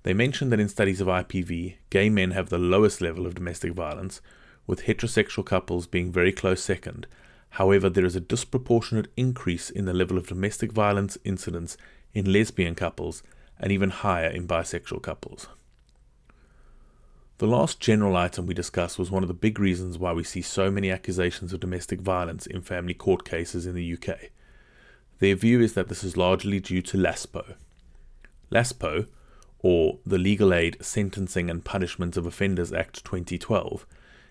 They mention that in studies of IPV, gay men have the lowest level of domestic violence, with heterosexual couples being very close second. However, there is a disproportionate increase in the level of domestic violence incidents in lesbian couples and even higher in bisexual couples. The last general item we discussed was one of the big reasons why we see so many accusations of domestic violence in family court cases in the UK. Their view is that this is largely due to LASPO. LASPO, or the Legal Aid, Sentencing and Punishment of Offenders Act 2012,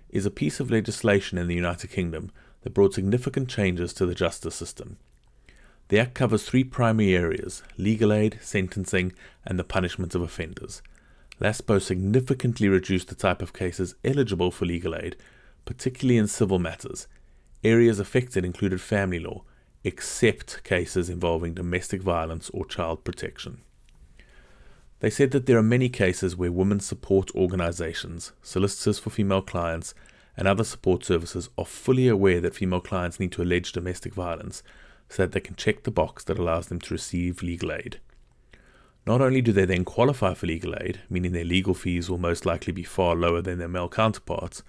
is a piece of legislation in the United Kingdom that brought significant changes to the justice system. The Act covers three primary areas: legal aid, sentencing, and the punishment of offenders. LASPO significantly reduced the type of cases eligible for legal aid, particularly in civil matters. Areas affected included family law, except cases involving domestic violence or child protection. They said that there are many cases where women's support organizations, solicitors for female clients, and other support services are fully aware that female clients need to allege domestic violence so that they can check the box that allows them to receive legal aid. Not only do they then qualify for legal aid, meaning their legal fees will most likely be far lower than their male counterparts,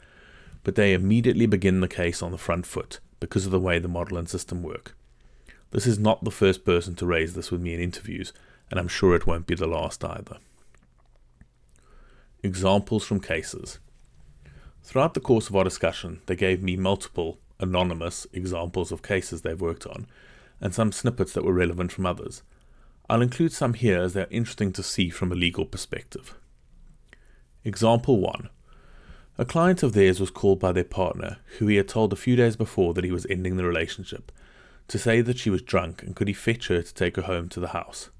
but they immediately begin the case on the front foot because of the way the model and system work. This is not the first person to raise this with me in interviews, and I'm sure it won't be the last either. Examples from cases. Throughout the course of our discussion, they gave me multiple anonymous examples of cases they've worked on, and some snippets that were relevant from others. I'll include some here as they're interesting to see from a legal perspective. Example 1. A client of theirs was called by their partner, who he had told a few days before that he was ending the relationship, to say that she was drunk and could he fetch her to take her home to the house.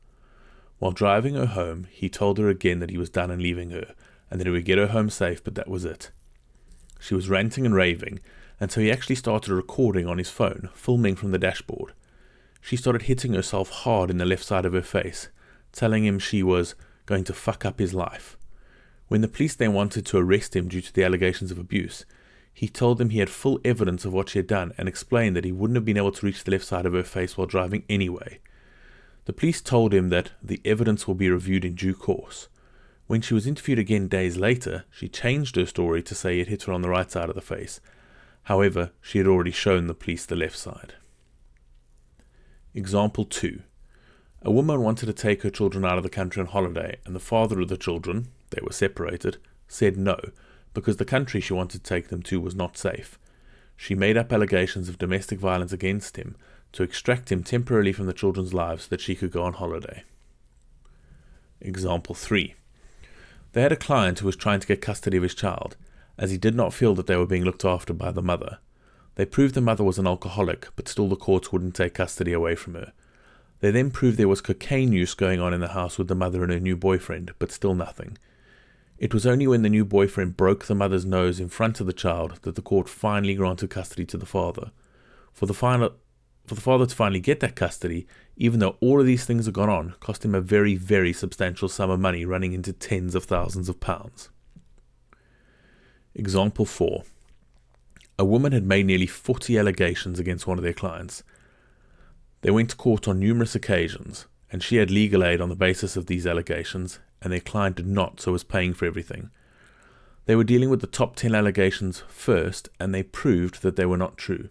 While driving her home, he told her again that he was done and leaving her, and that he would get her home safe, but that was it. She was ranting and raving, and so he actually started recording on his phone, filming from the dashboard. She started hitting herself hard in the left side of her face, telling him she was going to fuck up his life. When the police then wanted to arrest him due to the allegations of abuse, he told them he had full evidence of what she had done and explained that he wouldn't have been able to reach the left side of her face while driving anyway. The police told him that the evidence will be reviewed in due course. When she was interviewed again days later, she changed her story to say he had hit her on the right side of the face. However, she had already shown the police the left side. Example 2. A woman wanted to take her children out of the country on holiday, and the father of the children, they were separated, said no, because the country she wanted to take them to was not safe. She made up allegations of domestic violence against him to extract him temporarily from the children's lives so that she could go on holiday. Example 3. They had a client who was trying to get custody of his child, as he did not feel that they were being looked after by the mother. They proved the mother was an alcoholic, but still the courts wouldn't take custody away from her. They then proved there was cocaine use going on in the house with the mother and her new boyfriend, but still nothing. It was only when the new boyfriend broke the mother's nose in front of the child that the court finally granted custody to the father. For the father to finally get that custody, even though all of these things had gone on, cost him a very, very substantial sum of money running into tens of thousands of pounds. Example 4. A woman had made nearly 40 allegations against one of their clients. They went to court on numerous occasions, and she had legal aid on the basis of these allegations, and their client did not, so was paying for everything. They were dealing with the top 10 allegations first, and they proved that they were not true.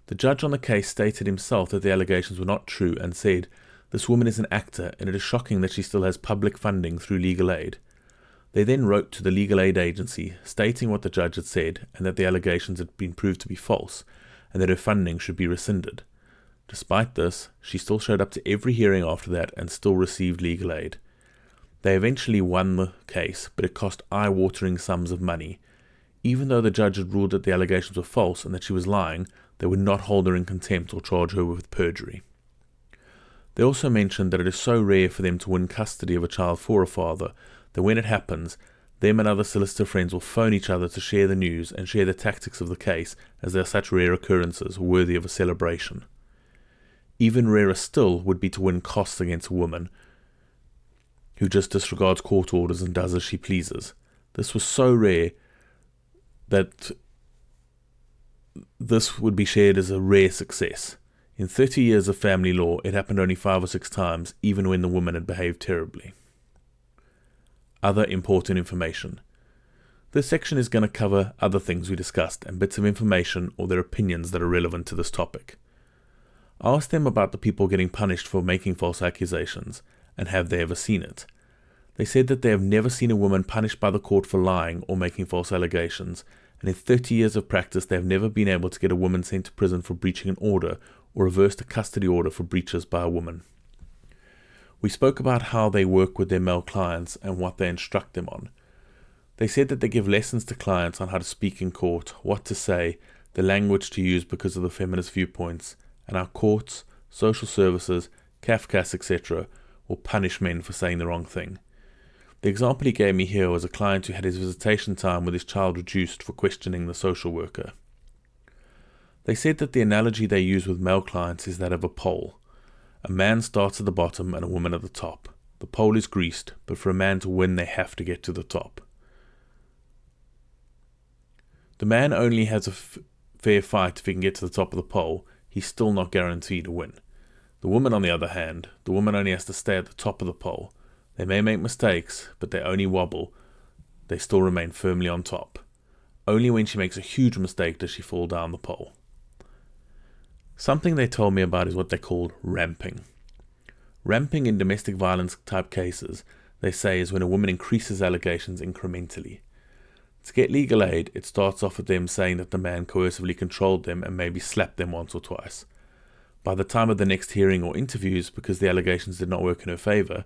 The judge on the case stated himself that the allegations were not true and said, "This woman is an actor, and it is shocking that she still has public funding through legal aid." They then wrote to the legal aid agency stating what the judge had said and that the allegations had been proved to be false and that her funding should be rescinded. Despite this, she still showed up to every hearing after that and still received legal aid. They eventually won the case, but it cost eye-watering sums of money. Even though the judge had ruled that the allegations were false and that she was lying, they would not hold her in contempt or charge her with perjury. They also mentioned that it is so rare for them to win custody of a child for a father that when it happens, them and other solicitor friends will phone each other to share the news and share the tactics of the case, as they are such rare occurrences worthy of a celebration. Even rarer still would be to win costs against a woman who just disregards court orders and does as she pleases. This was so rare that this would be shared as a rare success. In 30 years of family law, it happened only 5 or 6 times, even when the woman had behaved terribly. Other important information. This section is going to cover other things we discussed and bits of information or their opinions that are relevant to this topic. I asked them about the people getting punished for making false accusations, and have they ever seen it. They said that they have never seen a woman punished by the court for lying or making false allegations, and in 30 years of practice they have never been able to get a woman sent to prison for breaching an order or reversed a custody order for breaches by a woman. We spoke about how they work with their male clients and what they instruct them on. They said that they give lessons to clients on how to speak in court, what to say, the language to use because of the feminist viewpoints, and how courts, social services, CAFCAS, etc. will punish men for saying the wrong thing. The example he gave me here was a client who had his visitation time with his child reduced for questioning the social worker. They said that the analogy they use with male clients is that of a pole. A man starts at the bottom and a woman at the top. The pole is greased, but for a man to win they have to get to the top. The man only has a fair fight if he can get to the top of the pole. He's still not guaranteed to win. The woman, on the other hand, the woman only has to stay at the top of the pole. They may make mistakes, but they only wobble. They still remain firmly on top. Only when she makes a huge mistake does she fall down the pole. Something they told me about is what they call ramping. Ramping in domestic violence type cases, they say, is when a woman increases allegations incrementally. To get legal aid, it starts off with them saying that the man coercively controlled them and maybe slapped them once or twice. By the time of the next hearing or interviews, because the allegations did not work in her favour,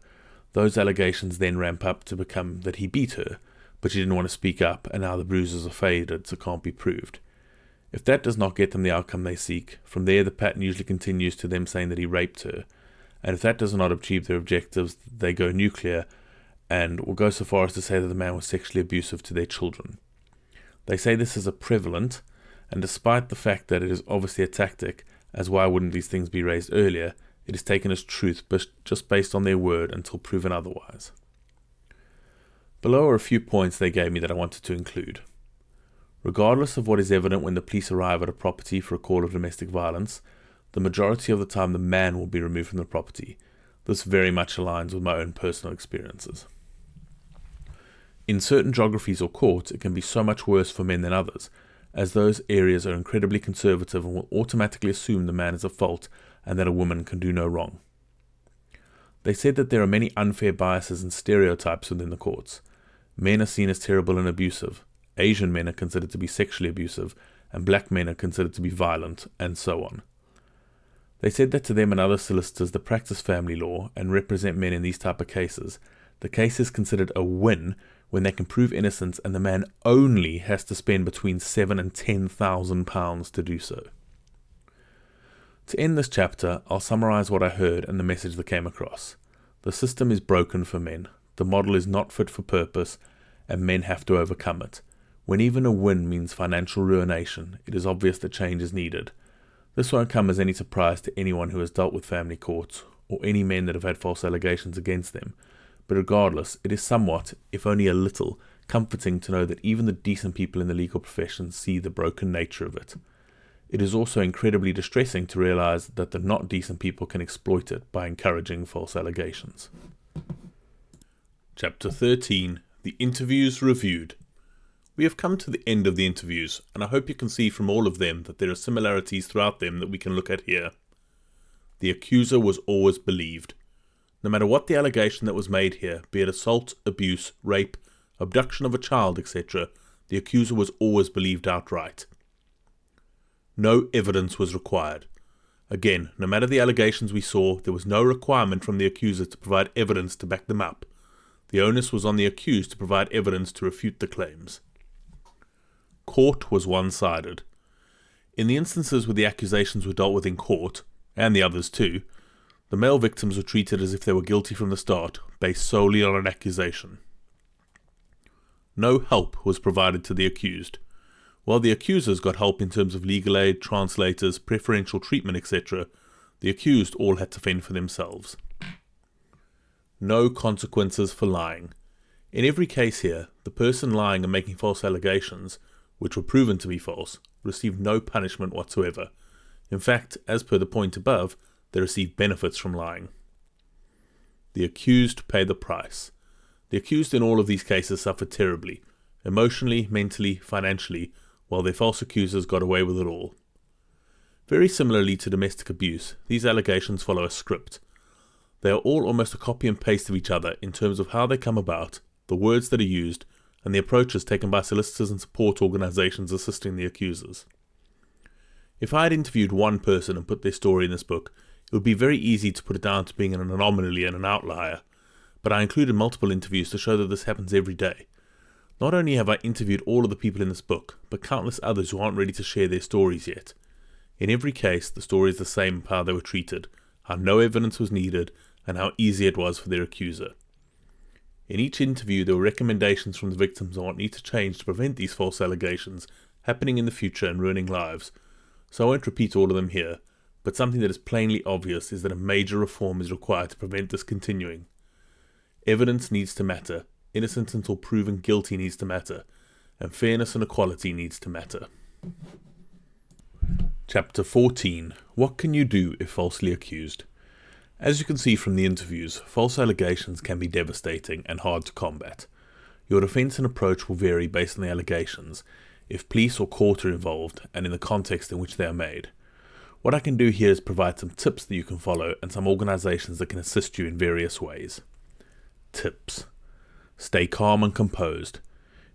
those allegations then ramp up to become that he beat her, but she didn't want to speak up, and now the bruises are faded, so can't be proved. If that does not get them the outcome they seek, from there the pattern usually continues to them saying that he raped her, and if that does not achieve their objectives, they go nuclear and will go so far as to say that the man was sexually abusive to their children. They say this is a prevalent, and despite the fact that it is obviously a tactic, as why wouldn't these things be raised earlier, it is taken as truth just based on their word until proven otherwise. Below are a few points they gave me that I wanted to include. Regardless of what is evident when the police arrive at a property for a call of domestic violence, the majority of the time the man will be removed from the property. This very much aligns with my own personal experiences. In certain geographies or courts, it can be so much worse for men than others, as those areas are incredibly conservative and will automatically assume the man is at fault and that a woman can do no wrong. They said that there are many unfair biases and stereotypes within the courts. Men are seen as terrible and abusive, Asian men are considered to be sexually abusive, and black men are considered to be violent, and so on. They said that to them and other solicitors that practice family law and represent men in these type of cases, the case is considered a win when they can prove innocence and the man only has to spend between £7,000 and £10,000 to do so. To end this chapter, I'll summarise what I heard and the message that came across. The system is broken for men, the model is not fit for purpose, and men have to overcome it. When even a win means financial ruination, it is obvious that change is needed. This won't come as any surprise to anyone who has dealt with family courts, or any men that have had false allegations against them, but regardless, it is somewhat, if only a little, comforting to know that even the decent people in the legal profession see the broken nature of it. It is also incredibly distressing to realise that the not decent people can exploit it by encouraging false allegations. Chapter 13. The Interviews Reviewed. We have come to the end of the interviews, and I hope you can see from all of them that there are similarities throughout them that we can look at here. The accuser was always believed. No matter what the allegation that was made here, be it assault, abuse, rape, abduction of a child, etc., the accuser was always believed outright. No evidence was required. Again, no matter the allegations we saw, there was no requirement from the accuser to provide evidence to back them up. The onus was on the accused to provide evidence to refute the claims. Court was one-sided. In the instances where the accusations were dealt with in court, and the others too, the male victims were treated as if they were guilty from the start, based solely on an accusation. No help was provided to the accused. While the accusers got help in terms of legal aid, translators, preferential treatment, etc., the accused all had to fend for themselves. No consequences for lying. In every case here, the person lying and making false allegations, which were proven to be false, received no punishment whatsoever. In fact, as per the point above, they received benefits from lying. The accused paid the price. The accused in all of these cases suffered terribly, emotionally, mentally, financially, while their false accusers got away with it all. Very similarly to domestic abuse, these allegations follow a script. They are all almost a copy and paste of each other in terms of how they come about, the words that are used, and the approaches taken by solicitors and support organisations assisting the accusers. If I had interviewed one person and put their story in this book, it would be very easy to put it down to being an anomaly and an outlier, but I included multiple interviews to show that this happens every day. Not only have I interviewed all of the people in this book, but countless others who aren't ready to share their stories yet. In every case, the story is the same of how they were treated, how no evidence was needed, and how easy it was for their accuser. In each interview, there were recommendations from the victims on what need to change to prevent these false allegations happening in the future and ruining lives, so I won't repeat all of them here, but something that is plainly obvious is that a major reform is required to prevent this continuing. Evidence needs to matter, innocence until proven guilty needs to matter, and fairness and equality needs to matter. Chapter 14. What can you do if falsely accused? As you can see from the interviews, false allegations can be devastating and hard to combat. Your defence and approach will vary based on the allegations, if police or court are involved, and in the context in which they are made. What I can do here is provide some tips that you can follow and some organizations that can assist you in various ways. Tips. Stay calm and composed.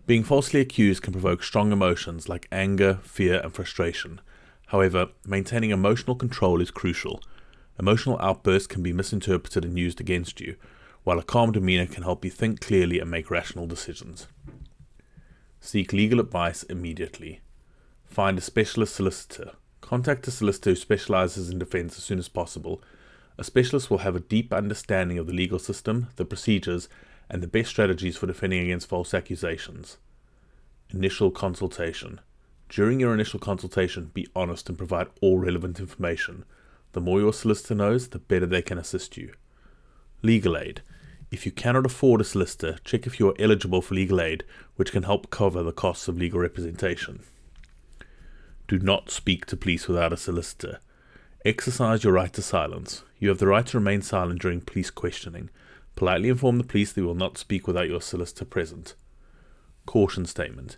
Being falsely accused can provoke strong emotions like anger, fear, and frustration. However, maintaining emotional control is crucial. Emotional outbursts can be misinterpreted and used against you, while a calm demeanor can help you think clearly and make rational decisions. Seek legal advice immediately. Find a specialist solicitor. Contact a solicitor who specializes in defense as soon as possible. A specialist will have a deep understanding of the legal system, the procedures, and the best strategies for defending against false accusations. Initial consultation. During your initial consultation, be honest and provide all relevant information. The more your solicitor knows, the better they can assist you. Legal aid. If you cannot afford a solicitor, check if you are eligible for legal aid, which can help cover the costs of legal representation. Do not speak to police without a solicitor. Exercise your right to silence. You have the right to remain silent during police questioning. Politely inform the police that you will not speak without your solicitor present. Caution statement.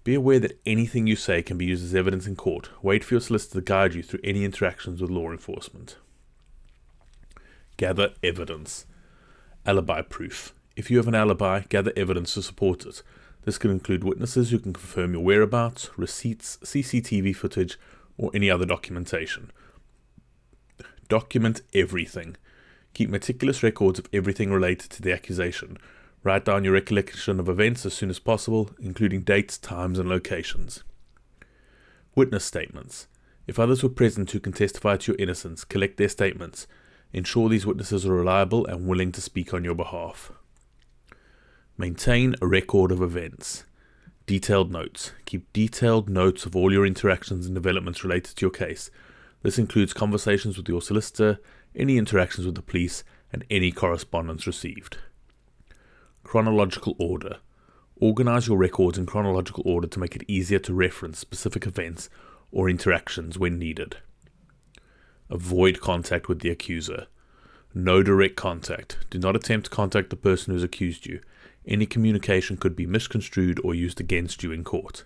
Be aware that anything you say can be used as evidence in court. Wait for your solicitor to guide you through any interactions with law enforcement. Gather evidence. Alibi proof. If you have an alibi, gather evidence to support it. This can include witnesses who can confirm your whereabouts, receipts, CCTV footage, or any other documentation. Document everything. Keep meticulous records of everything related to the accusation. Write down your recollection of events as soon as possible, including dates, times, and locations. Witness statements. If others were present who can testify to your innocence, collect their statements. Ensure these witnesses are reliable and willing to speak on your behalf. Maintain a record of events. Detailed notes. Keep detailed notes of all your interactions and developments related to your case. This includes conversations with your solicitor, any interactions with the police, and any correspondence received. Chronological order. Organize your records in chronological order to make it easier to reference specific events or interactions when needed. Avoid contact with the accuser. No direct contact. Do not attempt to contact the person who has accused you. Any communication could be misconstrued or used against you in court.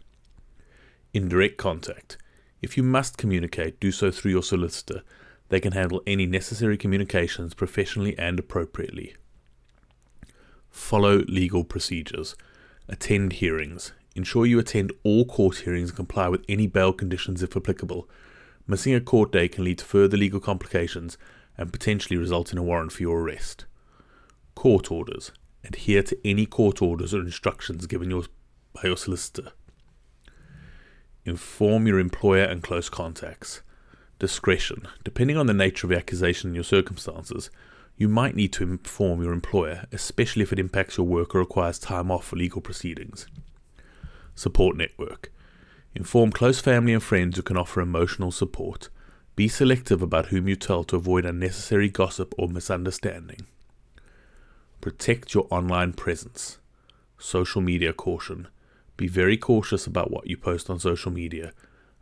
Indirect contact. If you must communicate, do so through your solicitor. They can handle any necessary communications professionally and appropriately. Follow legal procedures. Attend hearings. Ensure you attend all court hearings and comply with any bail conditions if applicable. Missing a court day can lead to further legal complications and potentially result in a warrant for your arrest. Court orders. Adhere to any court orders or instructions given by your solicitor. Inform your employer and close contacts. Discretion. Depending on the nature of the accusation and your circumstances, you might need to inform your employer, especially if it impacts your work or requires time off for legal proceedings. Support network. Inform close family and friends who can offer emotional support. Be selective about whom you tell to avoid unnecessary gossip or misunderstanding. Protect your online presence. Social media caution. Be very cautious about what you post on social media.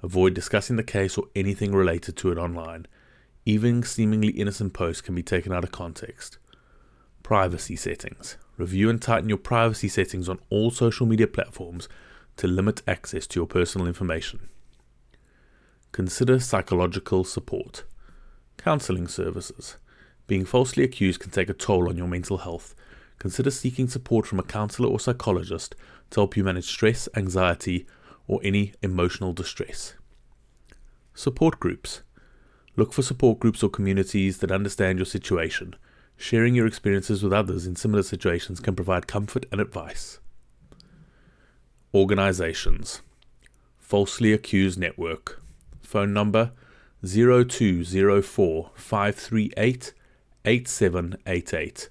Avoid discussing the case or anything related to it online. Even seemingly innocent posts can be taken out of context. Privacy settings. Review and tighten your privacy settings on all social media platforms to limit access to your personal information. Consider psychological support. Counseling services. Being falsely accused can take a toll on your mental health. Consider seeking support from a counselor or psychologist to help you manage stress, anxiety, or any emotional distress. Support groups. Look for support groups or communities that understand your situation. Sharing your experiences with others in similar situations can provide comfort and advice. Organizations. Falsely Accused Network. Phone number 0204 538 8788.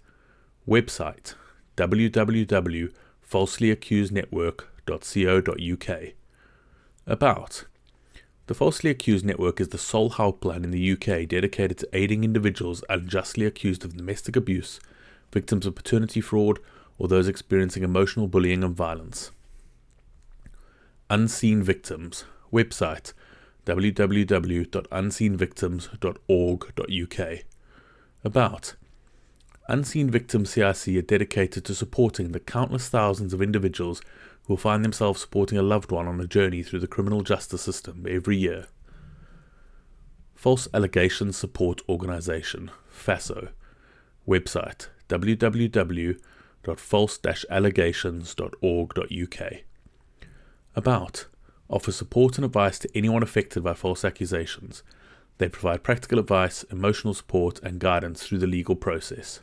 Website www.falselyaccusednetwork.co.uk. About. The Falsely Accused Network is the sole helpline in the UK dedicated to aiding individuals unjustly accused of domestic abuse, victims of paternity fraud, or those experiencing emotional bullying and violence. Unseen Victims. Website www.unseenvictims.org.uk. About. Unseen Victims CIC are dedicated to supporting the countless thousands of individuals who will find themselves supporting a loved one on a journey through the criminal justice system every year. False Allegation Support Organisation, FASO. Website www.false-allegations.org.uk. About: offer support and advice to anyone affected by false accusations. They provide practical advice, emotional support, and guidance through the legal process.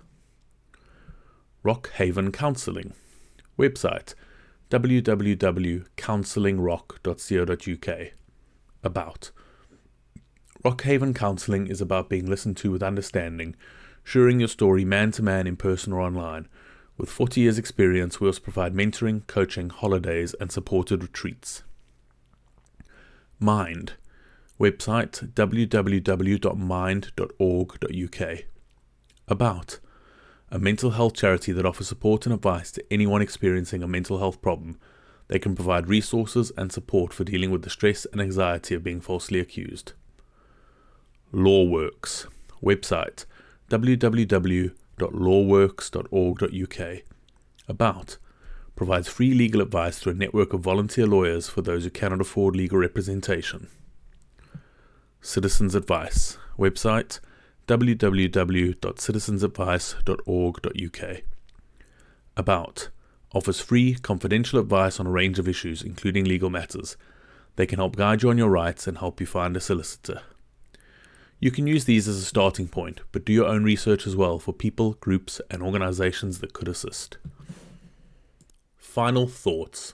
Rock Haven Counselling. Website www.counsellingrock.co.uk. About: Rock Haven Counselling is about being listened to with understanding, sharing your story man-to-man in person or online. With 40 years' experience, we also provide mentoring, coaching, holidays, and supported retreats. Mind. Website www.mind.org.uk. About: a mental health charity that offers support and advice to anyone experiencing a mental health problem. They can provide resources and support for dealing with the stress and anxiety of being falsely accused. Lawworks. Website www.lawworks.org.uk. About: provides free legal advice through a network of volunteer lawyers for those who cannot afford legal representation. Citizens Advice. Website www.citizensadvice.org.uk. About: offers free, confidential advice on a range of issues, including legal matters. They can help guide you on your rights and help you find a solicitor. You can use these as a starting point, but do your own research as well for people, groups, and organizations that could assist. Final thoughts.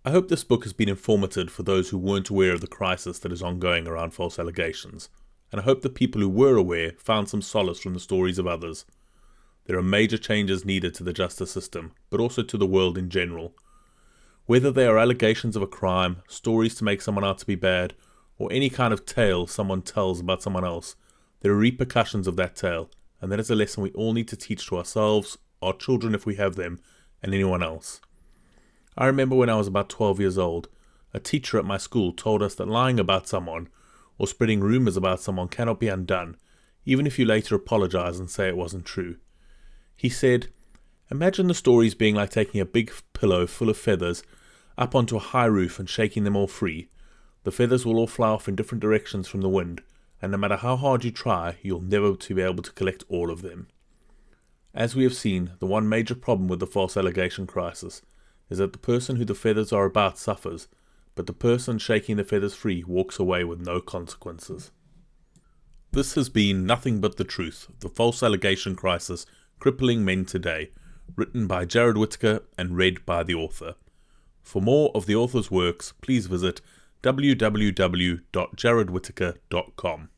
I hope this book has been informative for those who weren't aware of the crisis that is ongoing around false allegations, and I hope the people who were aware found some solace from the stories of others. There are major changes needed to the justice system, but also to the world in general. Whether they are allegations of a crime, stories to make someone out to be bad, or any kind of tale someone tells about someone else, there are repercussions of that tale, and that is a lesson we all need to teach to ourselves, our children if we have them, and anyone else. I remember when I was about 12 years old, a teacher at my school told us that lying about someone, or spreading rumours about someone cannot be undone, even if you later apologise and say it wasn't true. He said, imagine the stories being like taking a big pillow full of feathers up onto a high roof and shaking them all free. The feathers will all fly off in different directions from the wind, and no matter how hard you try, you'll never be able to collect all of them. As we have seen, the one major problem with the false allegation crisis is that the person who the feathers are about suffers, but the person shaking the feathers free walks away with no consequences. This has been Nothing But the Truth, the False Allegation Crisis, Crippling Men Today, written by Jared Whittaker and read by the author. For more of the author's works, please visit www.jaredwhitaker.com.